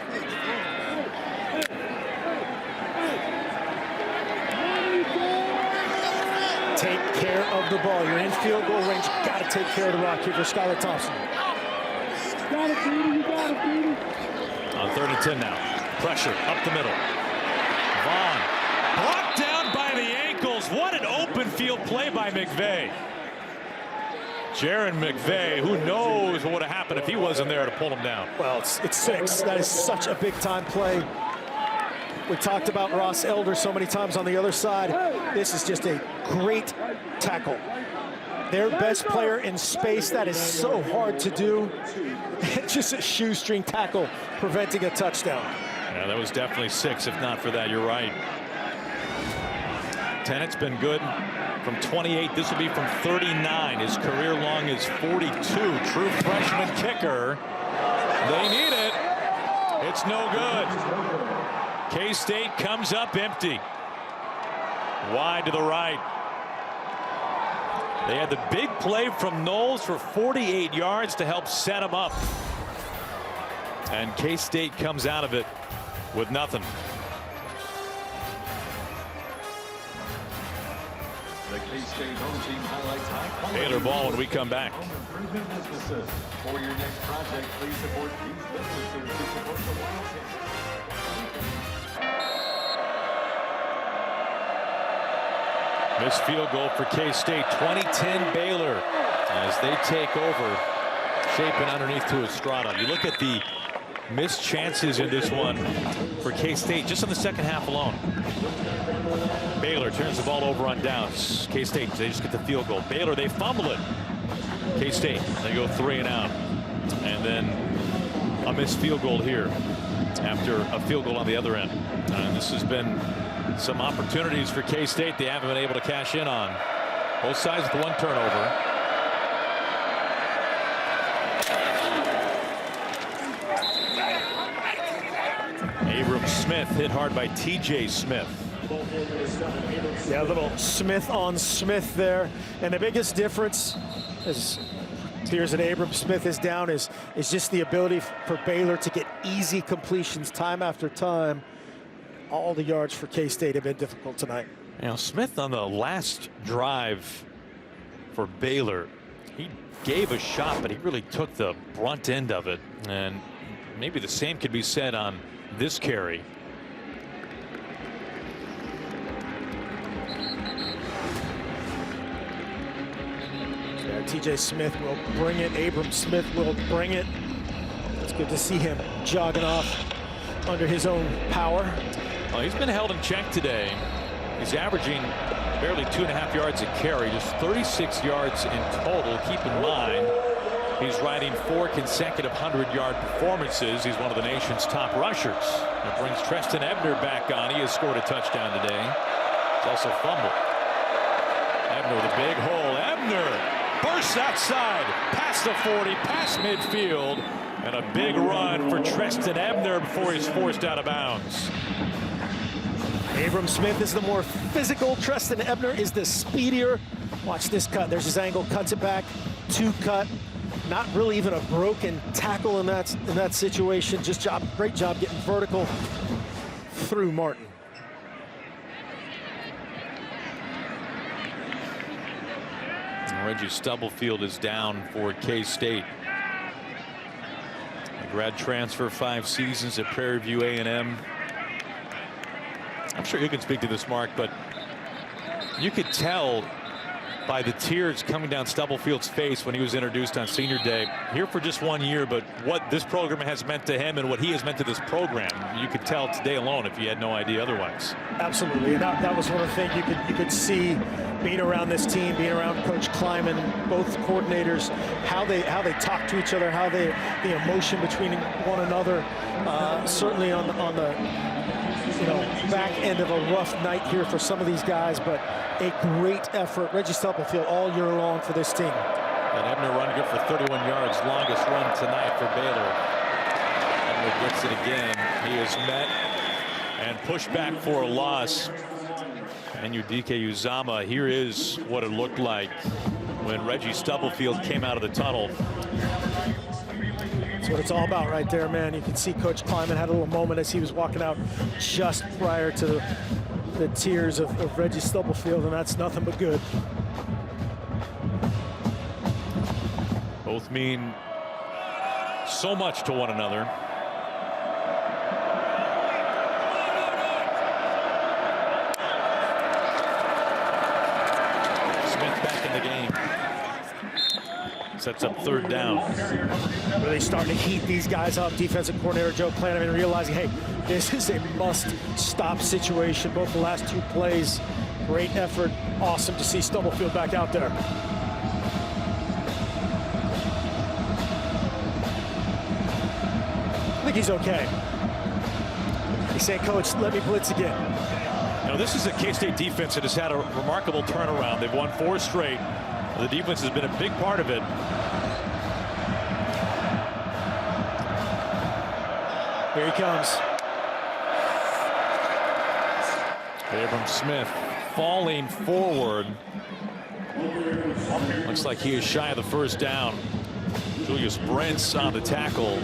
Take care of the ball. You're in field goal range. Got to take care of the rock here for Skylar Thompson. On 3rd and 10 now. Pressure up the middle. Vaughn blocked down by the ankles. What an open field play by McVay. Jaron McVay, who knows what would have happened if he wasn't there to pull him down. Well, it's 6. That is such a big-time play. We talked about Ross Elder so many times on the other side. This is just a great tackle. Their best player in space. That is so hard to do. Just a shoestring tackle preventing a touchdown. Yeah, that was definitely 6, if not for that. You're right. Tennett's been good from 28. This will be from 39. His career long is 42. True freshman kicker. They need it. It's no good. K-State comes up empty. Wide to the right. They had the big play from Knowles for 48 yards to help set him up. And K-State comes out of it with nothing. The K-State home team highlights high Baylor ball when we come back. improvement businesses. For your next project, please support these businesses to support the Wildcats. Missed field goal for K-State. 2010 Baylor as they take over. Shaping underneath to Estrada. You look at the missed chances in this one for K-State just in the second half alone. Baylor turns the ball over on downs. K-State, they just get the field goal. Baylor, they fumble it. K-State, they go 3 and out. And then a missed field goal here after a field goal on the other end. And this has been some opportunities for K-State they haven't been able to cash in on. Both sides with one turnover. Abram Smith hit hard by T.J. Smith. Yeah, a little Smith on Smith there. And the biggest difference, as appears that Abram Smith is down, is just the ability for Baylor to get easy completions time after time. All the yards for K-State have been difficult tonight. Now, Smith on the last drive for Baylor, he gave a shot, but he really took the brunt end of it. And maybe the same could be said on this carry. T.J. Smith will bring it. Abram Smith will bring it. It's good to see him jogging off under his own power. Well, he's been held in check today. He's averaging barely 2.5 yards a carry, just 36 yards in total. Keep in mind, he's riding 4 consecutive 100-yard performances. He's one of the nation's top rushers. That brings Treston Ebner back on. He has scored a touchdown today. He's also fumbled. Ebner with a big hole. Ebner bursts outside, past the 40, past midfield, and a big run for Treston Ebner before he's forced out of bounds. Abram Smith is the more physical. Treston Ebner is the speedier. Watch this cut. There's his angle, cuts it back, 2 cut. Not really even a broken tackle in that situation. Just great job getting vertical through Martin. Reggie Stubblefield is down for K-State. A grad transfer, 5 seasons at Prairie View A&M. I'm sure you can speak to this, Mark, but you could tell by the tears coming down Stubblefield's face when he was introduced on senior day. Here for just 1 year, but what this program has meant to him and what he has meant to this program, you could tell today alone if you had no idea otherwise. Absolutely, and that was one of the things you could see being around this team, being around Coach Kleiman, both coordinators, how they talk to each other, how the emotion between one another. Certainly on the back end of a rough night here for some of these guys, but a great effort. Reggie Stubblefield all year long for this team. And Ebner run good for 31 yards, longest run tonight for Baylor. Ebner gets it again. He is met and pushed back for a loss. And DK Uzama, here is what it looked like when Reggie Stubblefield came out of the tunnel. That's what it's all about right there, man. You can see Coach Kleiman had a little moment as he was walking out just prior to the tears of Reggie Stubblefield, and that's nothing but good. Both mean so much to one another. Smith back in the game. Sets up 3rd down. Really starting to heat these guys up. Defensive coordinator Joe Klanaman realizing, hey, this is a must-stop situation. Both the last 2 plays, great effort. Awesome to see Stubblefield back out there. I think he's okay. He's saying, Coach, let me blitz again. This is a K-State defense that has had a remarkable turnaround. They've won 4 straight. The defense has been a big part of it. Here he comes. Abram Smith falling forward. Looks like he is shy of the first down. Julius Brents on the tackle.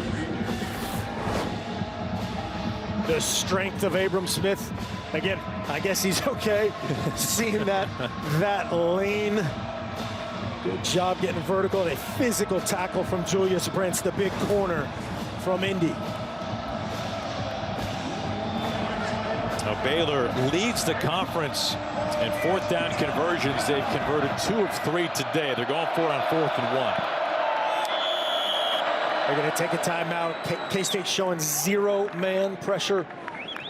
The strength of Abram Smith. Again, I guess he's okay. Seeing that lane. Good job getting vertical. A physical tackle from Julius Brents, the big corner from Indy. Now Baylor leads the conference in fourth down conversions. They've converted 2 of 3 today. They're going for it on 4th and 1. They're going to take a timeout. K-State showing 0-man pressure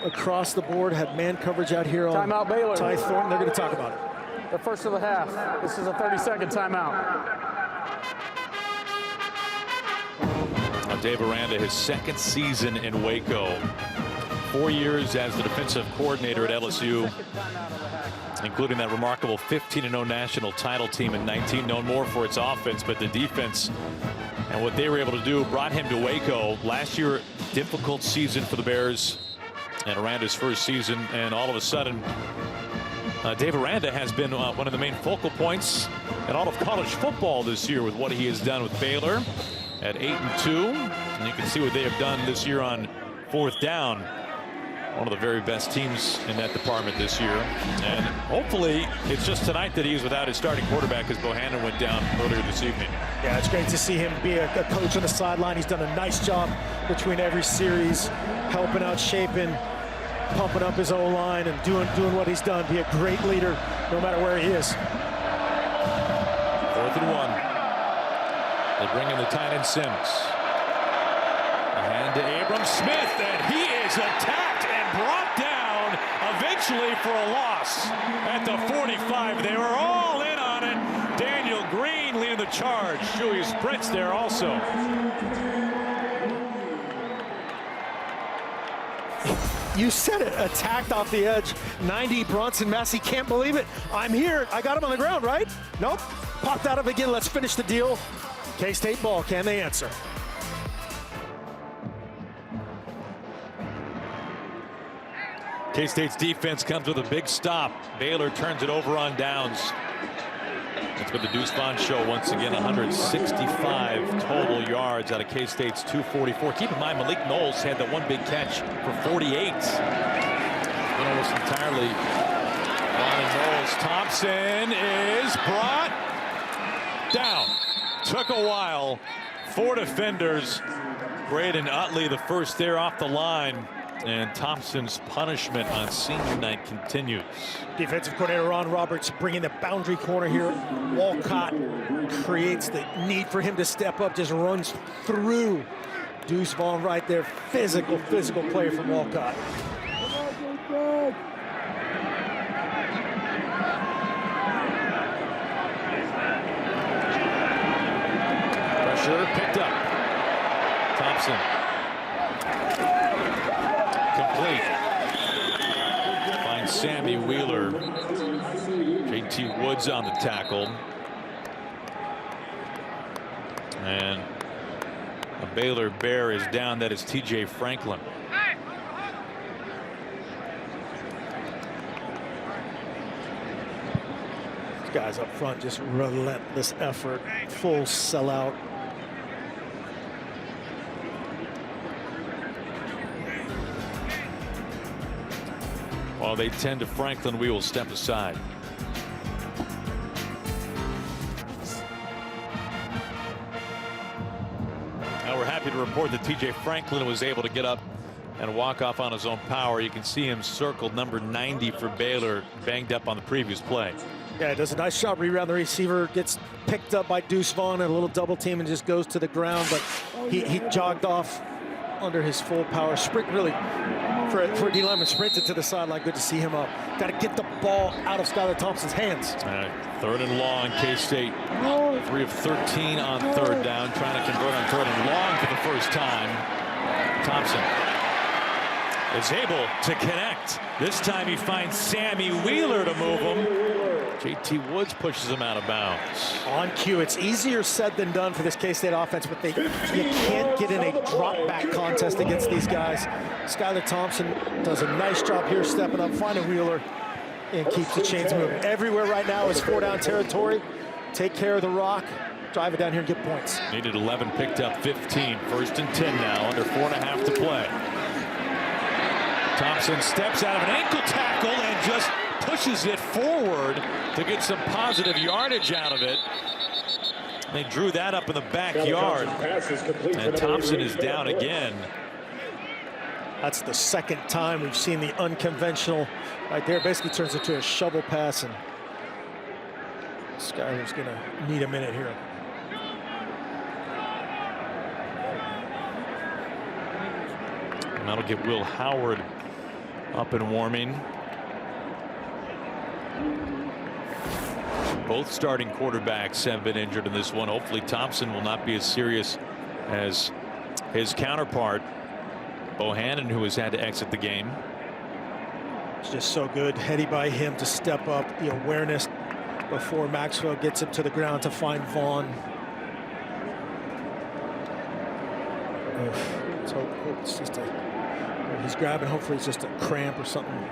across the board. Had man coverage out here on Timeout, Baylor. Ty Thornton. They're going to talk about it. The first of the half. This is a 30-second timeout. Now Dave Aranda, his second season in Waco. 4 years as the defensive coordinator at LSU, including that remarkable 15-0 national title team in 19, known more for its offense, but the defense and what they were able to do brought him to Waco. Last year, difficult season for the Bears and Aranda's first season, and all of a sudden Dave Aranda has been one of the main focal points in all of college football this year with what he has done with Baylor at 8-2, and you can see what they have done this year on 4th down. One of the very best teams in that department this year. And hopefully it's just tonight that he's without his starting quarterback, as Bohannon went down earlier this evening. Yeah, it's great to see him be a coach on the sideline. He's done a nice job between every series, helping out, shaping, pumping up his O-line and doing what he's done. Be a great leader no matter where he is. 4th and 1. They bring in the tight end Sims. A hand to Abram Smith, and he is attacked and brought down eventually for a loss at the 45. They were all in on it. Daniel Green leading the charge. Julius Brents there also. You said it, attacked off the edge. 90 Bronson Massey, can't believe it. I'm here, I got him on the ground, right? Nope, popped out of it again. Let's finish the deal. K-State ball, can they answer? K-State's defense comes with a big stop. Baylor turns it over on downs. That's what the Deuce Vaughn show once again. 165 total yards out of K-State's 244. Keep in mind, Malik Knowles had that one big catch for 48. Almost entirely on Knowles. Thompson is brought down. Took a while. 4 defenders. Braden Utley the first there off the line. And Thompson's punishment on senior night continues. Defensive coordinator Ron Roberts bringing the boundary corner here. Walcott creates the need for him to step up, just runs through Deuce Vaughn right there. Physical player from Walcott. Pressure picked up. Thompson. Complete. Finds Sammy Wheeler. JT Woods on the tackle. And a Baylor Bear is down. That is TJ Franklin. These guys up front, just relentless effort, full sellout. While they tend to Franklin, we will step aside. Now we're happy to report that TJ Franklin was able to get up and walk off on his own power. You can see him circled number 90 for Baylor, banged up on the previous play. Yeah, does a nice job reround the receiver, gets picked up by Deuce Vaughn and a little double team and just goes to the ground, but he jogged off under his full power. Sprint really, for a D lineman, sprinted to the sideline. Good to see him up. Got to get the ball out of Skylar Thompson's hands. 3rd and long. K-State 3 of 13 on 3rd down, trying to convert on 3rd and long for the first time. Thompson is able to connect. This time he finds Sammy Wheeler to move him. JT Woods pushes him out of bounds. On cue, it's easier said than done for this K-State offense, but you can't get in a drop-back contest against these guys. Skylar Thompson does a nice job here, stepping up, finding Wheeler, and keeps the chains moving. Everywhere right now is 4-down territory. Take care of the rock, drive it down here and get points. Needed 11, picked up 15. 1st and 10 now, under 4.5 to play. Thompson steps out of an ankle tackle and just pushes it forward to get some positive yardage out of it. They drew that up in the backyard, and Thompson is down again. That's the second time we've seen the unconventional right there. Basically turns into a shovel pass, and Skylar's gonna need a minute here. And that'll get Will Howard up and warming. Both starting quarterbacks have been injured in this one. Hopefully Thompson will not be as serious as his counterpart, Bohannon, who has had to exit the game. It's just so good, heady by him to step up, the awareness before Maxwell gets him to the ground to find Vaughn. Let's hope it's just he's grabbing, hopefully it's just a cramp or something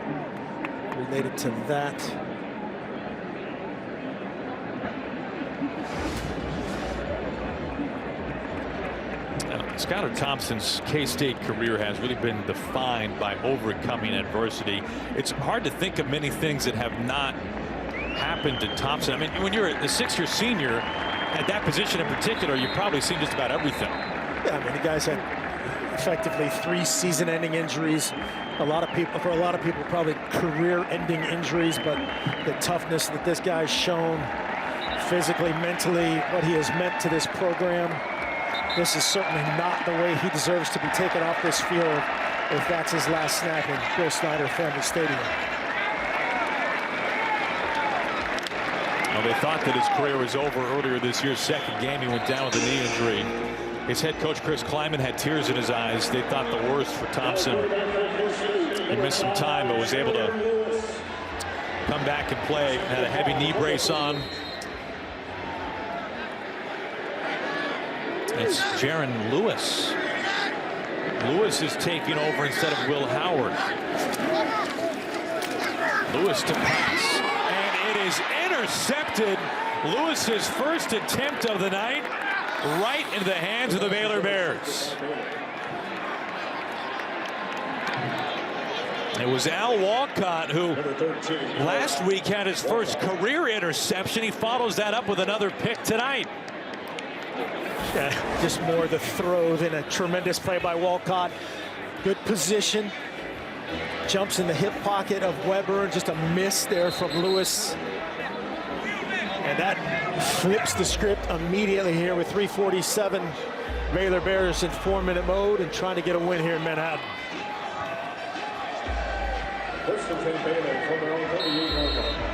related to that. Skylar Thompson's K-State career has really been defined by overcoming adversity. It's hard to think of many things that have not happened to Thompson. I mean, when you're a 6-year senior at that position in particular, you've probably seen just about everything. Yeah, I mean, the guy's had effectively 3 season-ending injuries. For a lot of people, probably career-ending injuries, but the toughness that this guy's shown physically, mentally, what he has meant to this program. This is certainly not the way he deserves to be taken off this field if that's his last snap in Bill Snyder Family Stadium. Well, they thought that his career was over earlier this year. Second game, he went down with a knee injury. His head coach, Chris Kleiman, had tears in his eyes. They thought the worst for Thompson. He missed some time, but was able to come back and play. Had a heavy knee brace on. It's Jaron Lewis. Lewis is taking over instead of Will Howard. Lewis to pass, and it is intercepted. Lewis's first attempt of the night, right into the hands of the Baylor Bears. It was Al Walcott who last week had his first career interception. He follows that up with another pick tonight. Yeah, just more the throw than a tremendous play by Walcott. Good position. Jumps in the hip pocket of Weber. Just a miss there from Lewis. And that flips the script immediately here with 3:47. Baylor Bears in 4-minute mode and trying to get a win here in Manhattan. First and 10 Baylor from their own 38-yard line.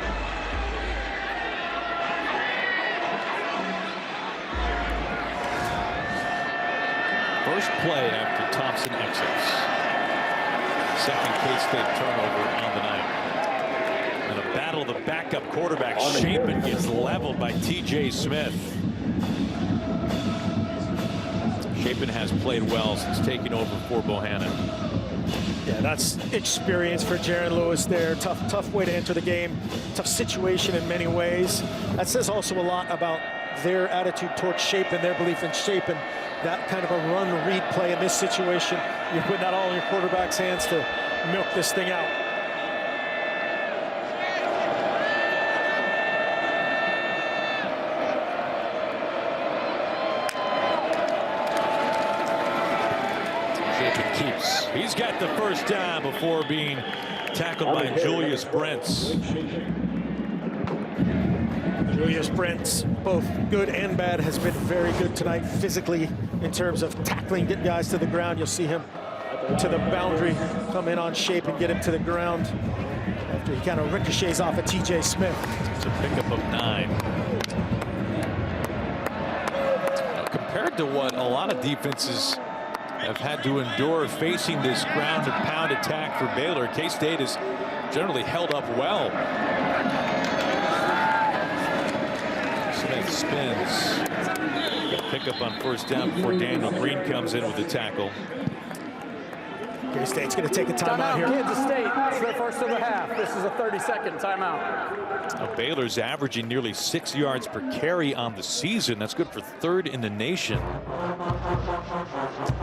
First play after Thompson exits. Second K-State turnover on the night. And a battle of the backup quarterback. Chapin gets leveled by TJ Smith. Chapin has played well since taking over for Bohannon. Yeah, that's experience for Jaron Lewis there. Tough way to enter the game. Tough situation in many ways. That says also a lot about their attitude towards Chapin, their belief in Chapin. That kind of a run-read play in this situation. You're putting that all in your quarterback's hands to milk this thing out. Chapin keeps. He's got the first down before being tackled by Julius Brents. Julius Brents, both good and bad, has been very good tonight physically in terms of tackling, getting guys to the ground. You'll see him to the boundary, come in on shape and get him to the ground after he kind of ricochets off of TJ Smith. It's a pickup of 9. Compared to what a lot of defenses have had to endure facing this ground and pound attack for Baylor, K-State has generally held up well. Smith spins. Pick up on first down before Daniel Green comes in with the tackle. K-State's going to take a timeout here. Kansas State. It's their first of the half. This is a 30-second timeout. Now, Baylor's averaging nearly 6 yards per carry on the season. That's good for third in the nation.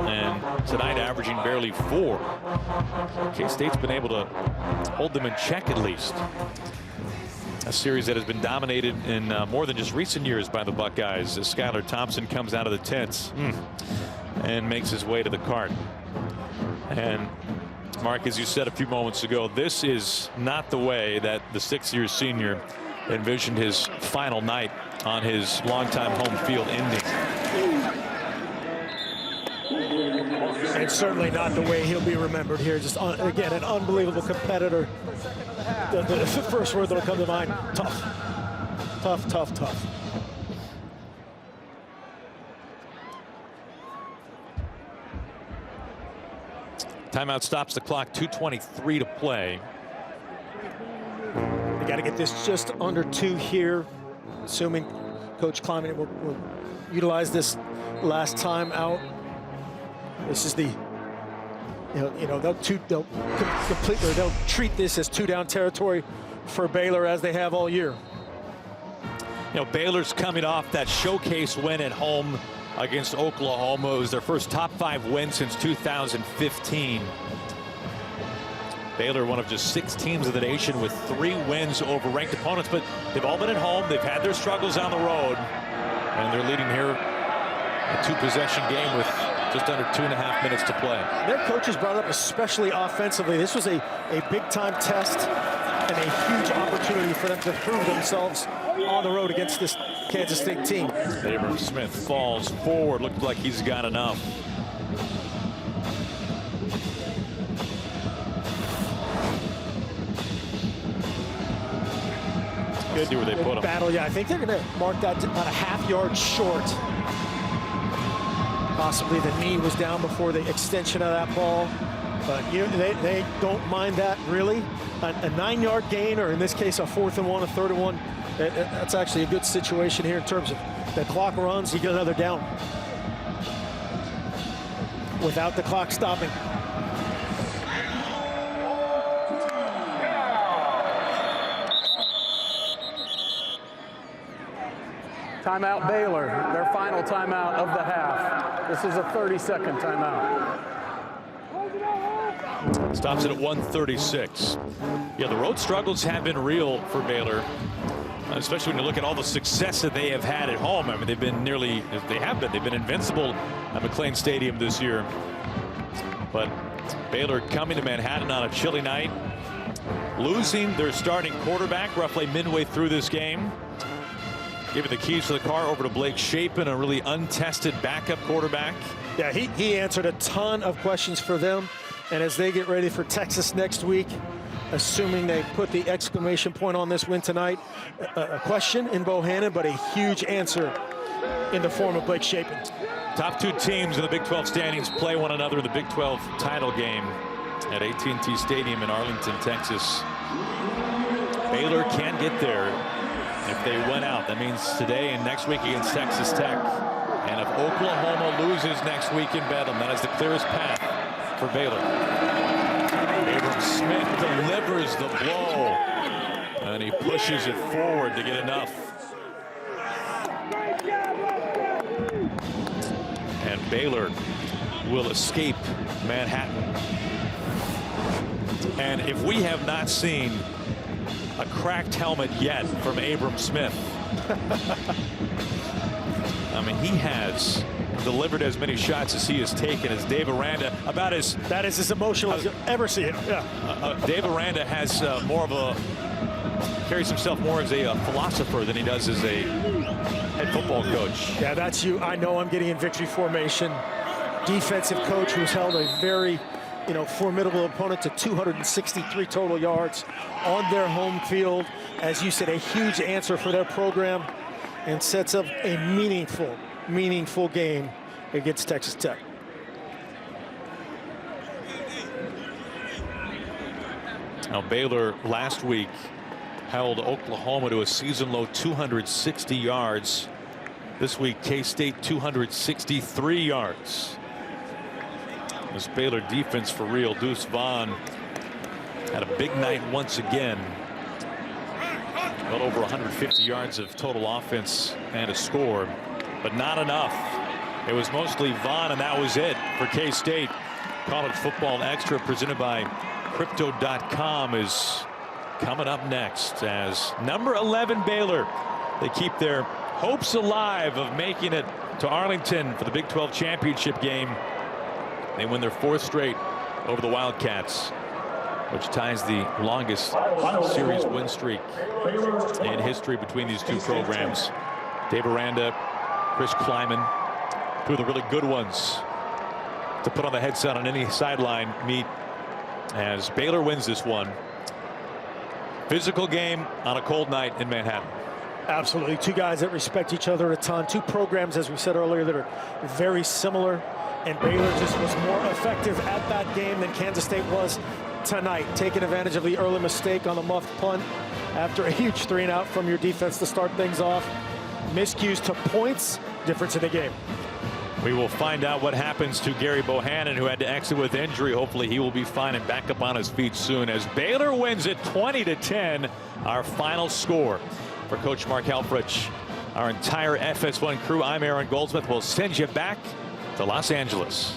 And tonight averaging barely 4. K-State's been able to hold them in check at least. A series that has been dominated in more than just recent years by the Buckeyes as Skylar Thompson comes out of the tents and makes his way to the cart. And Mark, as you said a few moments ago, this is not the way that the 6-year senior envisioned his final night on his longtime home field ending. And certainly not the way he'll be remembered here. Just, again, an unbelievable competitor. The first word that'll come to mind, tough. Tough, tough, tough. Timeout stops the clock, 2:23 to play. They got to get this just under 2 here, assuming Coach Kleiman will utilize this last time out. This is the, they'll treat this as 2-down territory for Baylor as they have all year. Baylor's coming off that showcase win at home against Oklahoma. It was their first top 5 win since 2015. Baylor, one of just 6 teams in the nation with 3 wins over ranked opponents, but they've all been at home. They've had their struggles on the road, and they're leading here a 2-possession game with just under 2.5 minutes to play. Their coaches brought up, especially offensively, this was a big-time test and a huge opportunity for them to prove themselves on the road against this Kansas State team. Abram Smith falls forward. Looks like he's got enough. Good to where they put him. Battle, yeah. I think they're going to mark that about a half-yard short. Possibly the knee was down before the extension of that ball. But they don't mind that, really. A 9-yard gain, or in this case, a 4th and 1, a 3rd and 1. That's actually a good situation here in terms of the clock runs. You get another down without the clock stopping. Timeout Baylor, their final timeout of the half. This is a 30-second timeout. Stops it at 1:36. Yeah, the road struggles have been real for Baylor, especially when you look at all the success that they have had at home. I mean, they've been invincible at McLean Stadium this year. But Baylor coming to Manhattan on a chilly night, losing their starting quarterback roughly midway through this game. Giving the keys to the car over to Blake Shapen, a really untested backup quarterback. Yeah, he answered a ton of questions for them. And as they get ready for Texas next week, assuming they put the exclamation point on this win tonight, a question in Bohannon, but a huge answer in the form of Blake Shapen. Top 2 teams in the Big 12 standings play one another in the Big 12 title game at AT&T Stadium in Arlington, Texas. Baylor can get there if they win out. That means today and next week against Texas Tech. And if Oklahoma loses next week in Bedlam, that is the clearest path for Baylor. Abram Smith delivers the blow, and he pushes it forward to get enough. And Baylor will escape Manhattan. And if we have not seen a cracked helmet yet from Abram Smith, I mean, he has delivered as many shots as he has taken as Dave Aranda. That is as emotional as you'll ever see it. Yeah. Dave Aranda has carries himself more as a philosopher than he does as a head football coach. Yeah, that's you. I know I'm getting in victory formation. Defensive coach who's held a very, formidable opponent to 263 total yards on their home field. As you said, a huge answer for their program, and sets up a meaningful game against Texas Tech. Now, Baylor last week held Oklahoma to a season-low 260 yards. This week, K-State 263 yards. This Baylor defense for real. Deuce Vaughn had a big night once again. Well over 150 yards of total offense and a score, but not enough. It was mostly Vaughn, and that was it for K-State. College Football Extra presented by Crypto.com is coming up next as number 11 Baylor. They keep their hopes alive of making it to Arlington for the Big 12 championship game. They win their 4th straight over the Wildcats, which ties the longest series win streak in history between these two programs. Dave Aranda, Chris Kleiman, two of the really good ones to put on the headset on any sideline meet as Baylor wins this one. Physical game on a cold night in Manhattan. Absolutely. Two guys that respect each other a ton. Two programs, as we said earlier, that are very similar. And Baylor just was more effective at that game than Kansas State was tonight, taking advantage of the early mistake on the muffed punt after a huge 3-and-out from your defense to start things off. Miscues to points, difference in the game. We will find out what happens to Gary Bohannon, who had to exit with injury. Hopefully he will be fine and back up on his feet soon as Baylor wins it 20-10. Our final score for Coach Mark Helfrich. Our entire FS1 crew, I'm Aaron Goldsmith. We'll send you back to Los Angeles.